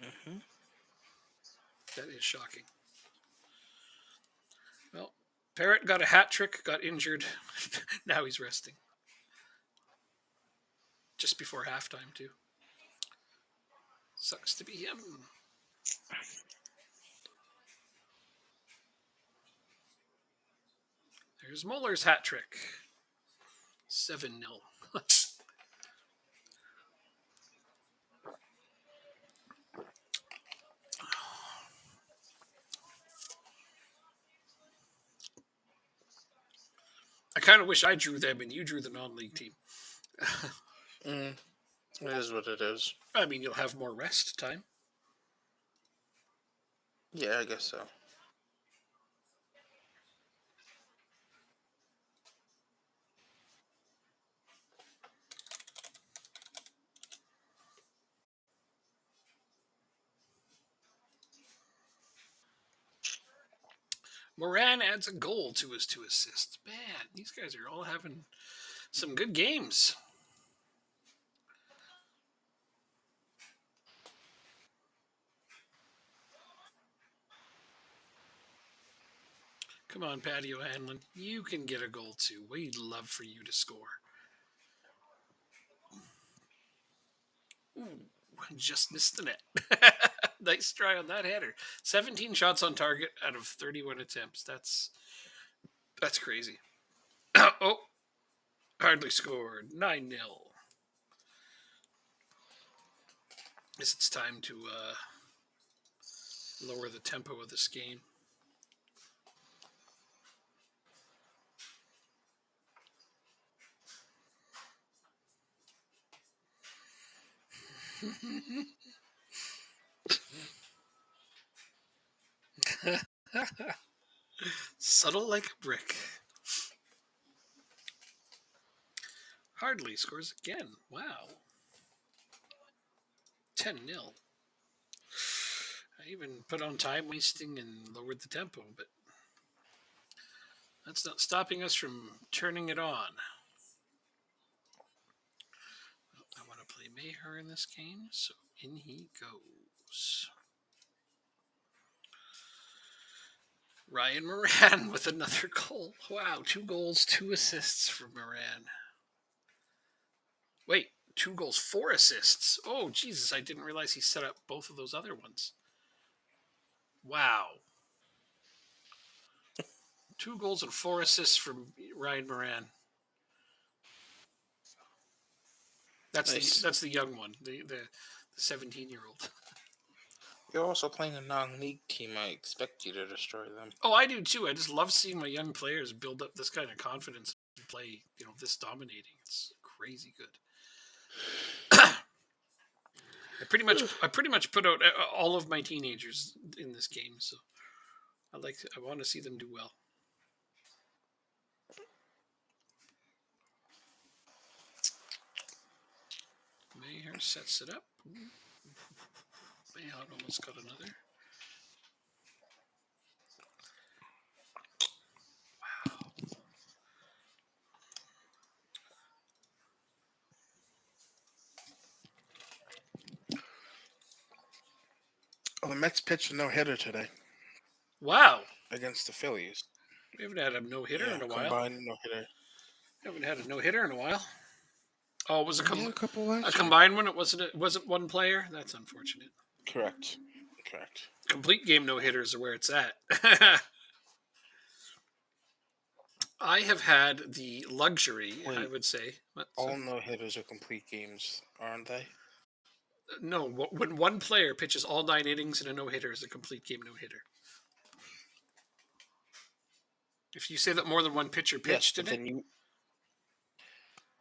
Mm-hmm. That is shocking. Well, Parrott got a hat trick, got injured. Now he's resting. Just before halftime, too. Sucks to be him. There's Muller's hat trick. 7-0. I kind of wish I drew them and you drew the non-league team. It is what it is. I mean, you'll have more rest time. Yeah, I guess so. Moran adds a goal to his 2 assists. Man, these guys are all having some good games. Come on, Patio Hanlon. You can get a goal too. We'd love for you to score. Ooh, just missed the net. Nice try on that header. 17 shots on target out of 31 attempts. That's crazy. Oh, hardly scored. 9-0. Guess it's time to lower the tempo of this game. Subtle like a brick. Hardly scores again. Wow. 10-0. I even put on time wasting and lowered the tempo, but that's not stopping us from turning it on. Mayher in this game, so in he goes. Ryan Moran with another goal. Wow, 2 goals, 2 assists for Moran. Wait, 2 goals, 4 assists. Oh, Jesus, I didn't realize he set up both of those other ones. Wow. 2 goals and 4 assists from Ryan Moran. That's Nice. the young one, the 17-year-old. You're also playing a non-league team. I expect you to destroy them. Oh, I do too. I just love seeing my young players build up this kind of confidence and play, this dominating. It's crazy good. I pretty much put out all of my teenagers in this game, so I want to see them do well. Mayher sets it up. Mayher almost got another. Oh, the Mets pitched a no-hitter today. Wow. Against the Phillies. We haven't had a no-hitter in a while. Combined no-hitter. Haven't had a no-hitter in a while. Oh, it was a a combined one? It wasn't one player? That's unfortunate. Correct. Complete game no-hitters are where it's at. I have had the luxury, I would say. All no-hitters are complete games, aren't they? No, when one player pitches all 9 innings in a no-hitter is a complete game no-hitter. If you say that more than one pitcher pitched in it...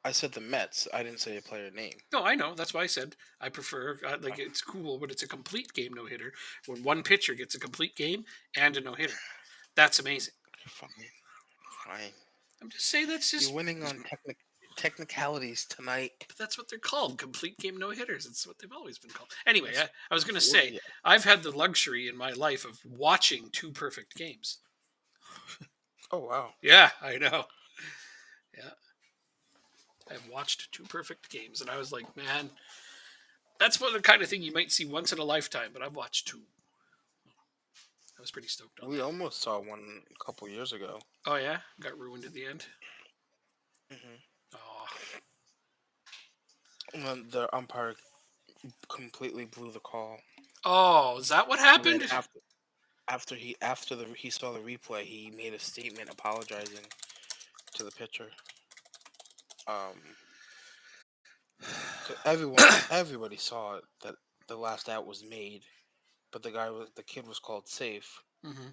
I said the Mets. I didn't say a player name. No, I know. That's why I said I prefer... it's cool, but it's a complete game no-hitter when one pitcher gets a complete game and a no-hitter. That's amazing. Fine. I'm just saying that's just... You're winning on technicalities tonight. But that's what they're called, complete game no-hitters. It's what they've always been called. Anyway, I was going to say, I've had the luxury in my life of watching 2 perfect games. Oh, wow. Yeah, I know. Yeah. I've watched 2 perfect games, and I was like, man, that's the kind of thing you might see once in a lifetime, but I've watched 2. I was pretty stoked on We almost saw one a couple years ago. Oh, yeah? Got ruined at the end? Mm-hmm. Oh. And the umpire completely blew the call. Oh, is that what happened? After he saw the replay, he made a statement apologizing to the pitcher. So everybody saw it that the last out was made, but the kid was called safe. Mm-hmm.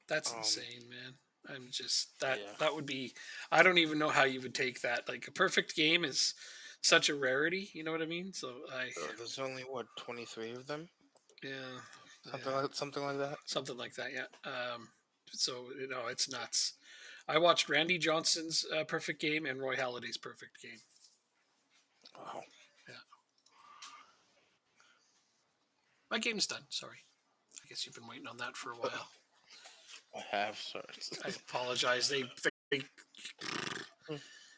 That's insane, man. I'm just that would be... I don't even know how you would take that. Like, a perfect game is such a rarity. You know what I mean? So there's only 23 of them. Yeah. Something like that. Something like that. Yeah. So it's nuts. I watched Randy Johnson's perfect game and Roy Halladay's perfect game. Wow. Yeah. My game's done. Sorry. I guess you've been waiting on that for a while. I have, sorry. I apologize.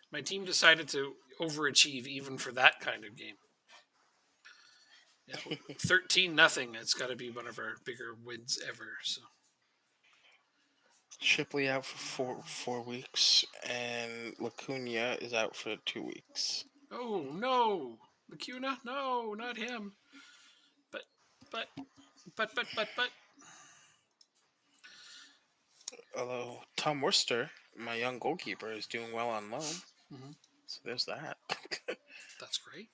My team decided to overachieve even for that kind of game. Yeah, 13-0. It's got to be one of our bigger wins ever. So. Shipley out for 4 weeks, and Lacuna is out for 2 weeks. Oh no, Lacuna! No, not him. But. Although Tom Worcester, my young goalkeeper, is doing well on loan. Mm-hmm. So there's that. That's great.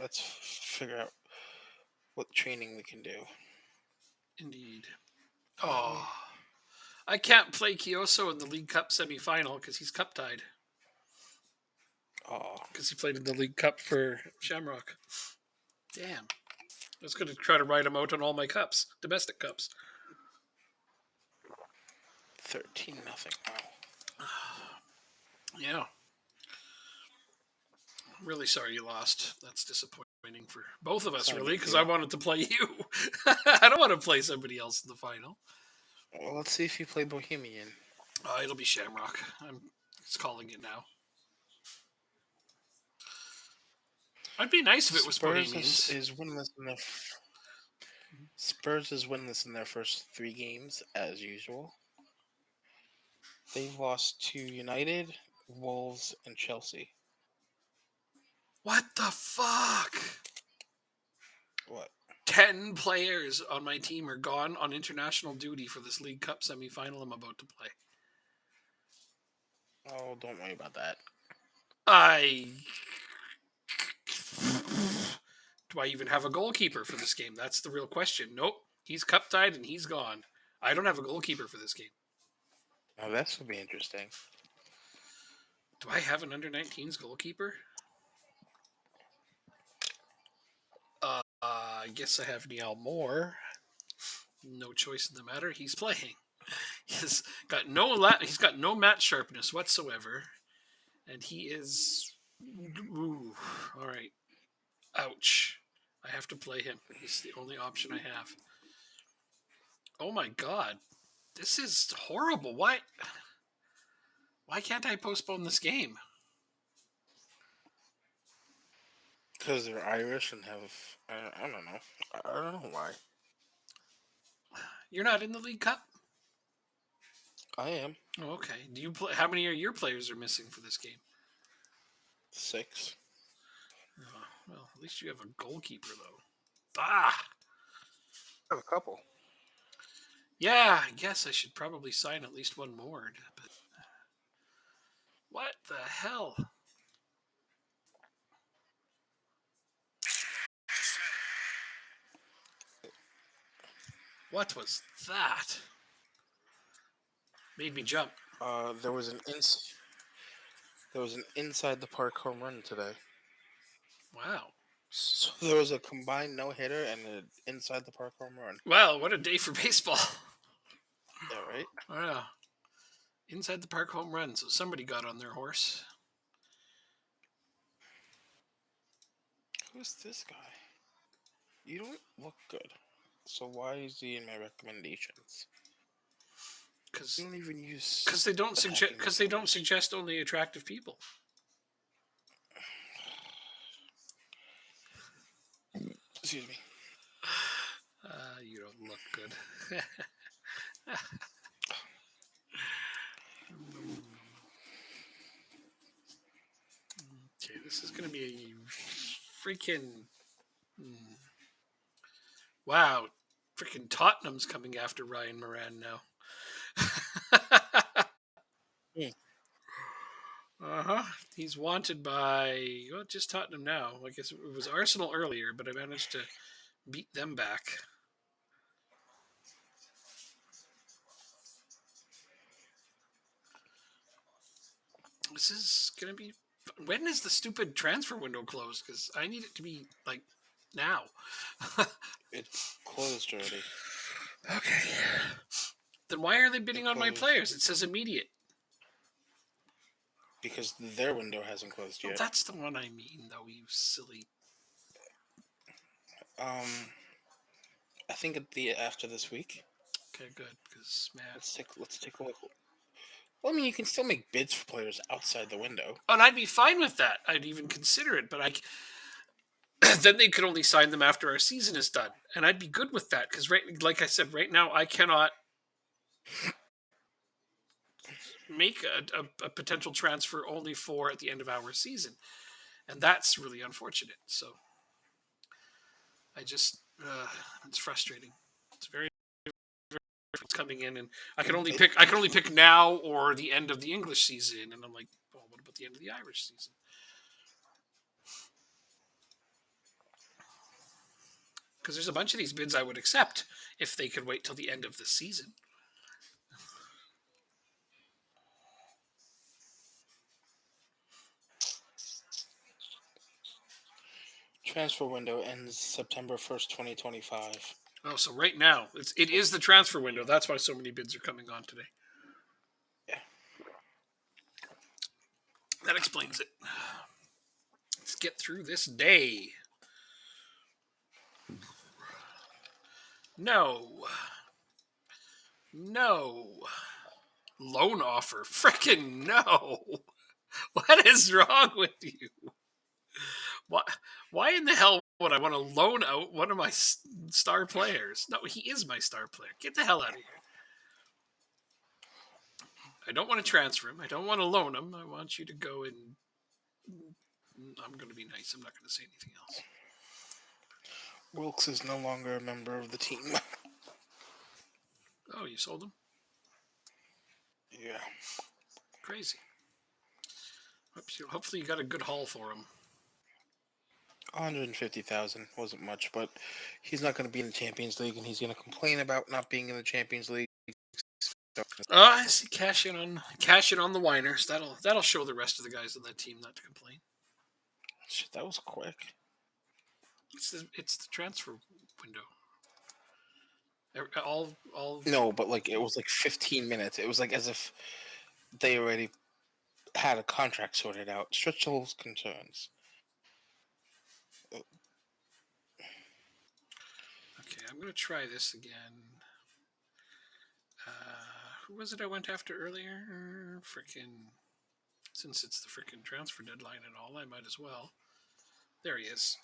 Let's figure out what training we can do. Indeed. Oh, I can't play Kioso in the League Cup semifinal because he's cup tied. Oh. Because he played in the League Cup for Shamrock. Damn. I was going to try to write him out on all my cups, domestic cups. 13-0. Wow. Yeah. I'm really sorry you lost. That's disappointing for both of us, really, because I wanted to play you. I don't want to play somebody else in the final. Well, let's see if you play Bohemian. It'll be Shamrock. I'm just calling it now. It'd be nice if it was Spurs Bohemians. Spurs is winless in their first 3 games as usual. They've lost to United, Wolves, and Chelsea. What the fuck? What? 10 players on my team are gone on international duty for this League Cup semi-final I'm about to play. Oh, don't worry about that. Do I even have a goalkeeper for this game? That's the real question. Nope. He's cup tied and he's gone. I don't have a goalkeeper for this game. Oh, this will be interesting. Do I have an under 19s goalkeeper? I guess I have Niall Moore. No choice in the matter. He's playing. He's got no match sharpness whatsoever, and he is. Ooh, all right. Ouch. I have to play him. He's the only option I have. Oh my god. This is horrible. Why can't I postpone this game? Because they're Irish and have... I don't know. I don't know why. You're not in the League Cup? I am. Oh, okay. Do you play? How many of your players are missing for this game? 6. Oh, well, at least you have a goalkeeper, though. Ah! I have a couple. Yeah, I guess I should probably sign at least one more. But what the hell? What was that? Made me jump. There was an inside the park home run today. Wow. So there was a combined no-hitter and an inside the park home run. Well, what a day for baseball. Yeah, right? Yeah. Inside the park home run. So somebody got on their horse. Who's this guy? You don't look good. So why is he in my recommendations? Because you don't even use. Because they don't suggest only attractive people. Excuse me. You don't look good. Okay, this is going to be a freaking... Wow. Freaking Tottenham's coming after Ryan Moran now. Uh-huh. He's wanted by, well, just Tottenham now. I guess it was Arsenal earlier, but I managed to beat them back. This is going to be... When is the stupid transfer window closed? Because I need it to be, like, now. It's closed already. Okay. Then why are they bidding on my players? It says immediate. Because their window hasn't closed yet. Well, that's the one I mean, though, you silly... I think after this week. Okay, good. Because man, let's take a look. Well, I mean, you can still make bids for players outside the window. And I'd be fine with that. I'd even consider it, but then they could only sign them after our season is done, and I'd be good with that because, like I said, right now I cannot make a potential transfer only for at the end of our season, and that's really unfortunate. So I just it's frustrating. It's very it's coming in, and I can only pick now or the end of the English season, and I'm like, well, what about the end of the Irish season? Because there's a bunch of these bids I would accept if they could wait till the end of the season. Transfer window ends September 1st, 2025. Oh, so right now, it is the transfer window. That's why so many bids are coming on today. Yeah. That explains it. Let's get through this day. No. Loan offer. Frickin' no. What is wrong with you? Why? Why in the hell would I want to loan out one of my star players? No, he is my star player. Get the hell out of here. I don't want to transfer him. I don't want to loan him. I want you to go and. I'm going to be nice. I'm not going to say anything else. Wilkes is no longer a member of the team. Oh, you sold him? Yeah. Crazy. Hopefully you got a good haul for him. 150,000 wasn't much, but he's not going to be in the Champions League, and he's going to complain about not being in the Champions League. Oh, I see. Cash in on the whiners. That'll show the rest of the guys on that team not to complain. Shit, that was quick. It's the transfer window. All. No, but like it was like 15 minutes. It was like as if they already had a contract sorted out. Stretch those concerns. Okay, I'm gonna try this again. Who was it I went after earlier? Frickin'. Since it's the frickin' transfer deadline and all, I might as well. There he is.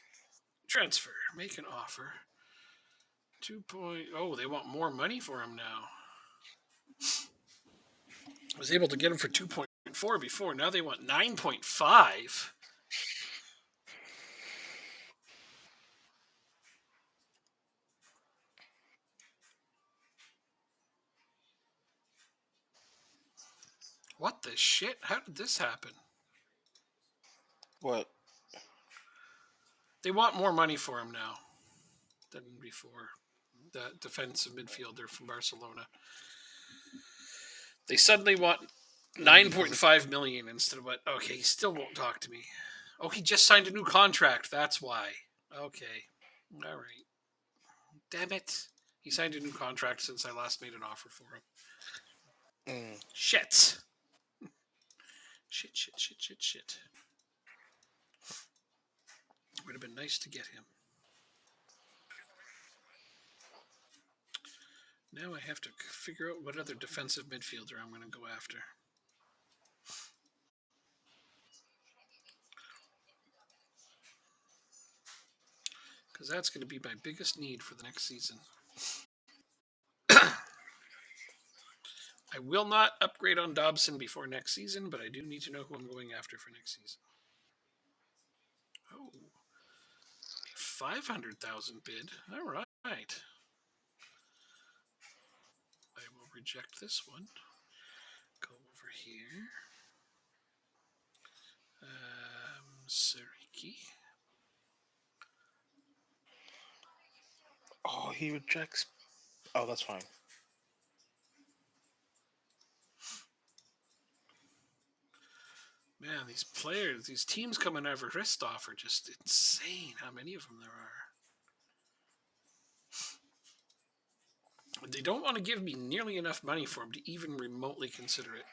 Transfer. Make an offer. 2. Oh, they want more money for him now. I was able to get him for 2.4 before. Now they want 9.5. What the shit? How did this happen? What? They want more money for him now than before. The defensive midfielder from Barcelona. They suddenly want 9.5 million instead of what? Okay, he still won't talk to me. Oh, he just signed a new contract. That's why. Okay. All right. Damn it. He signed a new contract since I last made an offer for him. Shit. Shit. Would have been nice to get him. Now I have to figure out what other defensive midfielder I'm going to go after. Because that's going to be my biggest need for the next season. I will not upgrade on Dobson before next season, but I do need to know who I'm going after for next season. Oh, 500,000 bid. All right. I will reject this one. Go over here. Sariki. Oh, he rejects. Oh, that's fine. Man, these players, these teams coming over Ristov are just insane how many of them there are. They don't want to give me nearly enough money for him to even remotely consider it.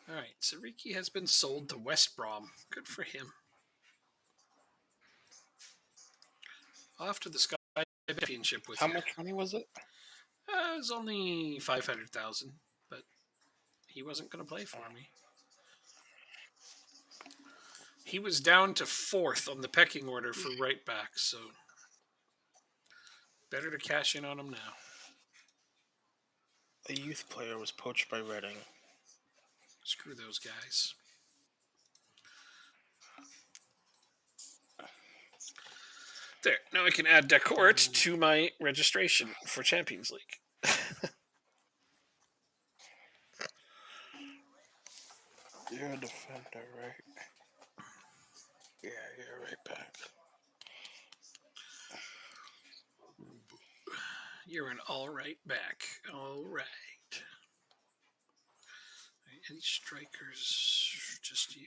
All right, Sariki has been sold to West Brom. Good for him. Off to the Sky Championship with How you. much money was it? It was only 500,000, but he wasn't going to play for me. He was down to 4th on the pecking order for right back, so better to cash in on him now. A youth player was poached by Reading. Screw those guys. There. Now I can add Decourt to my registration for Champions League. You're a defender, right? Yeah, you're right back. You're an all right back. All right. Any strikers? Just you.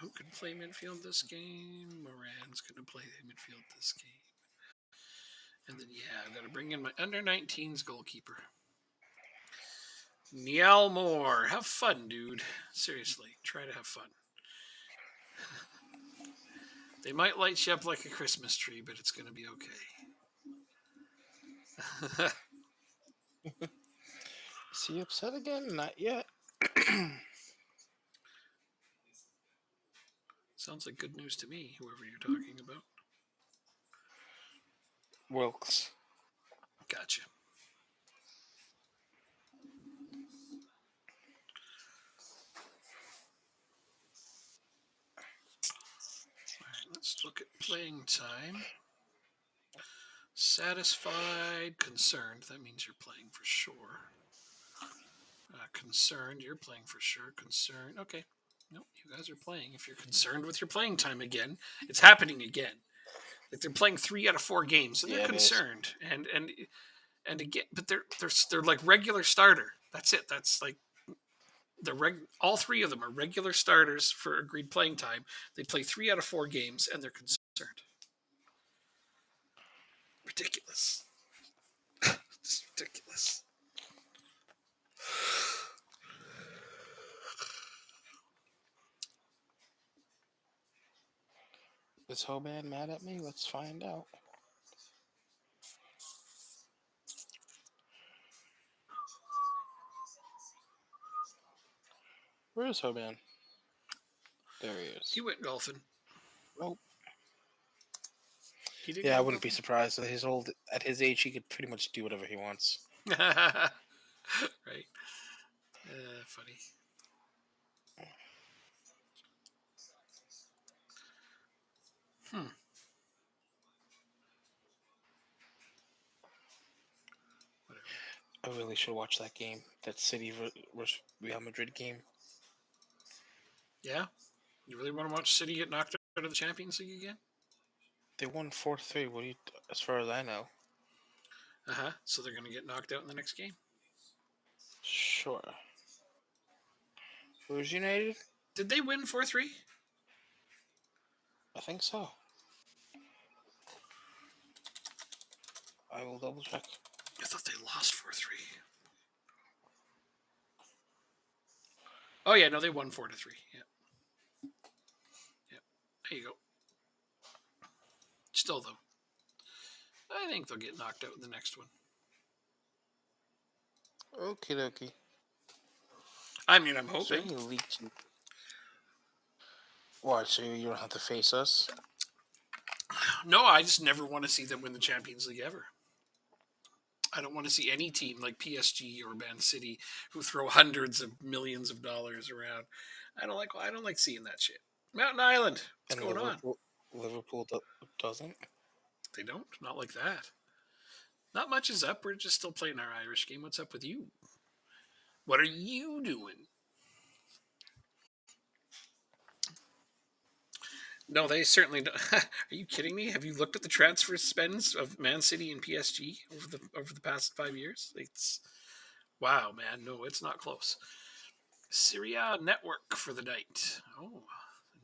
Who can play midfield this game? Moran's going to play midfield this game. And then, I've got to bring in my under-19s goalkeeper. Niall Moore. Have fun, dude. Seriously, try to have fun. They might light you up like a Christmas tree, but it's going to be okay. Is he upset again? Not yet. Sounds like good news to me, whoever you're talking about. Wilkes. Gotcha. All right, let's look at playing time. Satisfied, concerned. That means you're playing for sure. Concerned, you're playing for sure. Concerned, okay. Nope, you guys are playing. If you're concerned with your playing time again, it's happening again. Like they're playing 3 out of 4 games, and they're Yeah, it is. concerned. And again, but they're like regular starter. That's it. That's like all 3 of them are regular starters for agreed playing time. They play 3 out of 4 games, and they're concerned. Ridiculous. It's ridiculous. Is Hoban mad at me? Let's find out. Where is Hoban? There he is. He went golfing. Nope. He didn't Yeah, I go wouldn't be surprised. At his age, he could pretty much do whatever he wants. golfing. Right. Funny. Hmm. Whatever. I really should watch that game. That City versus Real Madrid game. Yeah. You really want to watch City get knocked out of the Champions League again? They won 4-3. What do you? As far as I know. So they're going to get knocked out in the next game. Sure. Who's United? Did they win 4-3? I think so. I will double check. I thought they lost 4-3. Oh yeah, no, they won 4-3. Yeah. Yeah. There you go. Still though, I think they'll get knocked out in the next one. Okie dokie. I mean, I'm So hoping. you leaked. What? So you don't have to face us? No, I just never want to see them win the Champions League ever. I don't want to see any team like PSG or Man City who throw hundreds of millions of dollars around. I don't like seeing that shit. Mountain Island, what's going on? Liverpool doesn't. They don't. Not like that. Not much is up. We're just still playing our Irish game. What's up with you? What are you doing? No, they certainly don't. Are you kidding me? Have you looked at the transfer spends of Man City and PSG over the past 5 years? It's wow, man. No, it's not close. Syria Network for the night. Oh,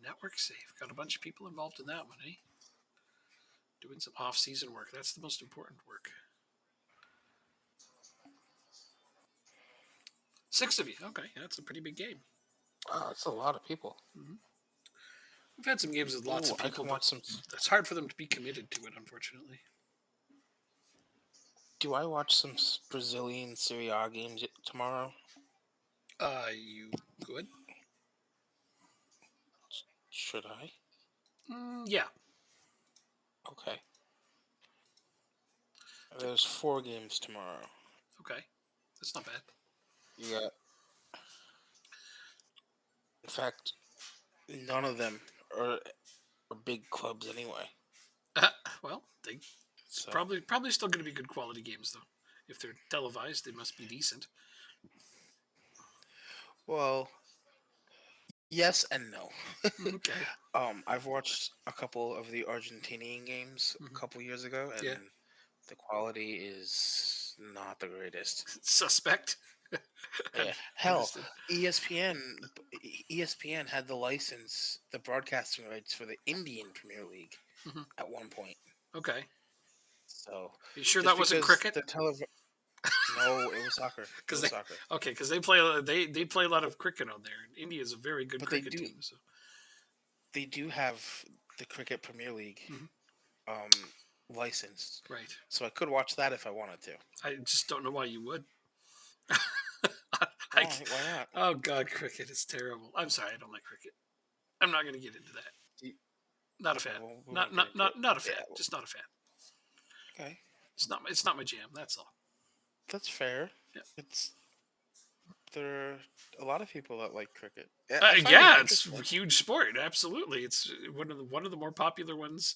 network save. Got a bunch of people involved in that one, eh? Doing some off-season work. That's the most important work. 6 of you. Okay, that's a pretty big game. Wow, that's a lot of people. Mm-hmm. We've had some games with lots of people, but it's hard for them to be committed to it, unfortunately. Do I watch some Brazilian Serie A games tomorrow? You good? Should I? Yeah. Okay. There's 4 games tomorrow. Okay. That's not bad. You got... In fact, none of them are big clubs anyway. Well, probably still going to be good quality games, though. If they're televised, they must be decent. Well, yes and no. Okay. I've watched a couple of the Argentinian games a couple years ago, and the quality is not the greatest. Suspect. Yeah. Hell, ESPN had the broadcasting rights for the Indian Premier League at one point. Okay. So, you sure that wasn't cricket? No, it was soccer. Okay, because they play a lot of cricket on there. India is a very good cricket team. So they do have the Cricket Premier League licensed. Right. So I could watch that if I wanted to. I just don't know why you would. Why not? Oh God, cricket is terrible. I'm sorry, I don't like cricket. I'm not going to get into that. Not a Okay, fan. well, we Not won't get not into it. not not a Yeah, fan. Just not a fan. okay, It's not my jam. That's all. that's fair. Yeah. It's there are a lot of people that like cricket. Yeah, I find it Yeah, it's a interesting. huge sport. Absolutely, it's one of the more popular ones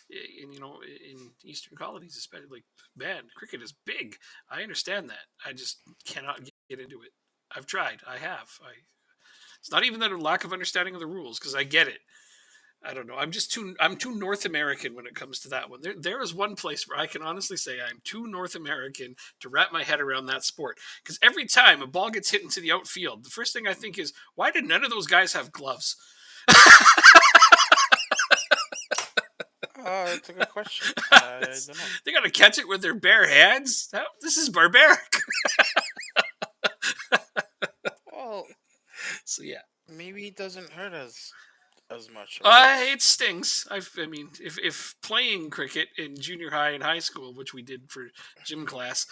in in Eastern colonies, especially. Like, man, cricket is big. I understand that. I just cannot get into it. I've tried. I have. It's not even that a lack of understanding of the rules because I get it. I don't know. I'm too North American when it comes to that one. There is one place where I can honestly say I'm too North American to wrap my head around that sport. Because every time a ball gets hit into the outfield, the first thing I think is, why did none of those guys have gloves? That's a good question. I don't know. They got to catch it with their bare hands. This is barbaric. Well, So yeah, maybe it doesn't hurt as much, or it stings. I mean, if playing cricket in junior high and high school, which we did for gym class,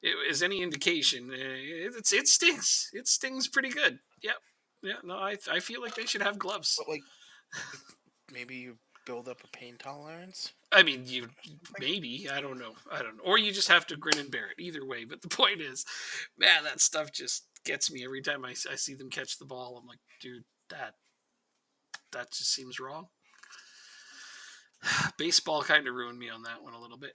it is any indication, it stings. It stings pretty good. Yep. Yeah. No, I feel like they should have gloves. but like maybe you build up a pain tolerance I mean, you or something. maybe I don't know. I don't know. Or you just have to grin and bear it. Either way. But the point is, man, that stuff just gets me every time I see them catch the ball. I'm like, dude, that just seems wrong. Baseball kind of ruined me on that one a little bit.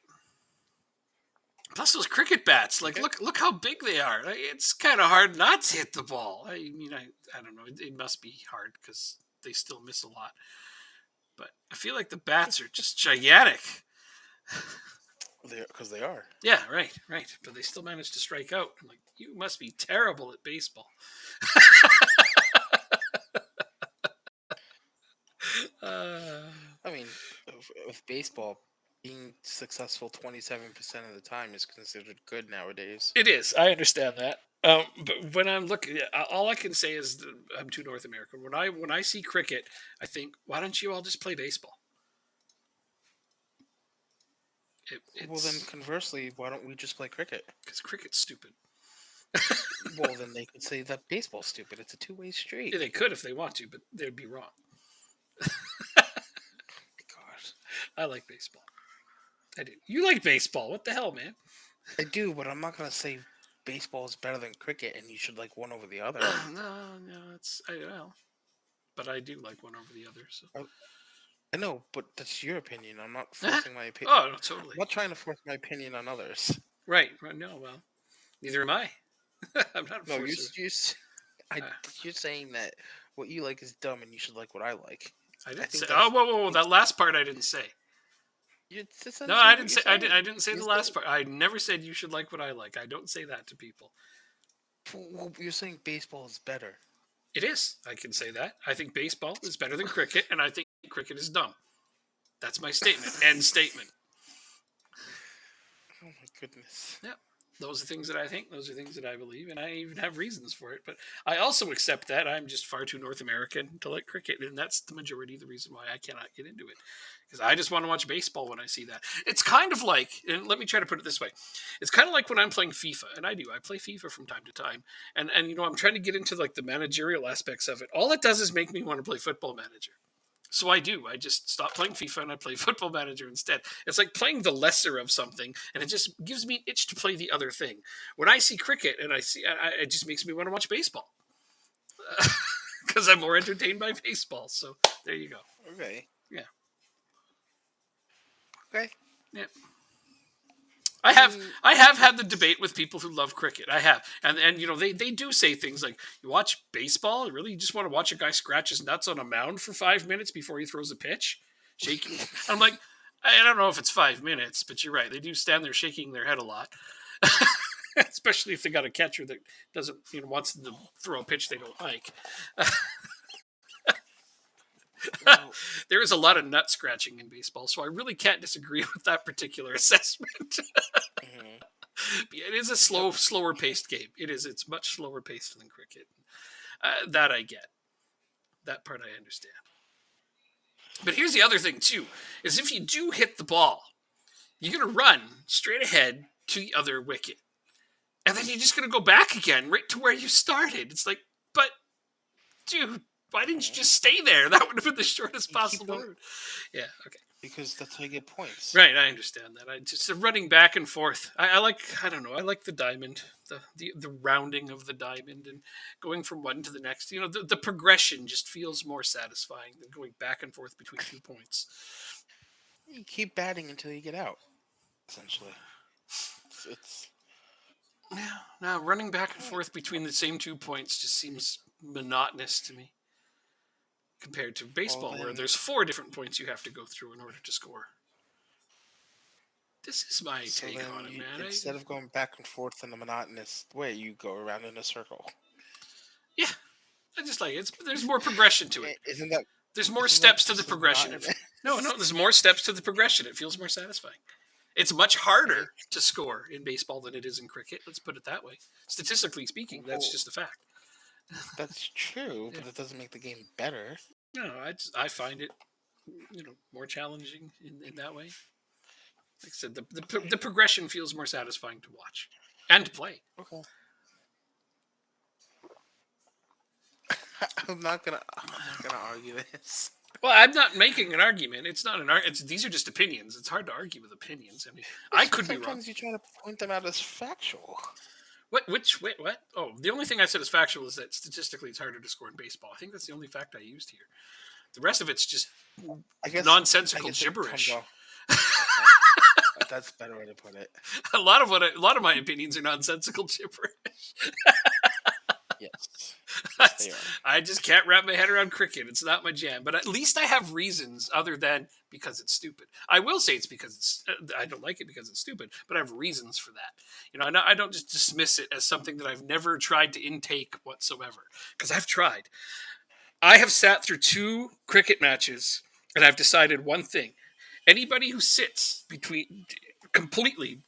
Plus those cricket bats, like Okay. look how big they are. Like, it's kind of hard not to hit the ball. I mean, I don't know. It must be hard because they still miss a lot. But I feel like the bats are just gigantic. Because they are. Yeah, right, right. But they still manage to strike out. I'm like, you must be terrible at baseball. uh, I mean, with baseball, being successful 27% of the time is considered good nowadays. it is. I understand that. But when I'm looking, all I can say is that I'm too North American. When I see cricket, I think, why don't you all just play baseball? Well, then It's conversely, why don't we just play cricket? because cricket's stupid. Well, then they could say that baseball's stupid. It's a two-way street. Yeah, they could if they want to, but they'd be wrong. God, I like baseball. I do. You like baseball? What the hell, man? I do, but I'm not gonna say baseball is better than cricket, and you should like one over the other. No, it's I know, but I do like one over the other. So, I, I know, but that's your opinion. I'm not forcing my opinion. oh no, I'm totally not trying to force my opinion on others. right. Right. No, well, neither am I. I'm not a No, forcer. I, Uh, you're saying that what you like is dumb, and you should like what I like. I I didn't say. think Oh, that's whoa! That last part I didn't say. it's No, essentially I what didn't you're say. saying. I didn't say You're the saying last part. I never said you should like what I like. I don't say that to people. well, you're saying baseball is better. It is. I can say that. I think baseball is better than cricket, and I think cricket is dumb. That's my statement. End statement. Oh my goodness. Yeah. Those are things that I think. Those are things that I believe, and I even have reasons for it. But I also accept that I'm just far too North American to like cricket, and that's the majority of the reason why I cannot get into it. Because I just want to watch baseball when I see that. It's kind of like, and let me try to put it this way: it's kind of like when I'm playing FIFA, and I do. I play FIFA from time to time, and I'm trying to get into like the managerial aspects of it. All it does is make me want to play Football Manager. So I do. I just stop playing FIFA and I play Football Manager instead. It's like playing the lesser of something, and it just gives me an itch to play the other thing. When I see cricket and it just makes me want to watch baseball because I'm more entertained by baseball. So there you go. Okay. Yeah, Okay. yeah. I I have mean, I have had the debate with people who love cricket. I have, and they do say things like, "You watch baseball? Really? You just want to watch a guy scratch his nuts on a mound for 5 minutes before he throws a pitch, shaking?" I'm like, I don't know if it's 5 minutes, but you're right. They do stand there shaking their head a lot, especially if they got a catcher that doesn't wants them to throw a pitch they don't like. well, There is a lot of nut scratching in baseball, so I really can't disagree with that particular assessment. mhm. It is a Yep. slower paced game. It is. It's much slower paced than cricket. That I get. That part I understand. But here's the other thing too: is if you do hit the ball, you're gonna run straight ahead to the other wicket, and then you're just gonna go back again right to where you started. It's like, but dude. Why didn't you just stay there? That would have been the shortest You keep possible going route. Yeah, okay. because that's how you get points. Right, I understand that. I just running back and forth. I like. I don't know. I like the diamond, the rounding of the diamond, and going from one to the next. The progression just feels more satisfying than going back and forth between 2 points. You keep batting until you get out. Essentially, it's Now running back and forth between the same 2 points just seems monotonous to me compared to well baseball, where then. there's 4 different points you have to go through in order to score. This is my So take then, on it, you, man. instead of going back and forth in a monotonous way, you go around in a circle. Yeah, I just like it. There's more progression to it. Isn't that There's more isn't that steps to the just as progression. monotonous? No, there's more steps to the progression. It feels more satisfying. It's much harder to score in baseball than it is in cricket. Let's put it that way. Statistically speaking, that's Well, just a fact. that's true, Yeah. but it doesn't make the game better. No, I find it more challenging in that way. Like I said, the progression feels more satisfying to watch and to play. Okay. I'm not gonna argue this. Well, I'm not making an argument. It's not an argument. These are just opinions. It's hard to argue with opinions. I mean, I could be wrong. Sometimes you try to point them out as factual. What? Oh, the only thing I said is factual is that statistically it's harder to score in baseball. I think that's the only fact I used here. The rest of it's just I guess. I nonsensical guess it comes gibberish. off. Okay. That's a better way to put it. A lot of my opinions are nonsensical gibberish. Yes. Yes, That's- they are. I just can't wrap my head around cricket. It's not my jam. But at least I have reasons other than because it's stupid. I will say it's because I don't like it because it's stupid, but I have reasons for that. I don't just dismiss it as something that I've never tried to intake whatsoever because I've tried. I have sat through 2 cricket matches and I've decided one thing. Anybody who sits between completely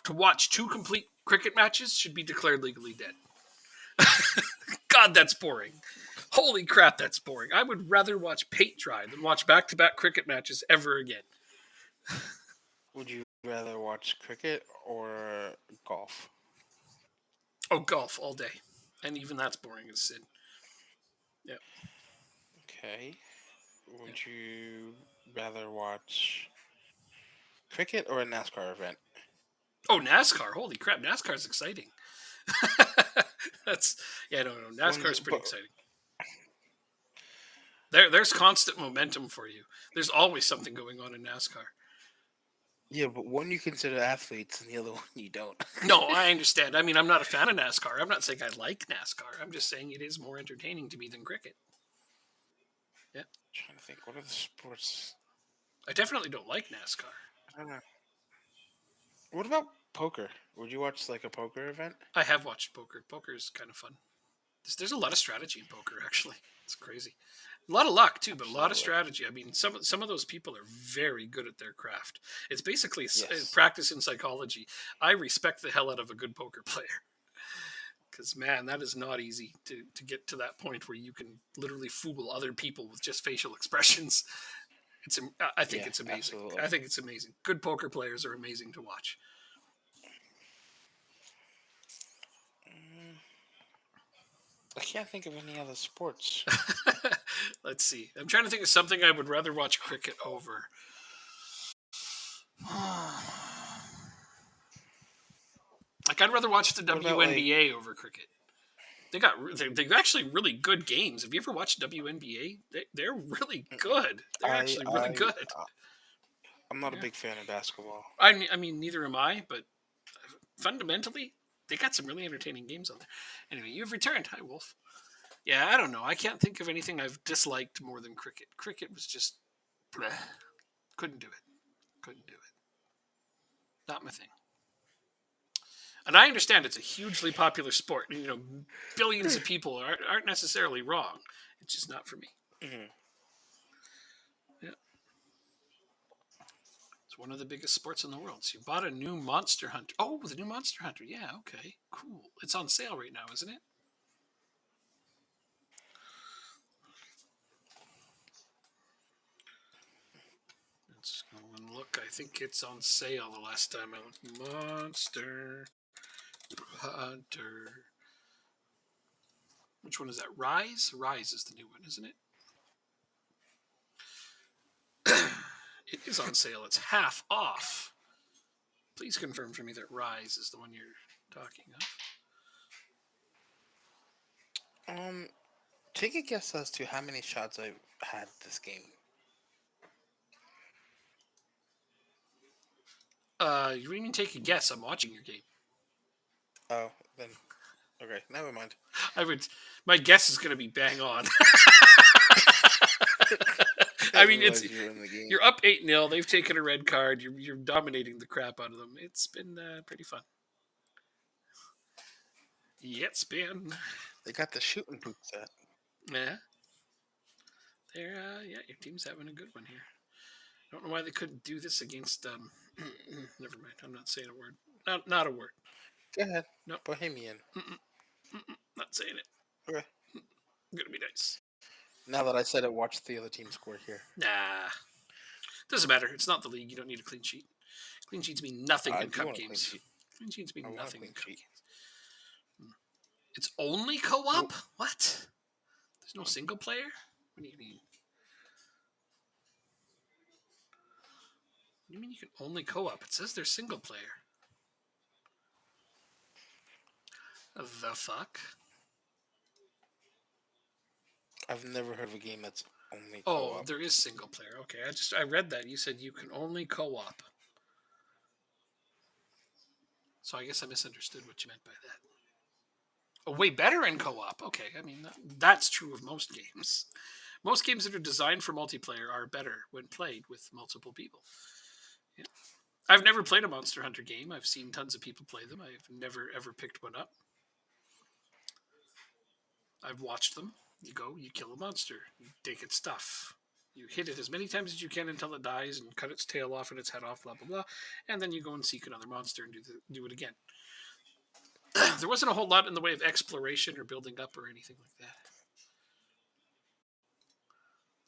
to watch 2 complete cricket matches should be declared legally dead. God, that's boring. Holy crap, that's boring. I would rather watch paint dry than watch back-to-back cricket matches ever again. Would you rather watch cricket or golf? Oh, golf all day. And even that's boring as sin. Yeah. Okay. Yeah. Would you rather watch cricket or a NASCAR event? Oh, NASCAR. Holy crap, NASCAR's exciting. That's no. NASCAR's pretty exciting. There's constant momentum for you. There's always something going on in NASCAR. Yeah, but one you consider athletes and the other one you don't. No, I understand. I mean, I'm not a fan of NASCAR. I'm not saying I like NASCAR. I'm just saying it is more entertaining to me than cricket. Yeah. Trying to think, what are the sports? I definitely don't like NASCAR. I don't know. What about poker? Would you watch like a poker event? I have watched poker. Poker is kind of fun. There's a lot of strategy in poker, actually. It's crazy. A lot of luck too, but a lot of Absolutely. strategy. I mean, some of those people are very good at their craft. It's basically Yes. practice in psychology. I respect the hell out of a good poker player because man, that is not easy to get to that point where you can literally fool other people with just facial expressions. I think Yeah, it's amazing. absolutely. I think it's amazing. Good poker players are amazing to watch. I can't think of any other sports. Let's see. I'm trying to think of something I would rather watch cricket over. Like I'd rather watch the What about like? WNBA over cricket. They've actually really good games. Have you ever watched WNBA? They're really good. They're I actually really I good. I'm not a Yeah. big fan of basketball. I mean, neither am I. But fundamentally, they got some really entertaining games on there. Anyway, you've returned. Hi, Wolf. Yeah, I don't know. I can't think of anything I've disliked more than cricket. Cricket was just bleh. Couldn't do it. Couldn't do it. Not my thing. And I understand it's a hugely popular sport. Billions of people aren't necessarily wrong. It's just not for me. Mhm. Yeah. It's one of the biggest sports in the world. So you bought a new Monster Hunter. Oh, the new Monster Hunter. Yeah, okay. Cool. It's on sale right now, isn't it? Let's go and look. I think it's on sale the last time I looked. Monster Hunter. Which one is that? Rise? Rise is the new one, isn't it? It is on sale. It's half off. Please confirm for me that Rise is the one you're talking Um, take a guess as to how many shots I've had this game. You didn't even take a guess. I'm watching your game. Oh, then okay, never mind. I would. My guess is going to be bang on. I I didn't mean, it's realize you were in the game. you're up 8-0. They've taken a red card. You're dominating the crap out of them. It's been pretty fun. Yeah, it's been. They got the shooting boot set. Yeah, they're yeah. Your team's having a good one here. I don't know why they couldn't do this against. Never mind. I'm not saying a word. Not a word. Go ahead, No, Bohemian. not saying it. Okay. I'm gonna be nice. Now that I said it, watch the other team score here. Nah, doesn't matter. It's not the league. You don't need a clean sheet. Clean sheets mean nothing I in do cup want a clean games. sheet. Clean sheets I mean want a nothing in clean cup sheet. games. It's only co-op? Nope. What? There's no single player? What do you mean? What do you mean you can only co-op? It says there's single player. The fuck? I've never heard of a game that's only Oh, co-op. there is single player. Okay, I read that. You said you can only co-op. So I guess I misunderstood what you meant by that. Oh, way better in co-op. Okay, I mean that's true of most games. Most games that are designed for multiplayer are better when played with multiple people. Yeah. I've never played a Monster Hunter game. I've seen tons of people play them. I've never ever picked one up. I've watched them. You go, you kill a monster, you take its stuff, you hit it as many times as you can until it dies, and cut its tail off and its head off, blah blah blah, and then you go and seek another monster and do it again. There wasn't a whole lot in the way of exploration or building up or anything like that.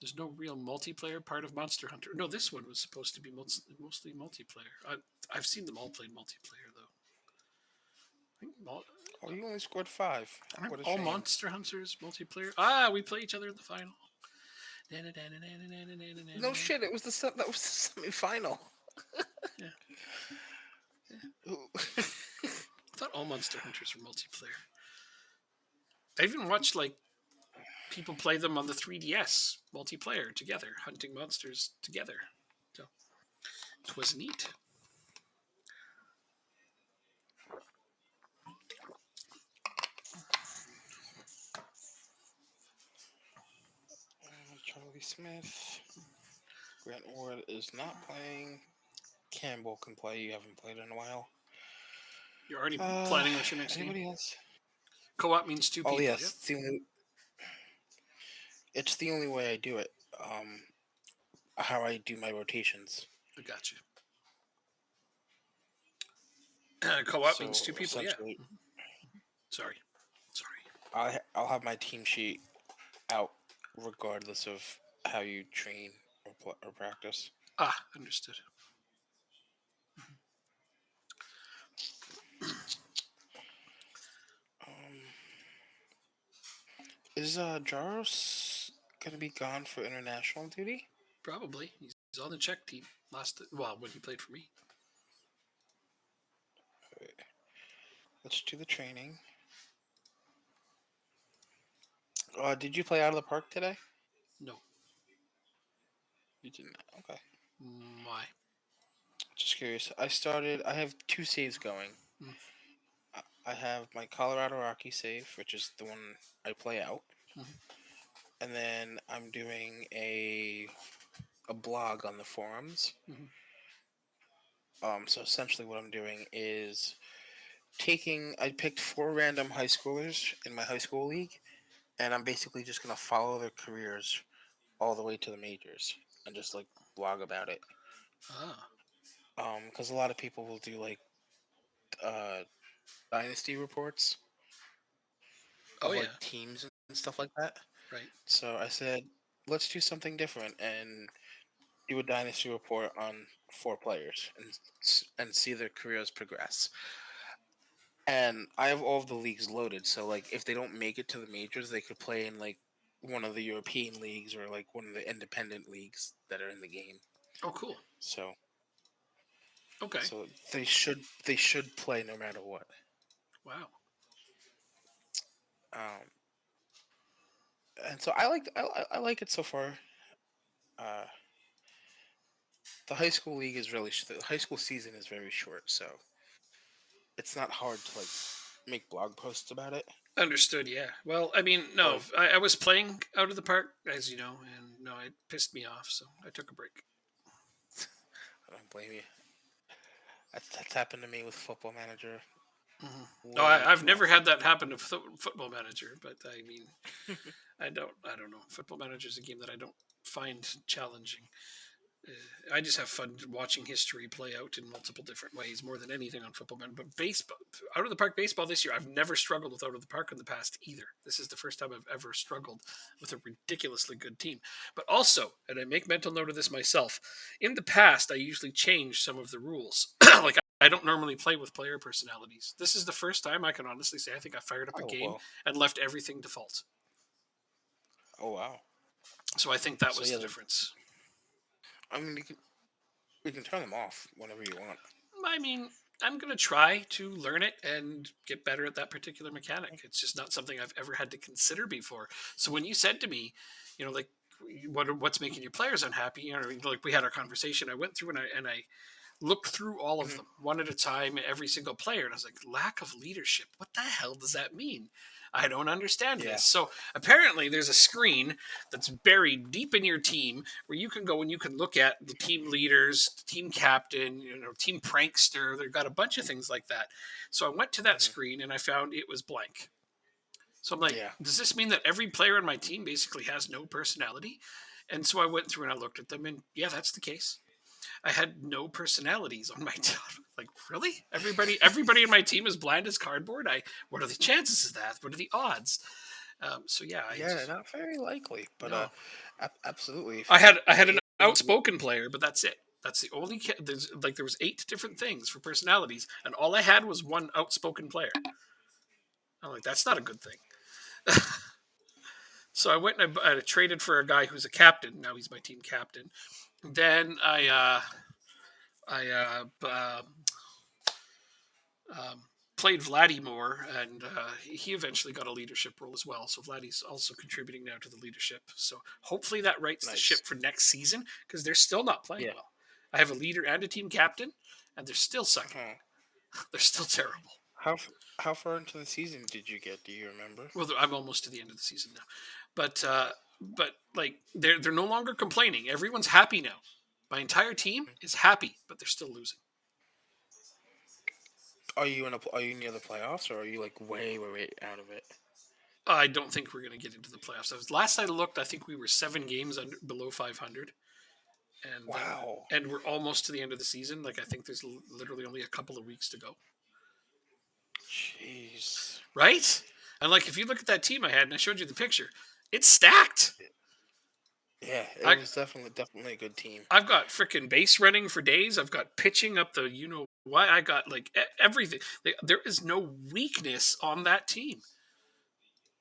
There's no real multiplayer part of Monster Hunter. No, this one was supposed to be mostly multiplayer. I've seen them all played multiplayer though. Oh, you only scored 5. What a All shame. Monster Hunters multiplayer. Ah, we play each other in the final. No shit, it was that was the semifinal. Yeah. Ooh. I thought all Monster Hunters were multiplayer. I even watched like people play them on the 3DS multiplayer together, hunting monsters together. So it was neat. Charlie Smith. Grant Ward is not playing. Campbell can play. You haven't played in a while. You're already planning what's your next Anybody game? else? Co-op means two Oh people. yes, Yep. it's the only way I do it. How I do my rotations. I got you. Co-op So means two people. Yeah. essentially, Sorry. I'll have my team sheet out regardless of how you train or practice. Ah, understood. Is Jaros gonna be gone for international duty? Probably. He's on the Czech team when he played for me. Right. Let's do the training. Did you play out of the park today? No. You didn't. Okay. Why? Just curious. I have 2 saves going. Mm. I have my Colorado Rocky save, which is the one I play out. Mm-hmm. And then I'm doing a blog on the forums. Mm-hmm. So essentially what I'm doing is I picked 4 random high schoolers in my high school league, and I'm basically just going to follow their careers all the way to the majors and just like blog about it. Ah. Because a lot of people will do like dynasty reports Oh of yeah. like teams and stuff like that. Right. So I said, let's do something different and do a dynasty report on 4 players and see their careers progress. and I have all of the leagues loaded. So like, if they don't make it to the majors, they could play in like one of the European leagues or like one of the independent leagues that are in the game. Oh, cool. So Okay. so they should play no matter what. Wow. Um, and so I like it so far. Uh, the high school league is the high school season is very short, so it's not hard to like make blog posts about it. Understood. Yeah. Well, I mean, no, Like, I was playing out of the park, as you know, and no, it pissed me off, so I took a break. I don't blame you. That's happened to me with Football Manager Hmm. No, way I've too never often. had that happen to Football Manager, but I mean, I don't know. Football Manager is a game that I don't find challenging. I just have fun watching history play out in multiple different ways more than anything on Football Manager. But baseball, out of the park baseball this year, I've never struggled with out of the park in the past either. This is the first time I've ever struggled with a ridiculously good team. But also, and I make mental note of this myself, in the past, I usually change some of the rules. Like, I don't normally play with player personalities. This is the first time I can honestly say I think I fired up a Oh game well. and left everything default. Oh wow. So I think that So was yeah, the difference. I mean, you can turn them off whenever you want. I mean, I'm going to try to learn it and get better at that particular mechanic. It's just not something I've ever had to consider before. So when you said to me, like, what's making your players unhappy? Like, we had our conversation. I went through and I looked through all of Mhm. them one at a time, every single player, and I was like, lack of leadership. What the hell does that mean? I don't understand Yeah. this. So apparently, there's a screen that's buried deep in your team where you can go and you can look at the team leaders, team captain, team prankster. They've got a bunch of things like that. So I went to that Hmm. screen and I found it was blank. So I'm like, Yeah. does this mean that every player on my team basically has no personality? And so I went through and I looked at them, and yeah, that's the case. I had no personalities on my team. Like, really? Everybody in my team is blind as cardboard. What are the chances of that? What are the odds? So yeah, I Yeah, just not very likely, but no. absolutely. I had an Yeah, outspoken player, but that's it. That's the only. There was 8 different things for personalities, and all I had was one outspoken player. I'm like, that's not a good thing. So I went and I traded for a guy who's a captain. Now he's my team captain. Then um, played Vladimir, and he eventually got a leadership role as well. So Vladdy's also contributing now to the leadership. So hopefully that rights the nice. ship for next season because they're still not playing Yeah. well. I have a leader and a team captain, and they're still sucking. Huh. They're still terrible. How far into the season did you get? Do you remember? Well, I'm almost to the end of the season now, but like they're no longer complaining. Everyone's happy now. My entire team is happy, but they're still losing. Are you near the playoffs, or are you like way out of it? I don't think we're going to get into the playoffs. Last I looked, I think we were 7 games below 500, Wow. and we're almost to the end of the season. Like, I think there's literally only a couple of weeks to go, Jeez. right? And like, if you look at that team I had, and I showed you the picture, it's stacked. Yeah, it I was definitely a good team. I've got freaking base running for days. I've got pitching up the why. I got like everything. Like, there is no weakness on that team.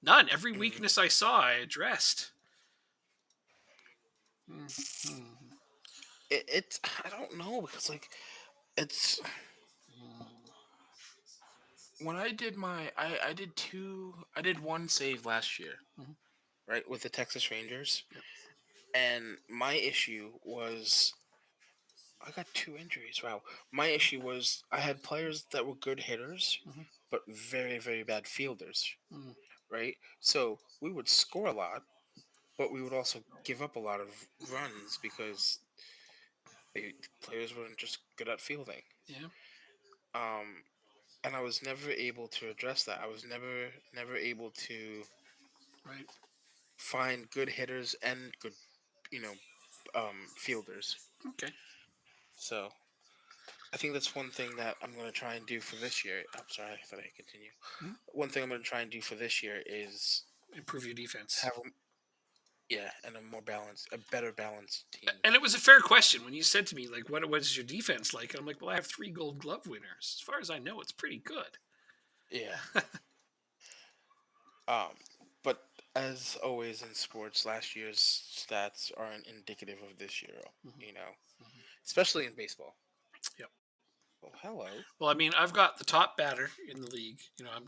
None. Every Hmm. weakness I saw, I addressed. Mm-hmm. It's I don't know because like it's when I did I did one save last year, Mm-hmm. right, with the Texas Rangers, Yep. and my issue was I got two injuries. Wow. My issue was I had players that were good hitters, Mm-hmm. but very bad fielders, Mm-hmm. right? So we would score a lot, but we would also give up a lot of runs because the players weren't just good at fielding. Yeah. Um, and I was never able to address that. I was never able to Right. find good hitters and good, you know, fielders. Okay. So I think that's one thing that I'm going to try and do for this year. I'm sorry, I thought I'd continue. Mm-hmm. One thing I'm going to try and do for this year is Improve your defense. have yeah, and a better balanced team. And it was a fair question when you said to me, like, what is your defense like? And I'm like, well, I have 3 Gold Glove winners. As far as I know, it's pretty good. Yeah. Um, but as always in sports, last year's stats aren't indicative of this year. Mhm, You know, mhm. especially in baseball. Yep. Well, hello. Well, I mean, I've got the top batter in the league. Uh-huh. I'm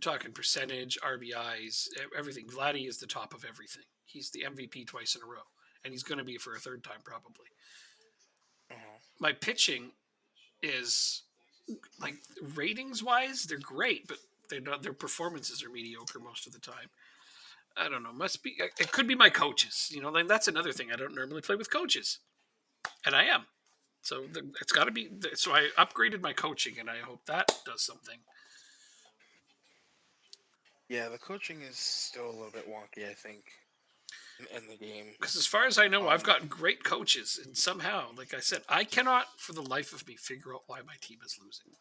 talking percentage, RBIs, everything. Vladdy is the top of everything. He's the MVP twice in a row, and he's going to be for a third time probably. Uh-huh. My pitching is like ratings wise, they're great, but they're not. Their performances are mediocre most of the time. I don't know. Must be. It could be my coaches. Like that's another thing. I don't normally play with coaches, and I am. So it's got to be. So I upgraded my coaching, and I hope that does something. Yeah, the coaching is still a little bit wonky, I think, in the game. Because as far as I know, I've Um, got great coaches, and somehow, like I said, I cannot for the life of me figure out why my team is losing.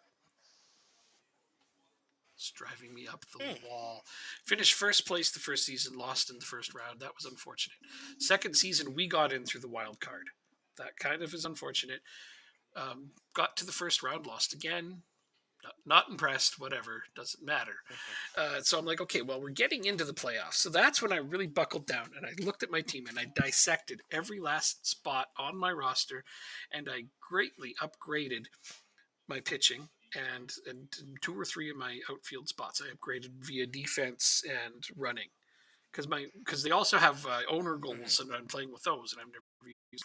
It's driving me up the hmm, wall. Finished first place the first season, lost in the first round. That was unfortunate. Second season, we got in through the wild card. That kind of is unfortunate. Got to the first round, lost again. Not impressed, whatever, doesn't matter. mhm, So I'm like, okay, well, we're getting into the playoffs. So that's when I really buckled down and I looked at my team and I dissected every last spot on my roster and I greatly upgraded my pitching and two or three of my outfield spots. I upgraded via defense and running because they also have owner mhm. goals and I'm playing with those and I've never used.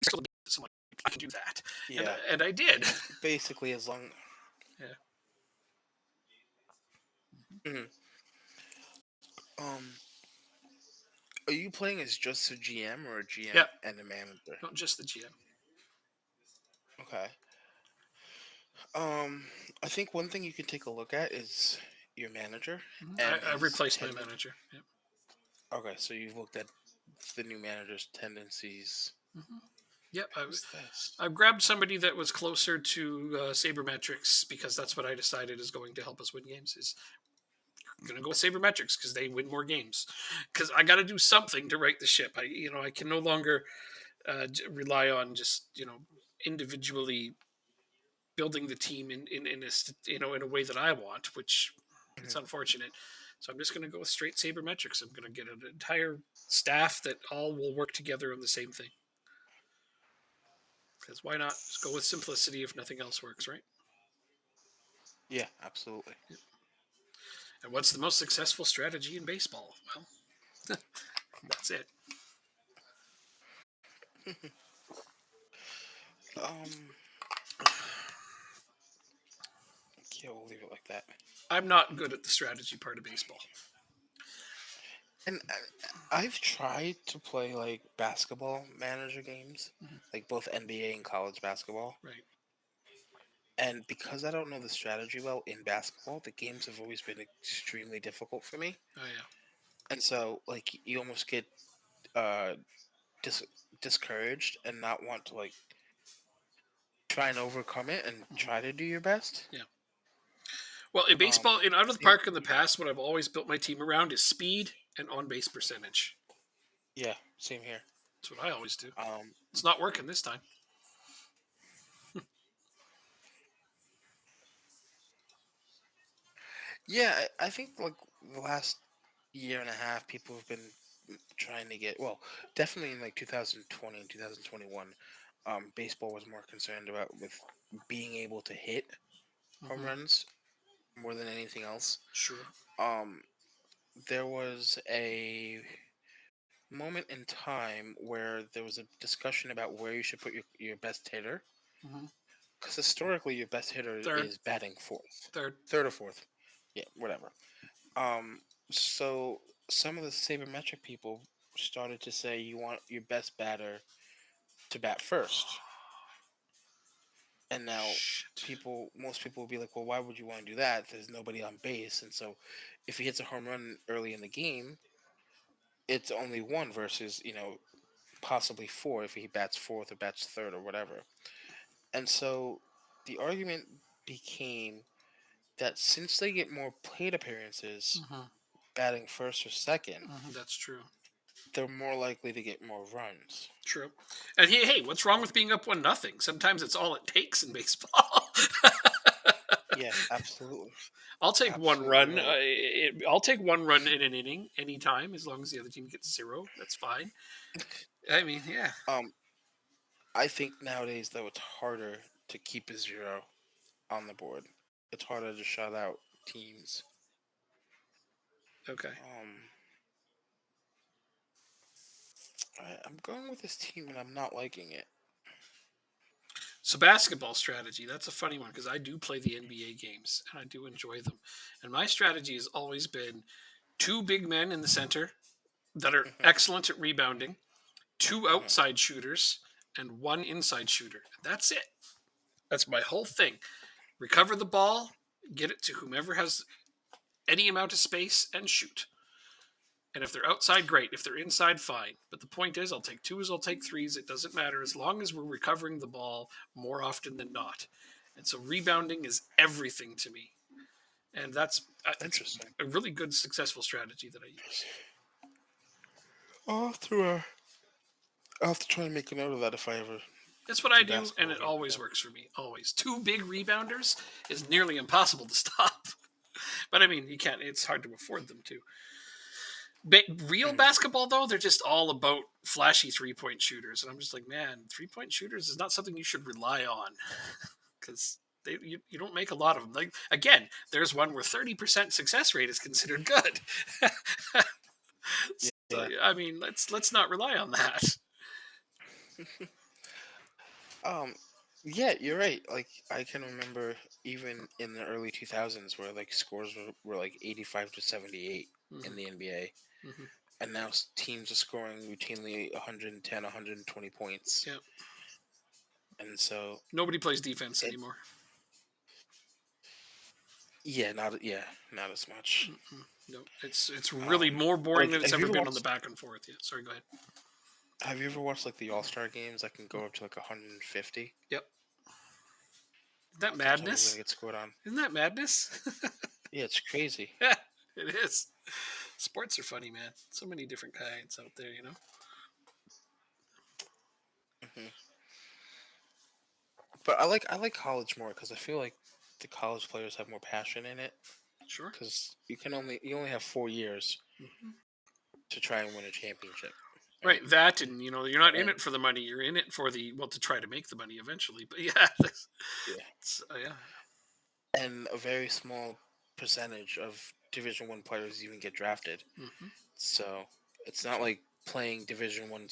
So I'm like, I can do that, and Yeah, and I did. basically as long. Yeah. Mhm. Um, are you playing as just a GM or a Yeah. GM and a manager? Not just the GM. Okay. Um, I think one thing you can take a look at is your manager and I his replaced my tendon. manager. Yep. Okay, so you've looked at the new manager's tendencies. Mm-hmm. Yep. Who's this? I grabbed somebody that was closer to sabermetrics because that's what I decided is going to help us win games. Is going to go with sabermetrics because they win more games. Because I got to do something to right the ship. I can no longer rely on just individually building the team in a way that I want, which it's Mhm. unfortunate. So I'm just going to go with straight sabermetrics. I'm going to get an entire staff that all will work together on the same thing. Because why not? Just go with simplicity if nothing else works, right? Yeah, absolutely. And what's the most successful strategy in baseball? Well, that's it. um, yeah, we'll leave it like that. I'm not good at the strategy part of baseball. And I've tried to play like basketball manager games, Mhm. like both NBA and college basketball. Right. And because I don't know the strategy well in basketball, the games have always been extremely difficult for me. Oh yeah. And so, like, you almost get uh dis- discouraged and not want to like try and overcome it and Mhm. try to do your best. Yeah. Well, in baseball, in out of the Same, park in the past, what I've always built my team around is speed and on base percentage. yeah, same here. That's what I always do. Um, It's not working this time. yeah, I think like the last year and a half, people have been trying to get well, definitely in like 2020 and 2021. Baseball was more concerned about with being able to hit home Hmm. runs more than anything else. Sure. Um, there was a moment in time where there was a discussion about where you should put your best hitter. Hmm. Because historically, your best hitter Third. is batting fourth, Third. third or fourth. Yeah, whatever. Um, so some of the sabermetric people started to say you want your best batter to bat first. And now Shit. most people will be like, well, why would you want to do that? There's nobody on base. And so if he hits a home run early in the game, it's only one versus, possibly four if he bats fourth or bats third or whatever. And so the argument became that since they get more plate appearances Hmm. batting first or second, That's true. they're more likely to get more runs. True. And hey, what's wrong with being up 1-0? Sometimes it's all it takes in baseball. Yeah, absolutely. I'll take one Absolutely run. right. I'll take one run in an inning anytime, as long as the other team gets zero. That's fine. I mean, yeah. Um, I think nowadays though it's harder to keep a zero on the board. It's harder to shut out teams. Okay. Um, I'm going with this team and I'm not liking it. So basketball strategy, that's a funny one because I do play the NBA games and I do enjoy them. And my strategy has always been two big men in the center that are Hmm. excellent at rebounding, two Hmm. outside shooters, and one inside shooter. That's it. That's my whole thing. Recover the ball, get it to whomever has any amount of space, and shoot. And if they're outside, great. If they're inside, fine. But the point is, I'll take twos, I'll take threes. It doesn't matter as long as we're recovering the ball more often than not. And so rebounding is everything to me. And that's Interesting. a really good, successful strategy that I use. I'll have to. I'll have to try and make a note of that if I ever That's what I do do, and basketball it games always again. works for me. Always. Two big rebounders is nearly impossible to stop. But I mean, you can't, it's hard to afford them too. Real Mhm. basketball, though, they're just all about flashy 3 point shooters. And I'm just like, man, 3 point shooters is not something you should rely on because you don't make a lot of them. Like, again, there's one where 30% success rate is considered good. So, Yeah. I mean, let's not rely on that. Um. Yeah, you're right. Like I can remember even in the early 2000s where like scores were like 85 to 78 in the Hmm. NBA, Hmm. and now teams are scoring routinely 110, 120 points, Yeah. and so Nobody plays defense it. anymore. Not as much. No, it's really more boring Like, than it's ever been on the back and forth. Yeah. Sorry, go ahead. have you ever watched like the All Star games that can go up to like 150? Yep. Isn't that Sometimes when madness? it gets scored on. Isn't that madness? Yeah, it's crazy. Yeah, it is. Sports are funny, man. So many different kinds out there, you know? Hmm. But I like college more because I feel like the college players have more passion in it. Sure. Because you only have 4 years Hmm. to try and win a championship, right? Right, that, and you're not in And it for the money. You're in it for the well to try to make the money eventually. But yeah, yeah, yeah, and a very small percentage of Division 1 players even get drafted. hmm, So it's not like playing Division 1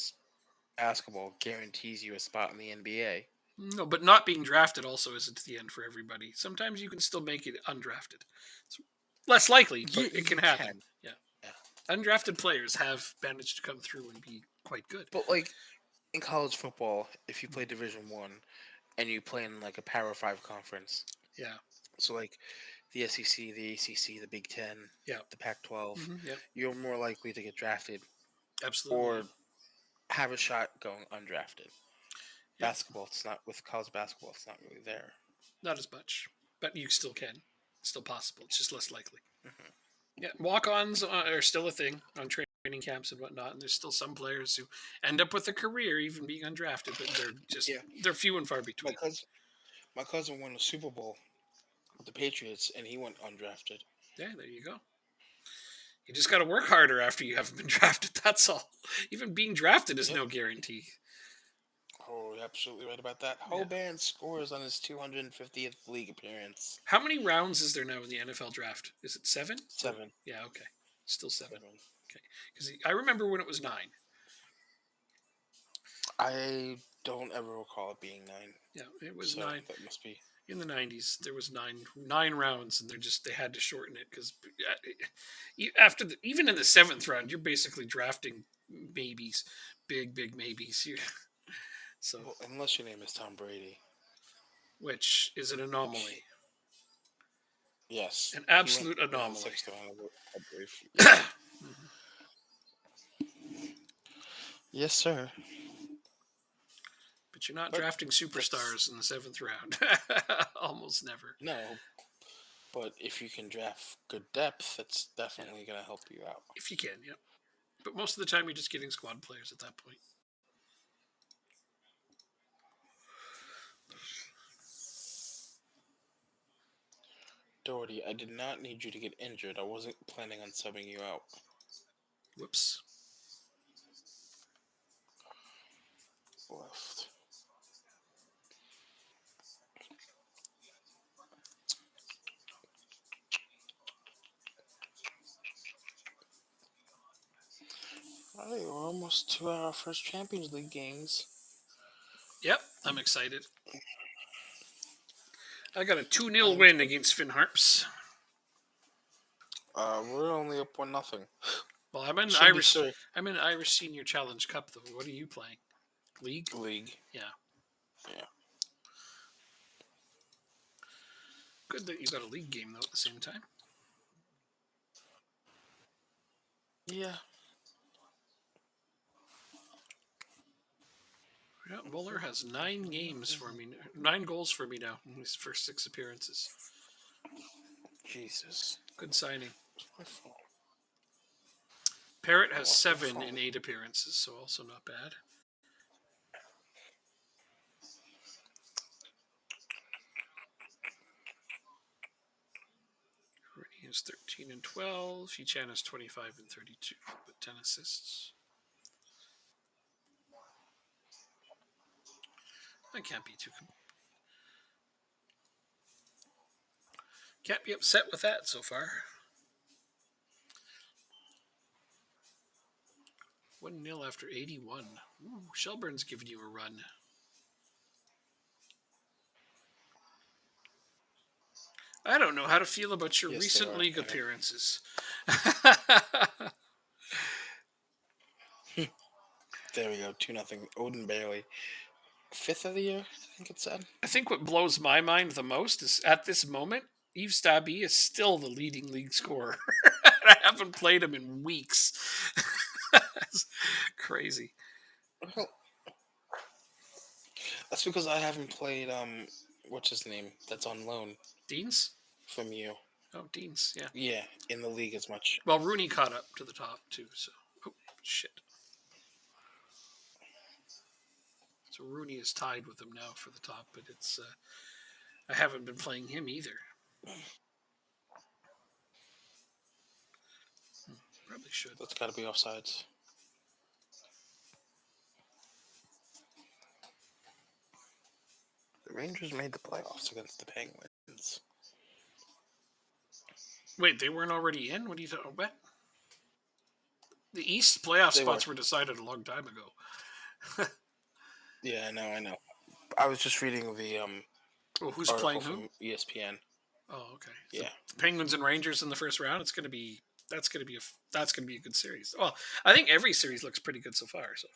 basketball guarantees you a spot in the NBA. no, but not being drafted also isn't the end for everybody. Sometimes you can still make it undrafted. It's less likely, but Yeah, it can you happen. can. Yeah, Yeah. undrafted players have managed to come through and be quite good. But like in college football, if you play Division 1 and you play in like a Power 5 conference, Yeah, so like the SEC, the ACC, the Big Ten, yeah, the Pac-12, yeah, you're more likely to get drafted absolutely. Yeah, or have a shot going undrafted. yeah, Basketball, it's not with college basketball. It's not really there. not as much, but you still can. It's still possible. It's just less likely. Hmm. Yeah, walk-ons are still a thing on training camps and whatnot, and there's still some players who end up with a career even being undrafted, but Yeah, they're few and far my between. cousin, my cousin won a Super Bowl with the Patriots, and he went undrafted. Yeah, there you go. You just got to work harder after you haven't been drafted. That's all. Even being drafted is Yep. no guarantee. Oh, you're absolutely right about that. Yeah. Hoban scores on his 250th league appearance. How many rounds is there now in the NFL draft? Is it seven? Or 7. yeah, okay, still seven. 7. Okay, because I remember when it was nine. I don't ever recall it being 9, Yeah, it was so nine. that must be. In the 90s there was nine rounds, and they had to shorten it because after even in the seventh round you're basically drafting maybes, big maybes. So Well, unless your name is Tom Brady. which is an Which, anomaly, yes, an he went absolute in the anomaly. 6th round, I believe. Yeah. Mhm. Yes, sir. But you're not But drafting that's superstars in the seventh round. Almost never. no. But if you can draft good depth, that's Yeah, definitely going to help you out. if you can, yeah. But most of the time you're just getting squad players at that point. Doherty, I did not need you to get injured. I wasn't planning on subbing you out. Whoops. Left. Alright, we're almost to our first Champions League games. Yep, I'm excited. I got a 2-0 I'm win against Finn Harps. We're only up 1-0. Well, I'm in Should be Irish. sure. I'm in Irish Senior Challenge Cup though. What are you playing? League? League. Yeah. Yeah. Good that you got a league game though at the same time. Yeah. Yeah, Muller has 9 games for me, 9 goals for me now in his first 6 appearances. Jesus. Good signing. My phone. Parrott has 7 in 8 appearances, so also not bad. Rooney has 13 and 12. Hichan has 25 and 32, but 10 assists. I can't be upset with that so far. 1-0 after 81. Ooh, Shelbourne's giving you a run. I don't know how to feel about your recent league appearances. There we go. 2-0. Odin Bailey. 5th of the year, I think it said. I think what blows my mind the most is at this moment, Yves Stabby is still the leading league scorer. I haven't played him in weeks. That's crazy. Well, that's because I haven't played what's his name? That's on loan. Deans? From you. Oh, Deans, yeah. Yeah, in the league as much. Well, Rooney caught up to the top too, so shit. So Rooney is tied with him now for the top, but it's I haven't been playing him either. Probably should. That's got to be offsides. The Rangers made the playoffs against the Penguins. Wait, they weren't already in? What are you talking about? The East playoff spots were decided a long time ago. Yeah, I know. I was just reading the who's playing who? From ESPN. Oh, okay. Yeah. So the Penguins and Rangers in the first round. That's gonna be a good series. Well, I think every series looks pretty good so far. So.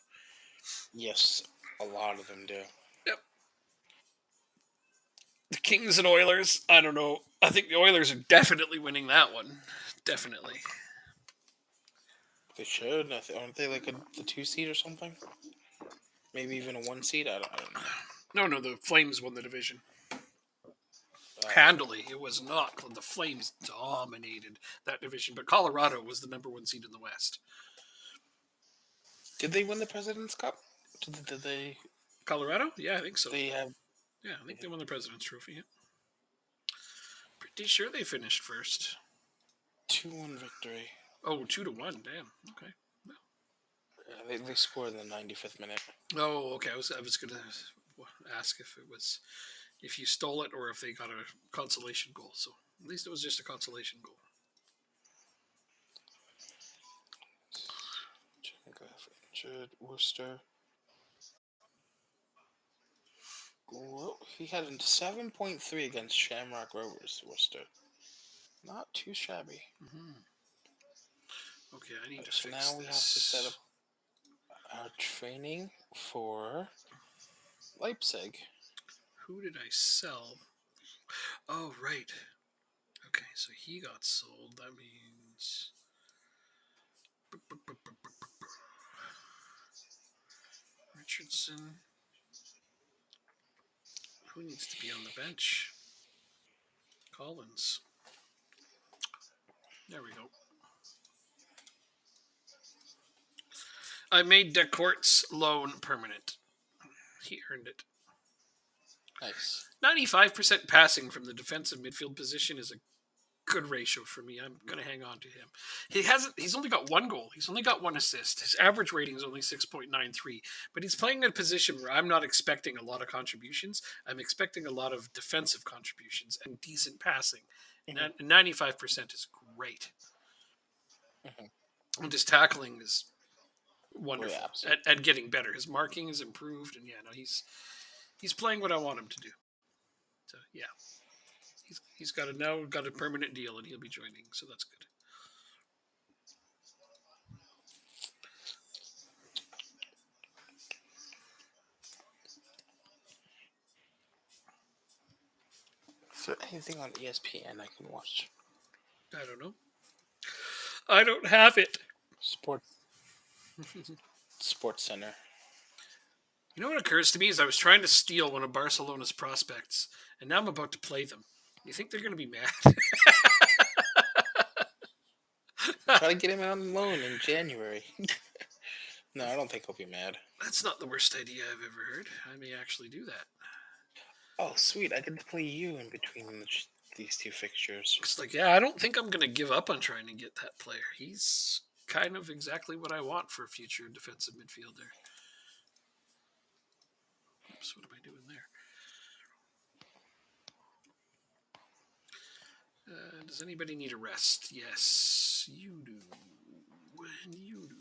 Yes, a lot of them do. Yep. The Kings and Oilers. I don't know. I think the Oilers are definitely winning that one. Definitely. They should. Aren't they like the 2 seed or something? Maybe even a 1 seed. I don't know. No. The Flames won the division. Handily. It was not. The Flames dominated that division, but Colorado was the number 1 seed in the West. Did they win the President's Cup? Did they? Colorado? Yeah, I think so. They have. Yeah, I think they won the President's Trophy. Yeah. Pretty sure they finished first. 2-1 victory. Oh, 2-1. Damn. Okay. Well. Yeah, they scored in the 95th minute. Oh, okay. I was gonna ask if you stole it or if they got a consolation goal. So at least it was just a consolation goal. Injured Worcester. Well, he had a 7.3 against Shamrock Rovers, Worcester. Not too shabby. Mm-hmm. Okay, I need to so fix now we this. have to set up our training for Leipzig. Who did I sell? Oh, right. Okay, so he got sold. That means... Richardson. Who needs to be on the bench? Collins. There we go. I made Decourt's loan permanent. He earned it. Nice. 95% passing from the defensive midfield position is a good ratio for me. I'm going to hang on to him. He's only got one goal. He's only got one assist. His average rating is only 6.93, but he's playing in a position where I'm not expecting a lot of contributions. I'm expecting a lot of defensive contributions and decent passing. Mhm. 95% is great. Mhm. And his tackling is Oh yeah, wonderful absolutely. at getting better. His marking is improved, and he's playing what I want him to do. So yeah, he's got a permanent deal, and he'll be joining. So that's good. Is there anything on ESPN I can watch? I don't know. I don't have it. Sport Sports Center. You know what occurs to me is I was trying to steal one of Barcelona's prospects, and now I'm about to play them. You think they're going to be mad? Try to get him on loan in January. No, I don't think he'll be mad. That's not the worst idea I've ever heard. I may actually do that. Oh, sweet! I get to play you in between these two fixtures. It's like, yeah, I don't think I'm going to give up on trying to get that player. He's kind of exactly what I want for a future defensive midfielder. Oops, what am I doing there? Does anybody need a rest? Yes, you do. And you do.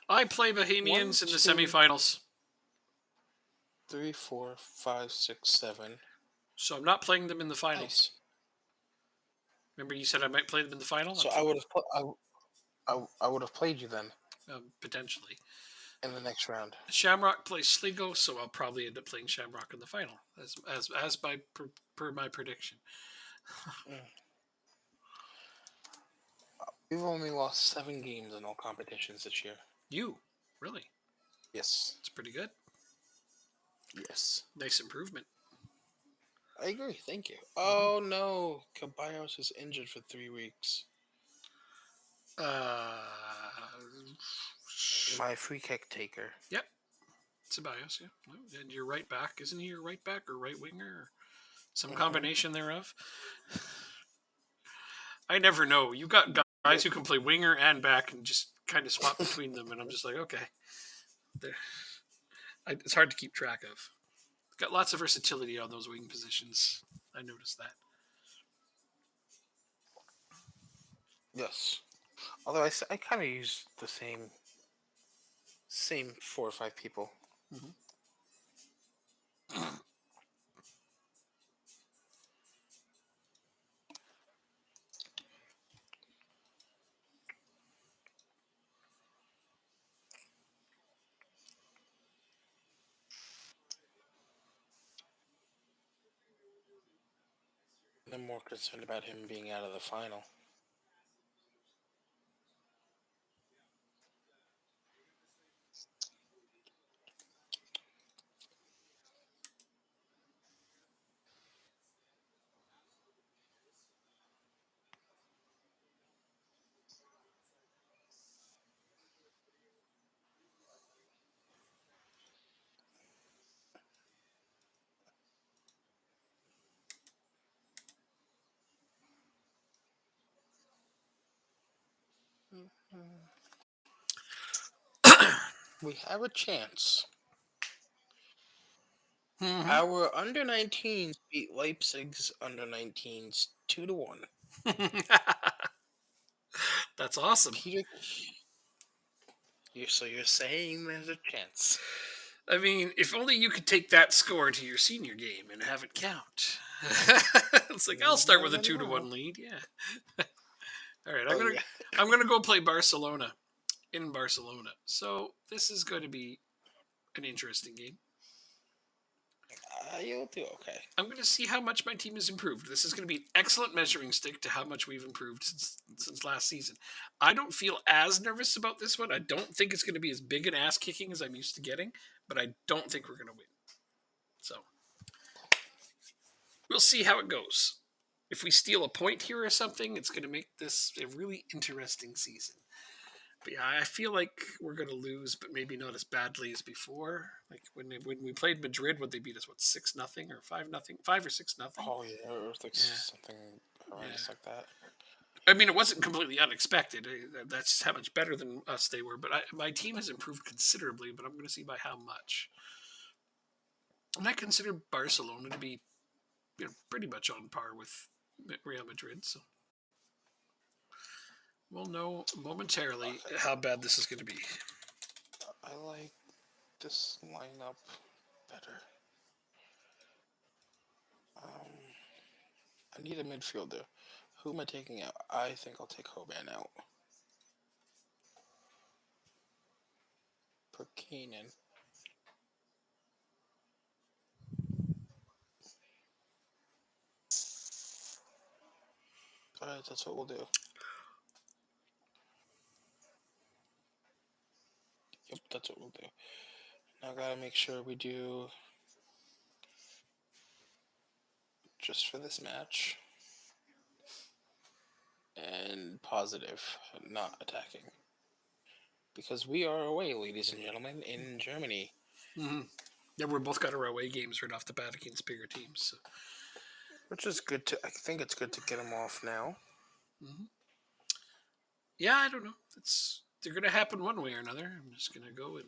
I play One, Bohemians in the two, semifinals. 3, 4, 5, 6, 7. So I'm not playing them in the final. Nice. Remember, you said I might play them in the final. So I would have I would have played you then Potentially. in the next round. Shamrock plays Sligo, so I'll probably end up playing Shamrock in the final, as by per my prediction. Mm. We've only lost 7 games in all competitions this year. You really? Yes. It's pretty good. Yes. Nice improvement. I agree. Thank you. Oh no, Caballos is injured for 3 weeks. Uh, My free kick taker. Yep, Ceballos. Yeah, and your right back, isn't he your right back or right winger, or some combination thereof? I never know. You got guys who can play winger and back and just kind of swap between them, and I'm just like, okay, it's hard to keep track of. Got lots of versatility on those wing positions. I noticed that. Yes. Although I kind of use the same 4 or 5 people. Mm-hmm. I'm more concerned about him being out of the final. We have a chance. Mm-hmm. Our under 19s beat Leipzig's under 19s 2-1. That's awesome. Peter, so you're saying there's a chance? I mean, if only you could take that score to your senior game and have it count. It's like, I'll start with a 2-1 lead. Yeah. All right, Oh yeah. I'm gonna go play Barcelona in Barcelona. So this is going to be an interesting game. You'll do okay. I'm going to see how much my team has improved. This is going to be an excellent measuring stick to how much we've improved since last season. I don't feel as nervous about this one. I don't think it's going to be as big an ass kicking as I'm used to getting, but I don't think we're going to win. So we'll see how it goes. If we steal a point here or something, it's going to make this a really interesting season. But yeah, I feel like we're going to lose, but maybe not as badly as before. Like when we played Madrid, would they beat us? What 6-0 or 5-0, 5 or 6-0? Oh yeah, or like something horrendous like that. I mean, it wasn't completely unexpected. That's just how much better than us they were. But my team has improved considerably. But I'm going to see by how much. And I consider Barcelona to be, pretty much on par with Real Madrid. So we'll know momentarily how bad this is going to be. I like this lineup better. I need a midfielder. Who am I taking out? I think I'll take Hoban out. Put Kane in. Alright, that's what we'll do. Yep, that's what we'll do. Now I gotta make sure we do just for this match. And positive, not attacking. Because we are away, ladies and gentlemen, in Germany. Mm-hmm. Yeah, we're both got our away games right off the bat against bigger teams. So. Which is good to. I think it's good to get them off now. Mm-hmm. Yeah, I don't know. They're going to happen one way or another. I'm just going to go and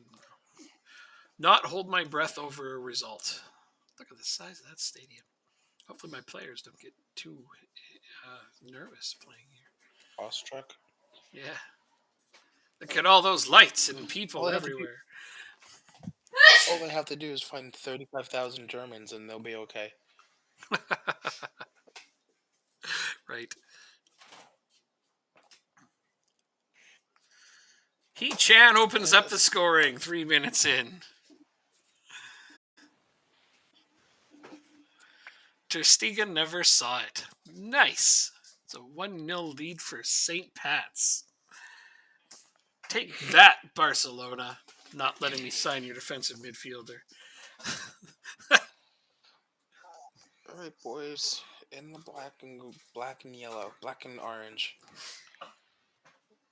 not hold my breath over a result. Look at the size of that stadium. Hopefully my players don't get too nervous playing here. Awestruck. Yeah. Look at all those lights and people everywhere. All they have to do is find 35,000 Germans and they'll be okay. Right. He-Chan opens up the scoring 3 minutes in. Ter Stegen never saw it. Nice. It's a 1-0 lead for St. Pat's. Take that, Barcelona. Not letting me sign your defensive midfielder. All right, boys. In the black and yellow, black and orange.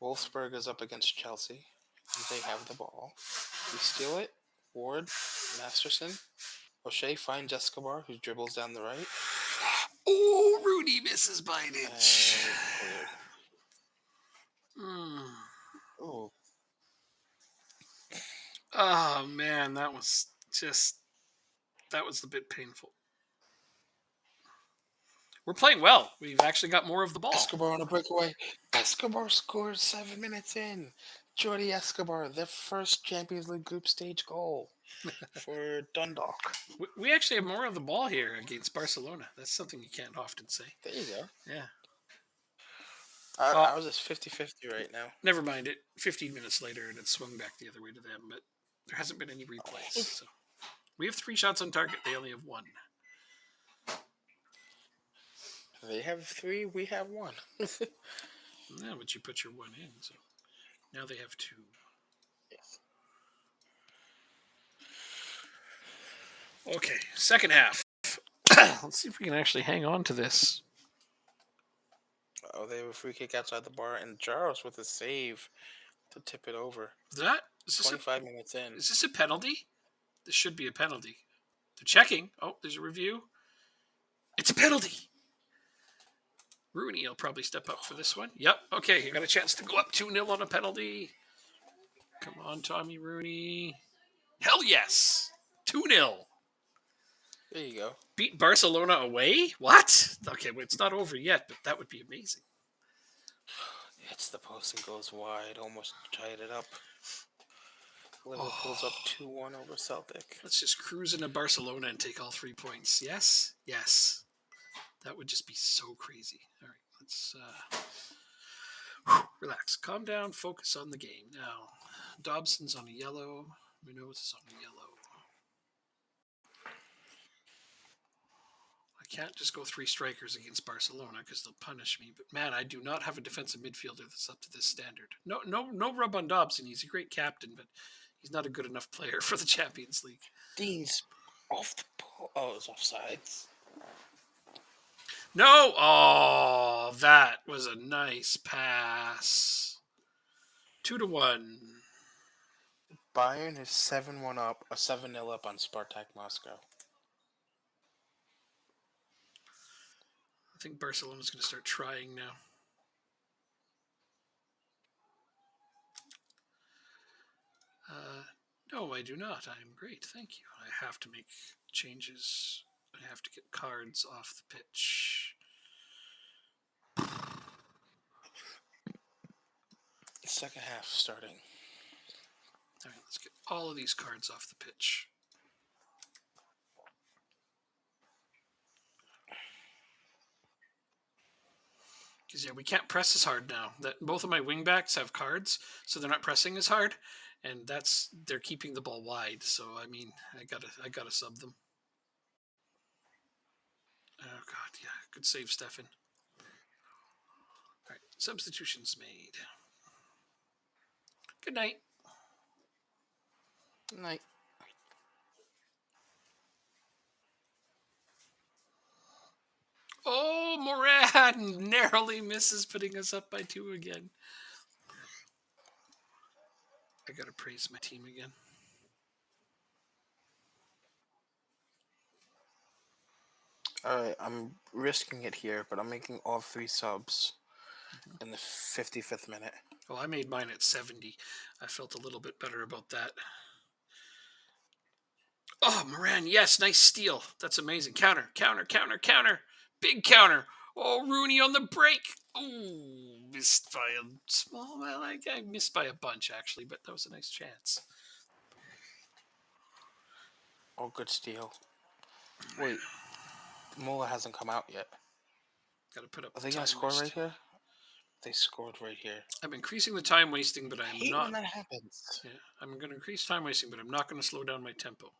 Wolfsburg is up against Chelsea. They have the ball. We steal it. Ward, Masterson. O'Shea finds Escobar, who dribbles down the right. Oh, Rooney misses by an inch. Oh. Oh, man, that was a bit painful. We're playing well. We've actually got more of the ball. Escobar on a breakaway. Escobar scores 7 minutes in. Jordi Escobar, the first Champions League group stage goal for Dundalk. We actually have more of the ball here against Barcelona. That's something you can't often say. There you go. Yeah. I was just 50-50 right now. Never mind it. 15 minutes later, and it swung back the other way to them, but there hasn't been any replays. So we have 3 shots on target. They only have 1. They have 3. We have 1. Yeah, but you put your 1 in, so now they have 2. Yes. Okay, second half. Let's see if we can actually hang on to this. Oh, they have a free kick outside the bar, and Jaros with a save to tip it over. Is 25 minutes in. Is this a penalty? This should be a penalty. They're checking. Oh, there's a review. It's a penalty. Rooney will probably step up for this one. Yep. Okay, you got a chance to go up 2-0 on a penalty. Come on, Tommy Rooney. Hell yes. 2-0. There you go. Beat Barcelona away? What? Okay, well, it's not over yet, but that would be amazing. Hits the post and goes wide. Almost tied it up. Liverpool's up 2-1 over Celtic. Let's just cruise into Barcelona and take all 3 points. Yes? Yes. That would just be so crazy. All right, let's relax. Calm down. Focus on the game. Now, Dobson's on a yellow. Munoz is on a yellow. can't just go 3 strikers against Barcelona because they'll punish me. But man, I do not have a defensive midfielder that's up to this standard. No rub on Dobson. He's a great captain, but he's not a good enough player for the Champions League. Dean's off the oh, it was offsides. No! Oh, that was a nice pass. 2-1. Bayern is 7-1 up, 7-0 up on Spartak Moscow. I think Barcelona's going to start trying now. No, I do not. I am great. Thank you. I have to make changes. I have to get cards off the pitch. Second half starting. All right, let's get all of these cards off the pitch. Because yeah, we can't press as hard now. That both of my wingbacks have cards, so they're not pressing as hard, and they're keeping the ball wide. So I mean, I gotta sub them. Oh God, yeah, good save, Stefan. All right, substitutions made. Good night. Good night. Oh, Moran narrowly misses, putting us up by 2 again. I gotta praise my team again. Alright, I'm risking it here, but I'm making all 3 subs in the 55th minute. Well, I made mine at 70. I felt a little bit better about that. Oh, Moran, yes, nice steal. That's amazing. Counter. Big counter. Oh, Rooney on the break. Oh, missed by a small, well, I missed by a bunch, actually, but that was a nice chance. Oh, good steal. Wait, Mola hasn't come out yet. Got to put up. Are they going to score right here? They scored right here. I'm increasing the time wasting, but I'm not. When that happens. Yeah, I'm going to increase time wasting, but I'm not going to slow down my tempo.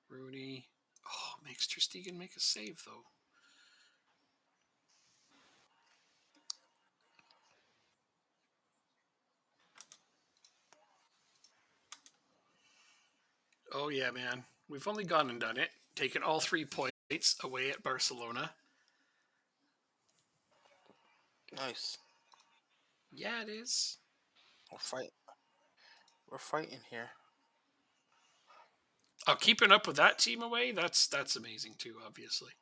Rooney. Oh, makes Ter Stegen make a save, though. Oh, yeah, man. We've only gone and done it. Taken all 3 points away at Barcelona. Nice. Yeah, it is. We're fighting here. Oh, keeping up with that team away, that's amazing too, obviously.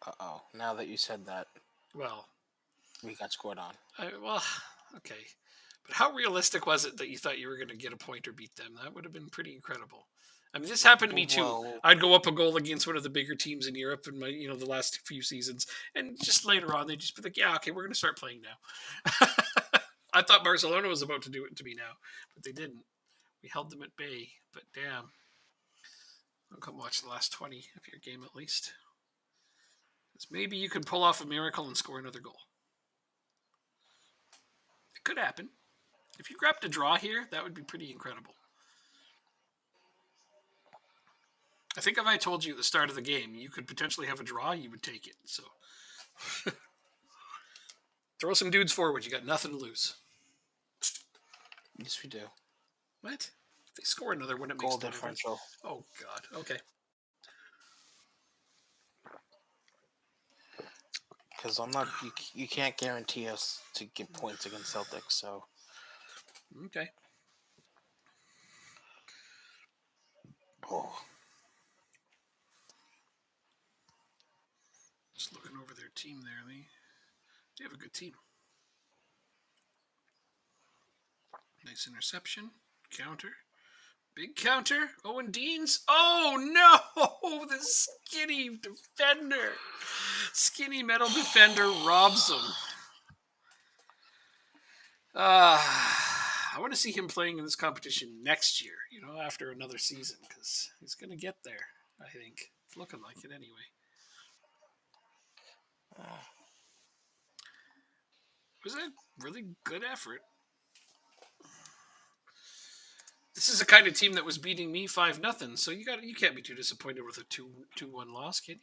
Uh-oh. Now that you said that, Well, we got scored on. Okay. But how realistic was it that you thought you were going to get a point or beat them? That would have been pretty incredible. I mean, this happened to me too. Well, I'd go up a goal against one of the bigger teams in Europe in my, the last few seasons, and just later on they'd just be like, "Yeah, okay, we're going to start playing now." I thought Barcelona was about to do it to me now, but they didn't. We held them at bay, but damn. I'll come watch the last 20 of your game at least. Because maybe you can pull off a miracle and score another goal. It could happen. If you grabbed a draw here, that would be pretty incredible. I think if I told you at the start of the game you could potentially have a draw, you would take it. So throw some dudes forward. You got nothing to lose. Yes, we do. What? If they score another one, it makes Goal no difference. differential. Oh, God. Okay. Because I'm not. You can't guarantee us to get points against Celtics, so. Okay. Oh. Just looking over their team there, they have a good team. Nice interception. Counter. Big counter. Owen Deans. Oh, no! The skinny defender. Skinny metal defender robs him. I want to see him playing in this competition next year, after another season, because he's going to get there, I think. It's looking like it anyway. It was a really good effort. This is the kind of team that was beating me 5-0. So you can't be too disappointed with a 2-1 loss, can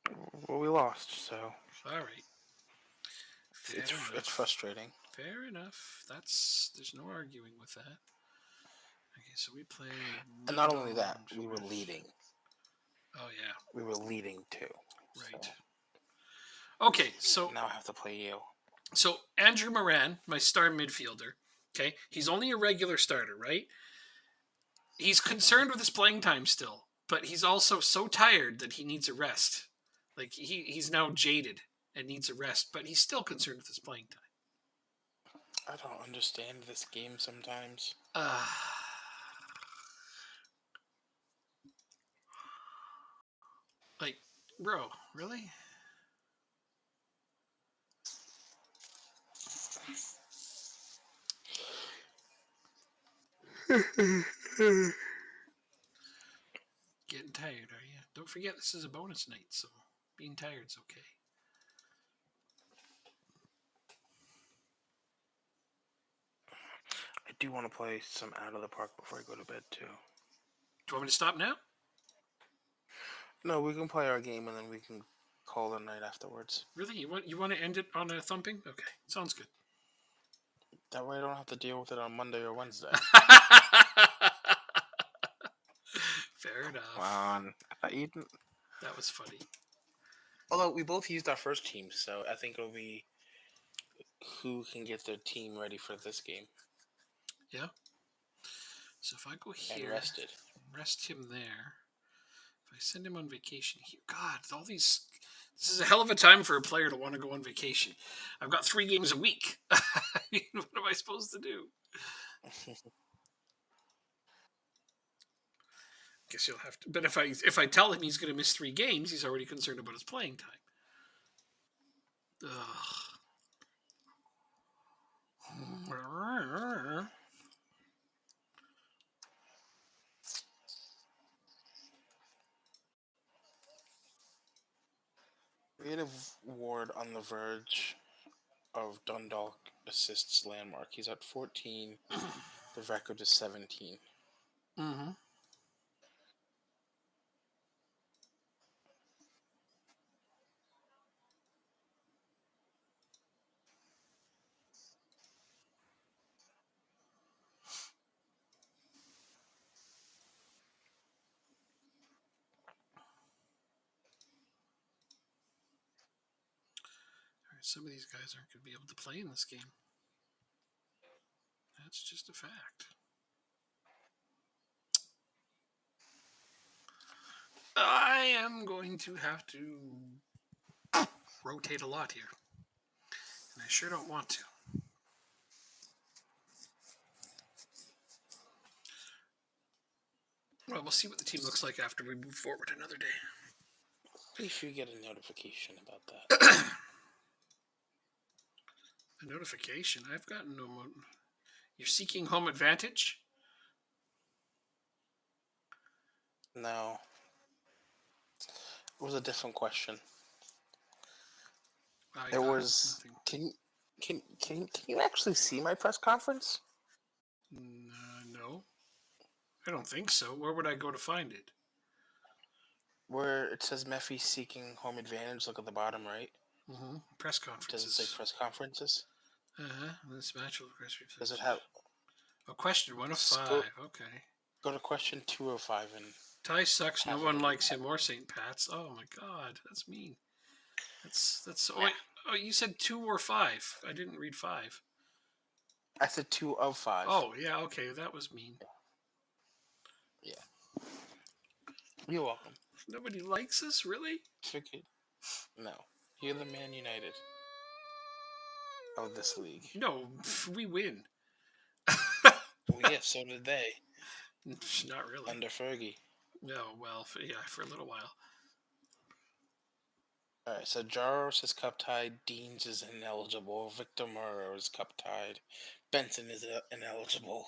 you? Well, we lost, so All right. it's frustrating. Fair enough. There's no arguing with that. Okay, so we play. And not only that, we were leading. Oh yeah. We were leading too. Right. So. Okay, so now I have to play you. So Andrew Moran, my star midfielder. Okay, he's only a regular starter, right? He's concerned with his playing time still, but he's also so tired that he needs a rest. Like he's now jaded and needs a rest, but he's still concerned with his playing time. I don't understand this game sometimes. Like, bro, really? Getting tired, are you? Don't forget this is a bonus night, so being tired's okay. I do want to play some Out of the Park before I go to bed too. Do you want me to stop now? No, we can play our game and then we can call the night afterwards. Really? You want to end it on a thumping? Okay, sounds good. That way I don't have to deal with it on Monday or Wednesday. Fair enough. Come on. I thought you didn't... That was funny. Although we both used our first team, so I think it'll be who can get their team ready for this game. Yeah. So if I go here, rest him there. If I send him on vacation here, God, all these. This is a hell of a time for a player to want to go on vacation. I've got 3 games a week. What am I supposed to do? Guess you'll have to. But if I tell him he's going to miss 3 games, he's already concerned about his playing time. Creative Ward on the verge of Dundalk assists landmark. He's at 14. The record is 17. Mm-hmm. Some of these guys aren't going to be able to play in this game. That's just a fact. I am going to have to rotate a lot here. And I sure don't want to. Well, we'll see what the team looks like after we move forward another day. Pretty sure you get a notification about that. A notification? I've gotten no one. You're seeking home advantage? No. It was a different question. It was nothing. Can you actually see my press conference? No. I don't think so. Where would I go to find it? Where it says Mephi seeking home advantage, look at the bottom right. Mm-hmm. Press conferences. Does it say press conferences? Uh-huh. This match will Does it have... question 1 of 5. Okay. Go to question 2 of 5 and... Ty sucks. No one likes him or St. Pat's. Oh my God, that's mean. That's. Yeah. Oh, you said 2 or 5. I didn't read 5. I said 2 of 5. Oh yeah, okay, that was mean. Yeah. You're welcome. Nobody likes us, really? No, you're the Man United of this league. No, we win. Well, yeah, so did they. Not really. Under Fergie. No, well, yeah, for a little while. All right, so Jaros is cup tied. Deans is ineligible. Victor Murrow is cup tied. Benson is ineligible.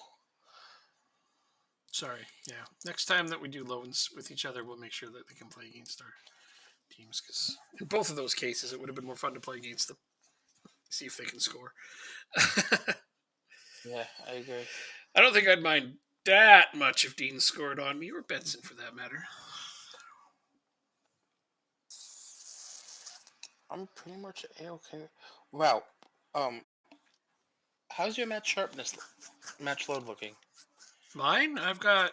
Sorry, yeah. Next time that we do loans with each other, we'll make sure that they can play against our teams. Because in both of those cases, it would have been more fun to play against them. See if they can score. Yeah, I agree. I don't think I'd mind that much if Dean scored on me, or Benson for that matter. I'm pretty much a-okay. Wow. Um, how's your match load looking? Mine, I've got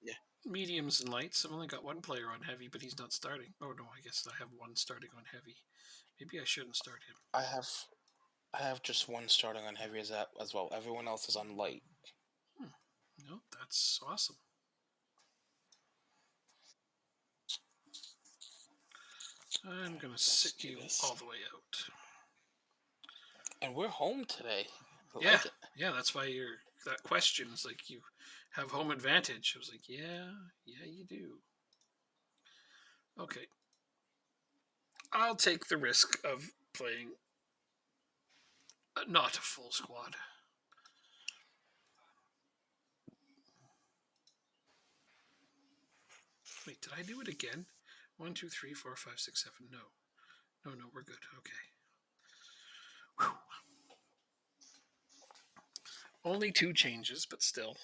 Yeah, mediums and lights. I've only got one player on heavy, but he's not starting. Oh no, I guess I have one starting on heavy. Maybe I shouldn't start him. I have I have just one starting on heavy as well. Everyone else is on light. No, that's awesome. I'm gonna Let's sit do you this. all the way out. And we're home today. I Yeah, like it. yeah. That's why that question is like you have home advantage. I was like, yeah, yeah, you do. Okay, I'll take the risk of playing not a full squad. Wait, did I do it again? 1, 2, 3, 4, 5, 6, 7. No, no, we're good. Okay. Whew. Only 2 changes, but still.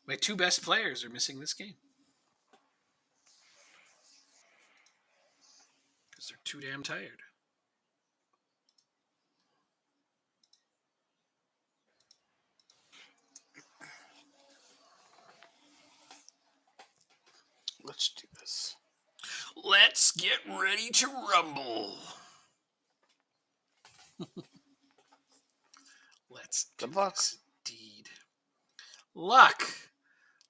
My 2 best players are missing this game because they're too damn tired. Let's do this. Let's get ready to rumble. Let's do Good luck. this indeed. Luck.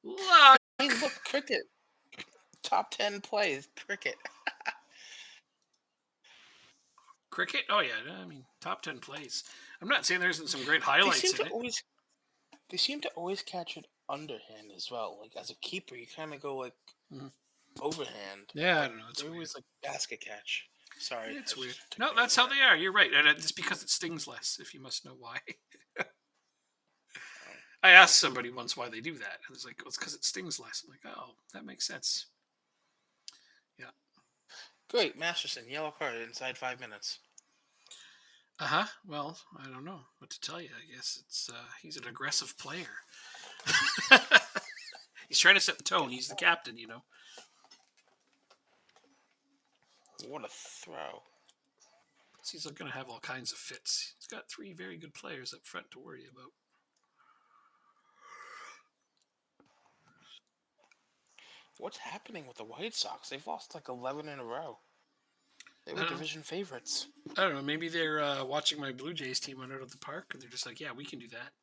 Luck. Hey, look, cricket. Top 10 plays, cricket. Cricket? Oh, yeah. I mean, top 10 plays. I'm not saying there isn't some great They highlights seem in to it. always they seem to always catch it underhand as well. Like as a keeper, you kind of go like Mhm. overhand. Yeah, I Like don't know. It's they weird. always like basket catch. Sorry, It's I weird. just took No, me that's over how there. they are. You're right. And it's because it stings less, if you must know why. I asked somebody once why they do that. And it's like, well, it's because it stings less. I'm like, oh, that makes sense. Yeah. Great, Masterson, yellow card inside 5 minutes. Uh huh. Well, I don't know what to tell you. I guess he's an aggressive player. He's trying to set the tone. He's the captain, you know. What a throw! He's going to have all kinds of fits. He's got 3 very good players up front to worry about. What's happening with the White Sox? They've lost like 11 in a row. They I were don't know. division favorites. I don't know. Maybe they're watching my Blue Jays team run out of the park, and they're just like, "Yeah, we can do that."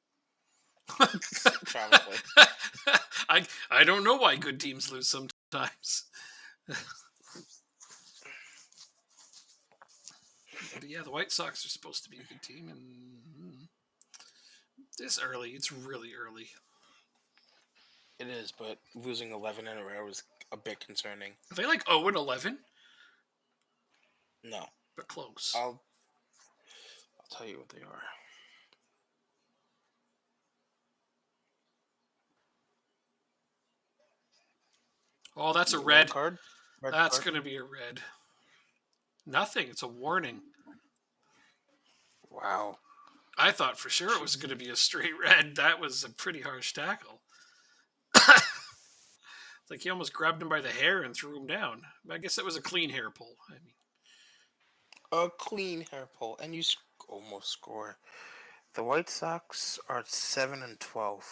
Probably. I don't know why good teams lose sometimes. But yeah, the White Sox are supposed to be a good team, and this early, it's really early. It is, but losing 11 in a row is a bit concerning. Are they like 0-11? No, But close. I'll tell you what they are. Oh, that's a Red red. card. Red That's card. going to be a red. Nothing. It's a warning. Wow. I thought for sure it was going to be a straight red. That was a pretty harsh tackle. Like he almost grabbed him by the hair and threw him down. I guess that was a clean hair pull. I mean, A clean hair pull, and you almost score. The White Sox are 7-12.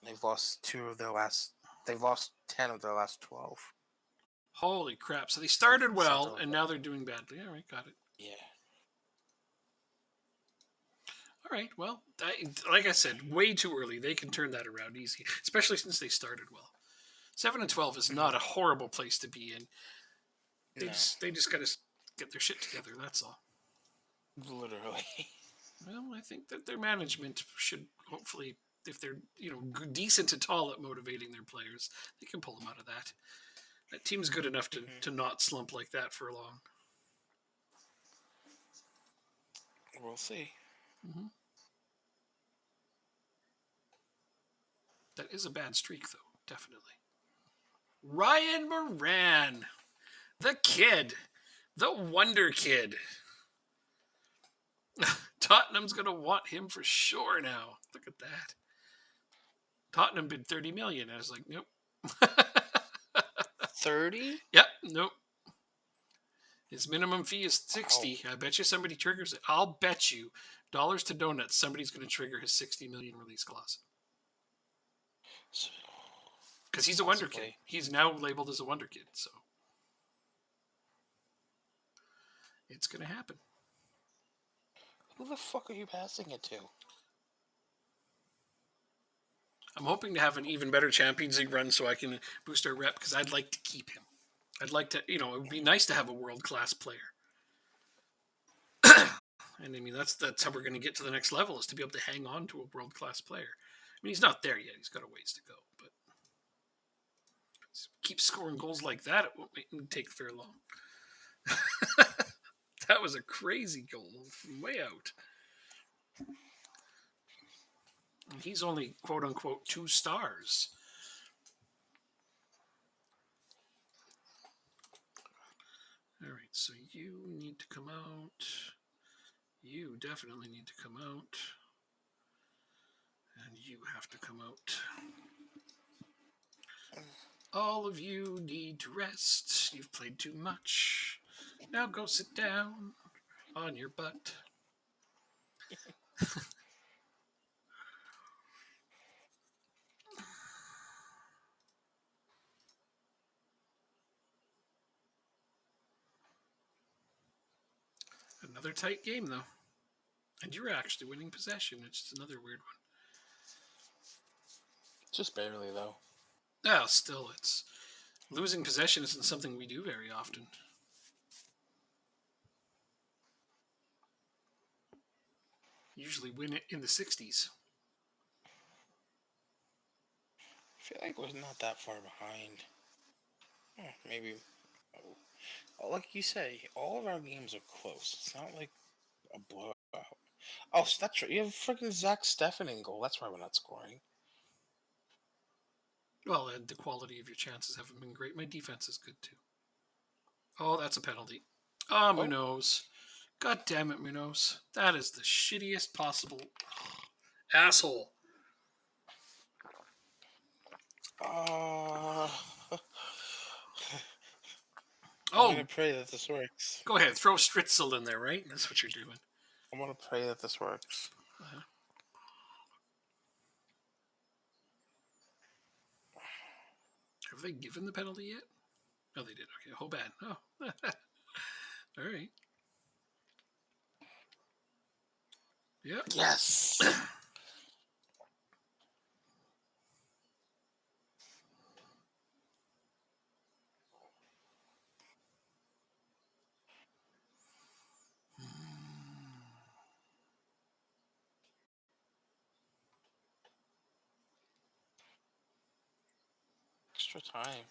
They've lost 2 of their last. They've lost 10 of their last 12. holy crap! So they started well, Something like and that. now they're doing badly. All right, got it. Yeah. All right. Well, like I said, way too early. They can turn that around easy, especially since they started well. 7-12 is not a horrible place to be in. No. They just got to get their shit together. That's all. Literally. Well, I think that their management should hopefully, if they're decent at all at motivating their players, they can pull them out of that. That team's good enough to not slump like that for long. We'll see. Mm-hmm. That is a bad streak, though, definitely. Ryan Moran, the kid, the wonder kid. Tottenham's going to want him for sure now. Look at that. Tottenham bid 30 million. I was like, nope. 30? Yep, nope. His minimum fee is Wow. 60. I bet you somebody triggers it. I'll bet you dollars to donuts somebody's going to trigger his 60 million release clause. Because he's a wonder kid. He's now labeled as a wonder kid, so it's going to happen. Who the fuck are you passing it to? I'm hoping to have an even better Champions League run so I can boost our rep because I'd like to keep him. I'd like to, it would be nice to have a world-class player. And I mean, that's how we're going to get to the next level, is to be able to hang on to a world-class player. I mean, he's not there yet. He's got a ways to go. But keep scoring goals like that, it won't take very long. That was a crazy goal from way out. And he's only, quote-unquote, 2 stars. All right, so you need to come out. You definitely need to come out. And you have to come out. All of you need to rest. You've played too much. Now go sit down on your butt. Another tight game, though. And you're actually winning possession, which is another weird one. Just barely, though. Yeah, still, it's losing possession isn't something we do very often. Usually win it in the 60s. I feel like we're not that far behind. Maybe. Like you say, all of our games are close. It's not like a blowout. Oh, so that's right. You have freaking Zach Steffen in goal. That's why we're not scoring. Well, and the quality of your chances haven't been great. My defense is good, too. Oh, that's a penalty. Oh, Munoz. God damn it, Munoz. That is the shittiest possible asshole. I'm gonna pray that this works. Go ahead, throw Stritzel in there, right? That's what you're doing. I'm gonna pray that this works. Have they given the penalty yet? Oh, they did. Okay, Hoban. Oh. All right. Yep. Yes! Extra time.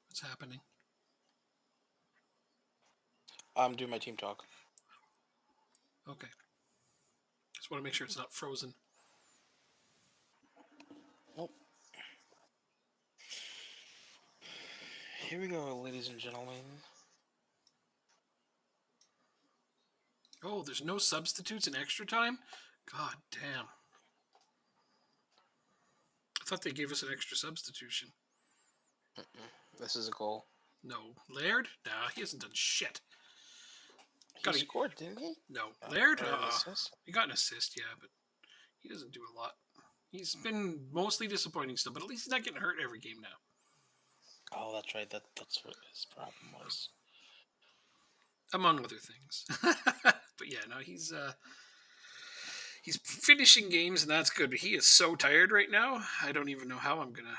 What's happening? I'm doing my team talk. Okay. Just want to make sure it's not frozen. Nope. Here we go, ladies and gentlemen. Oh, there's no substitutes in extra time? God damn. I thought they gave us an extra substitution. This is a goal. No. Laird? Nah, he hasn't done shit. He scored, didn't he? No. Laird? Assist? He got an assist, yeah, but he doesn't do a lot. He's been mostly disappointing still, but at least he's not getting hurt every game now. Oh, that's right. That's what his problem was. Among other things. But yeah, no, he's finishing games, and that's good. But he is so tired right now. I don't even know how I'm going to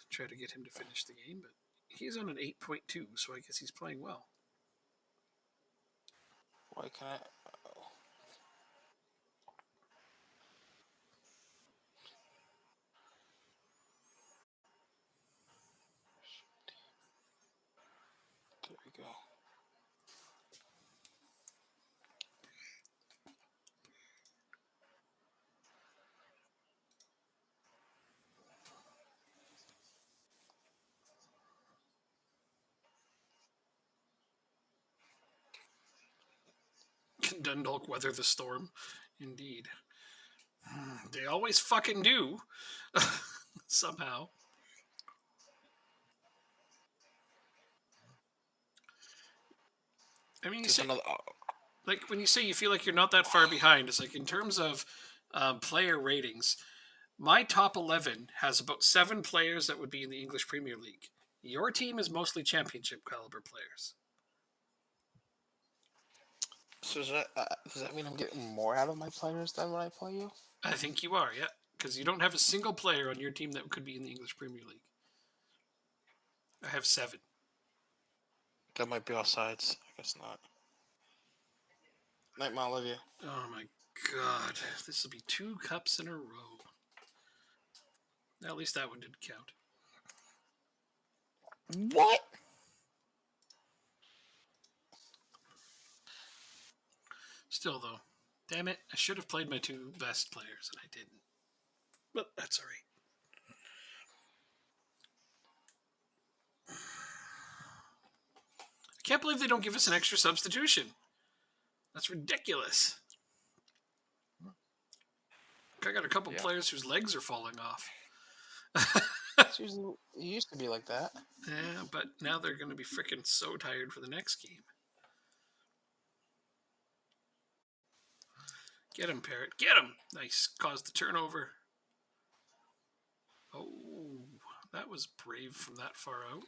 try to get him to finish the game, but he's on an 8.2, so I guess he's playing well. Why can't I... There we go. Dundalk weather the storm. Indeed. They always fucking do. Somehow. I mean, you There's say, another. like, when you say you feel like you're not that far behind, it's like in terms of player ratings, my top 11 has about 7 players that would be in the English Premier League. Your team is mostly championship caliber players. So does that mean I'm getting more out of my players than when I play you? I think you are, yeah. Because you don't have a single player on your team that could be in the English Premier League. I have 7. That might be offsides. I guess not. Night, Ma, love you. Oh my god. This will be 2 cups in a row. At least that one didn't count. What? Still, though, damn it, I should have played my 2 best players, and I didn't. But that's alright. I can't believe they don't give us an extra substitution. That's ridiculous. I got a couple players whose legs are falling off. It used to be like that. Yeah, but now they're going to be freaking so tired for the next game. Get him, Parrot. Get him. Nice. Caused the turnover. Oh, that was brave from that far out.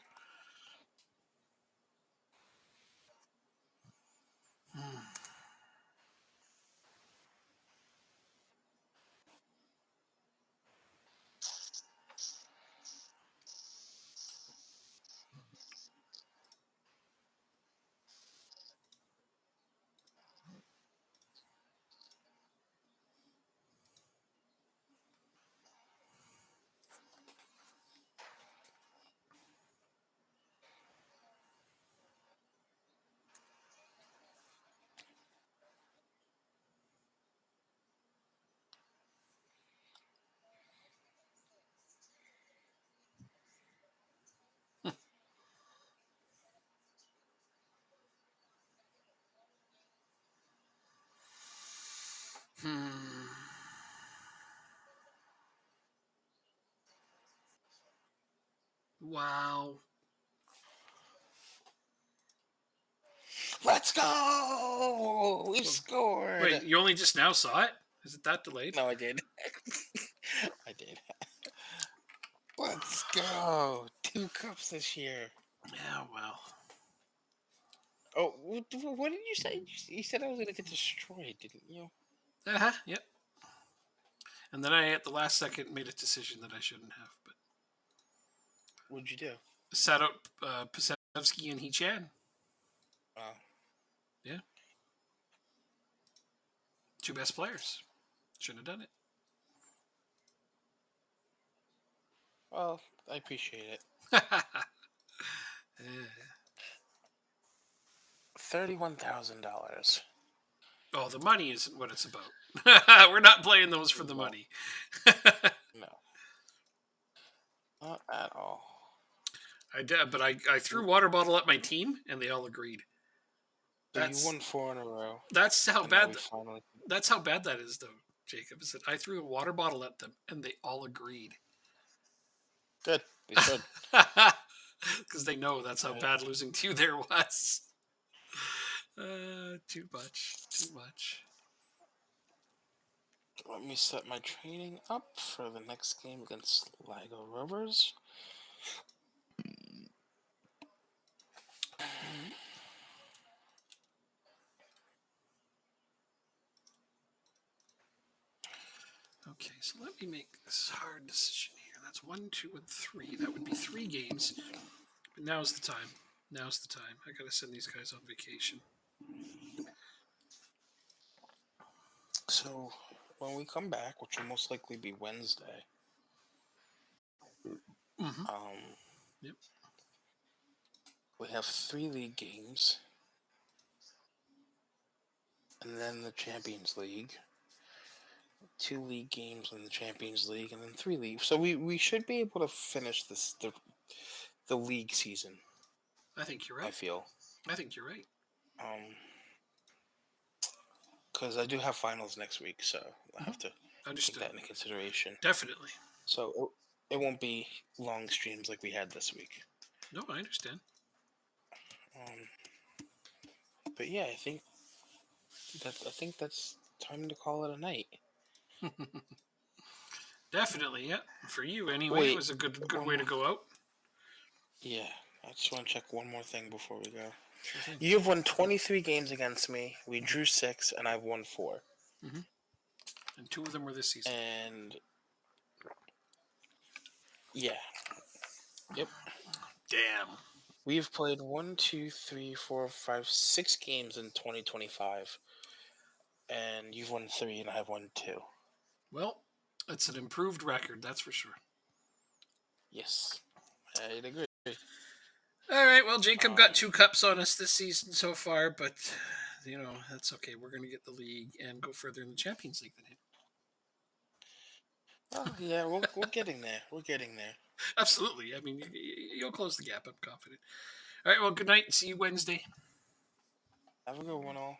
Wow. Let's go! We scored! Wait, you only just now saw it? Is it that delayed? No, I did. I did. Let's go! 2 cups this year. Yeah, well. Oh, what did you say? You said I was going to get destroyed, didn't you? Uh-huh, yep. And then I, at the last second, made a decision that I shouldn't have. But What'd you do? sat out Pasevsky and Hee-Chan. Oh. Yeah. 2 best players. Shouldn't have done it. Well, I appreciate it. $31,000. Oh, the money isn't what it's about. We're not playing those for the money. No. Not at all. I did, but I threw water bottle at my team, and they all agreed. So you won 4 in a row. That's how bad. Finally... That's how bad that is, though, Jacob. Is that I threw a water bottle at them, and they all agreed. Good. They should. Because they know that's how bad losing to you there was. Too much. Too much. Let me set my training up for the next game against Sligo Rovers. Okay, so let me make this hard decision here. That's 1, 2, and 3. That would be 3 games. But now's the time. Now's the time. I gotta send these guys on vacation. So when we come back, which will most likely be Wednesday, Yep. we have 3 league games, and then the Champions League. 2 league games in the Champions League, and then 3 leagues. So we should be able to finish the league season. I think you're right. I feel. I think you're right. because I do have finals next week, so I Mhm. have to take Understood. that into consideration. Definitely. So it won't be long streams like we had this week. No, I understand. Um, but yeah, I think that's time to call it a night. Definitely, yeah. For you, anyway, it Wait, was a good one way to more. go out. Yeah, I just want to check one more thing before we go. Sure thing. You've won 23 games against me. We drew 6, and I've won 4. Hmm. And 2 of them were this season. And yeah, yep. Damn. We've played 1, 2, 3, 4, 5, 6 games in 2025, and you've won 3, and I've won 2. Well, it's an improved record, that's for sure. Yes, I'd agree. All right, well, Jacob got Um, 2 cups on us this season so far, but that's okay. We're going to get the league and go further in the Champions League than him. well, yeah, we're getting there. We're getting there. Absolutely. I mean, you'll close the gap. I'm confident. All right. Well, good night. See you Wednesday. Have a good one, all.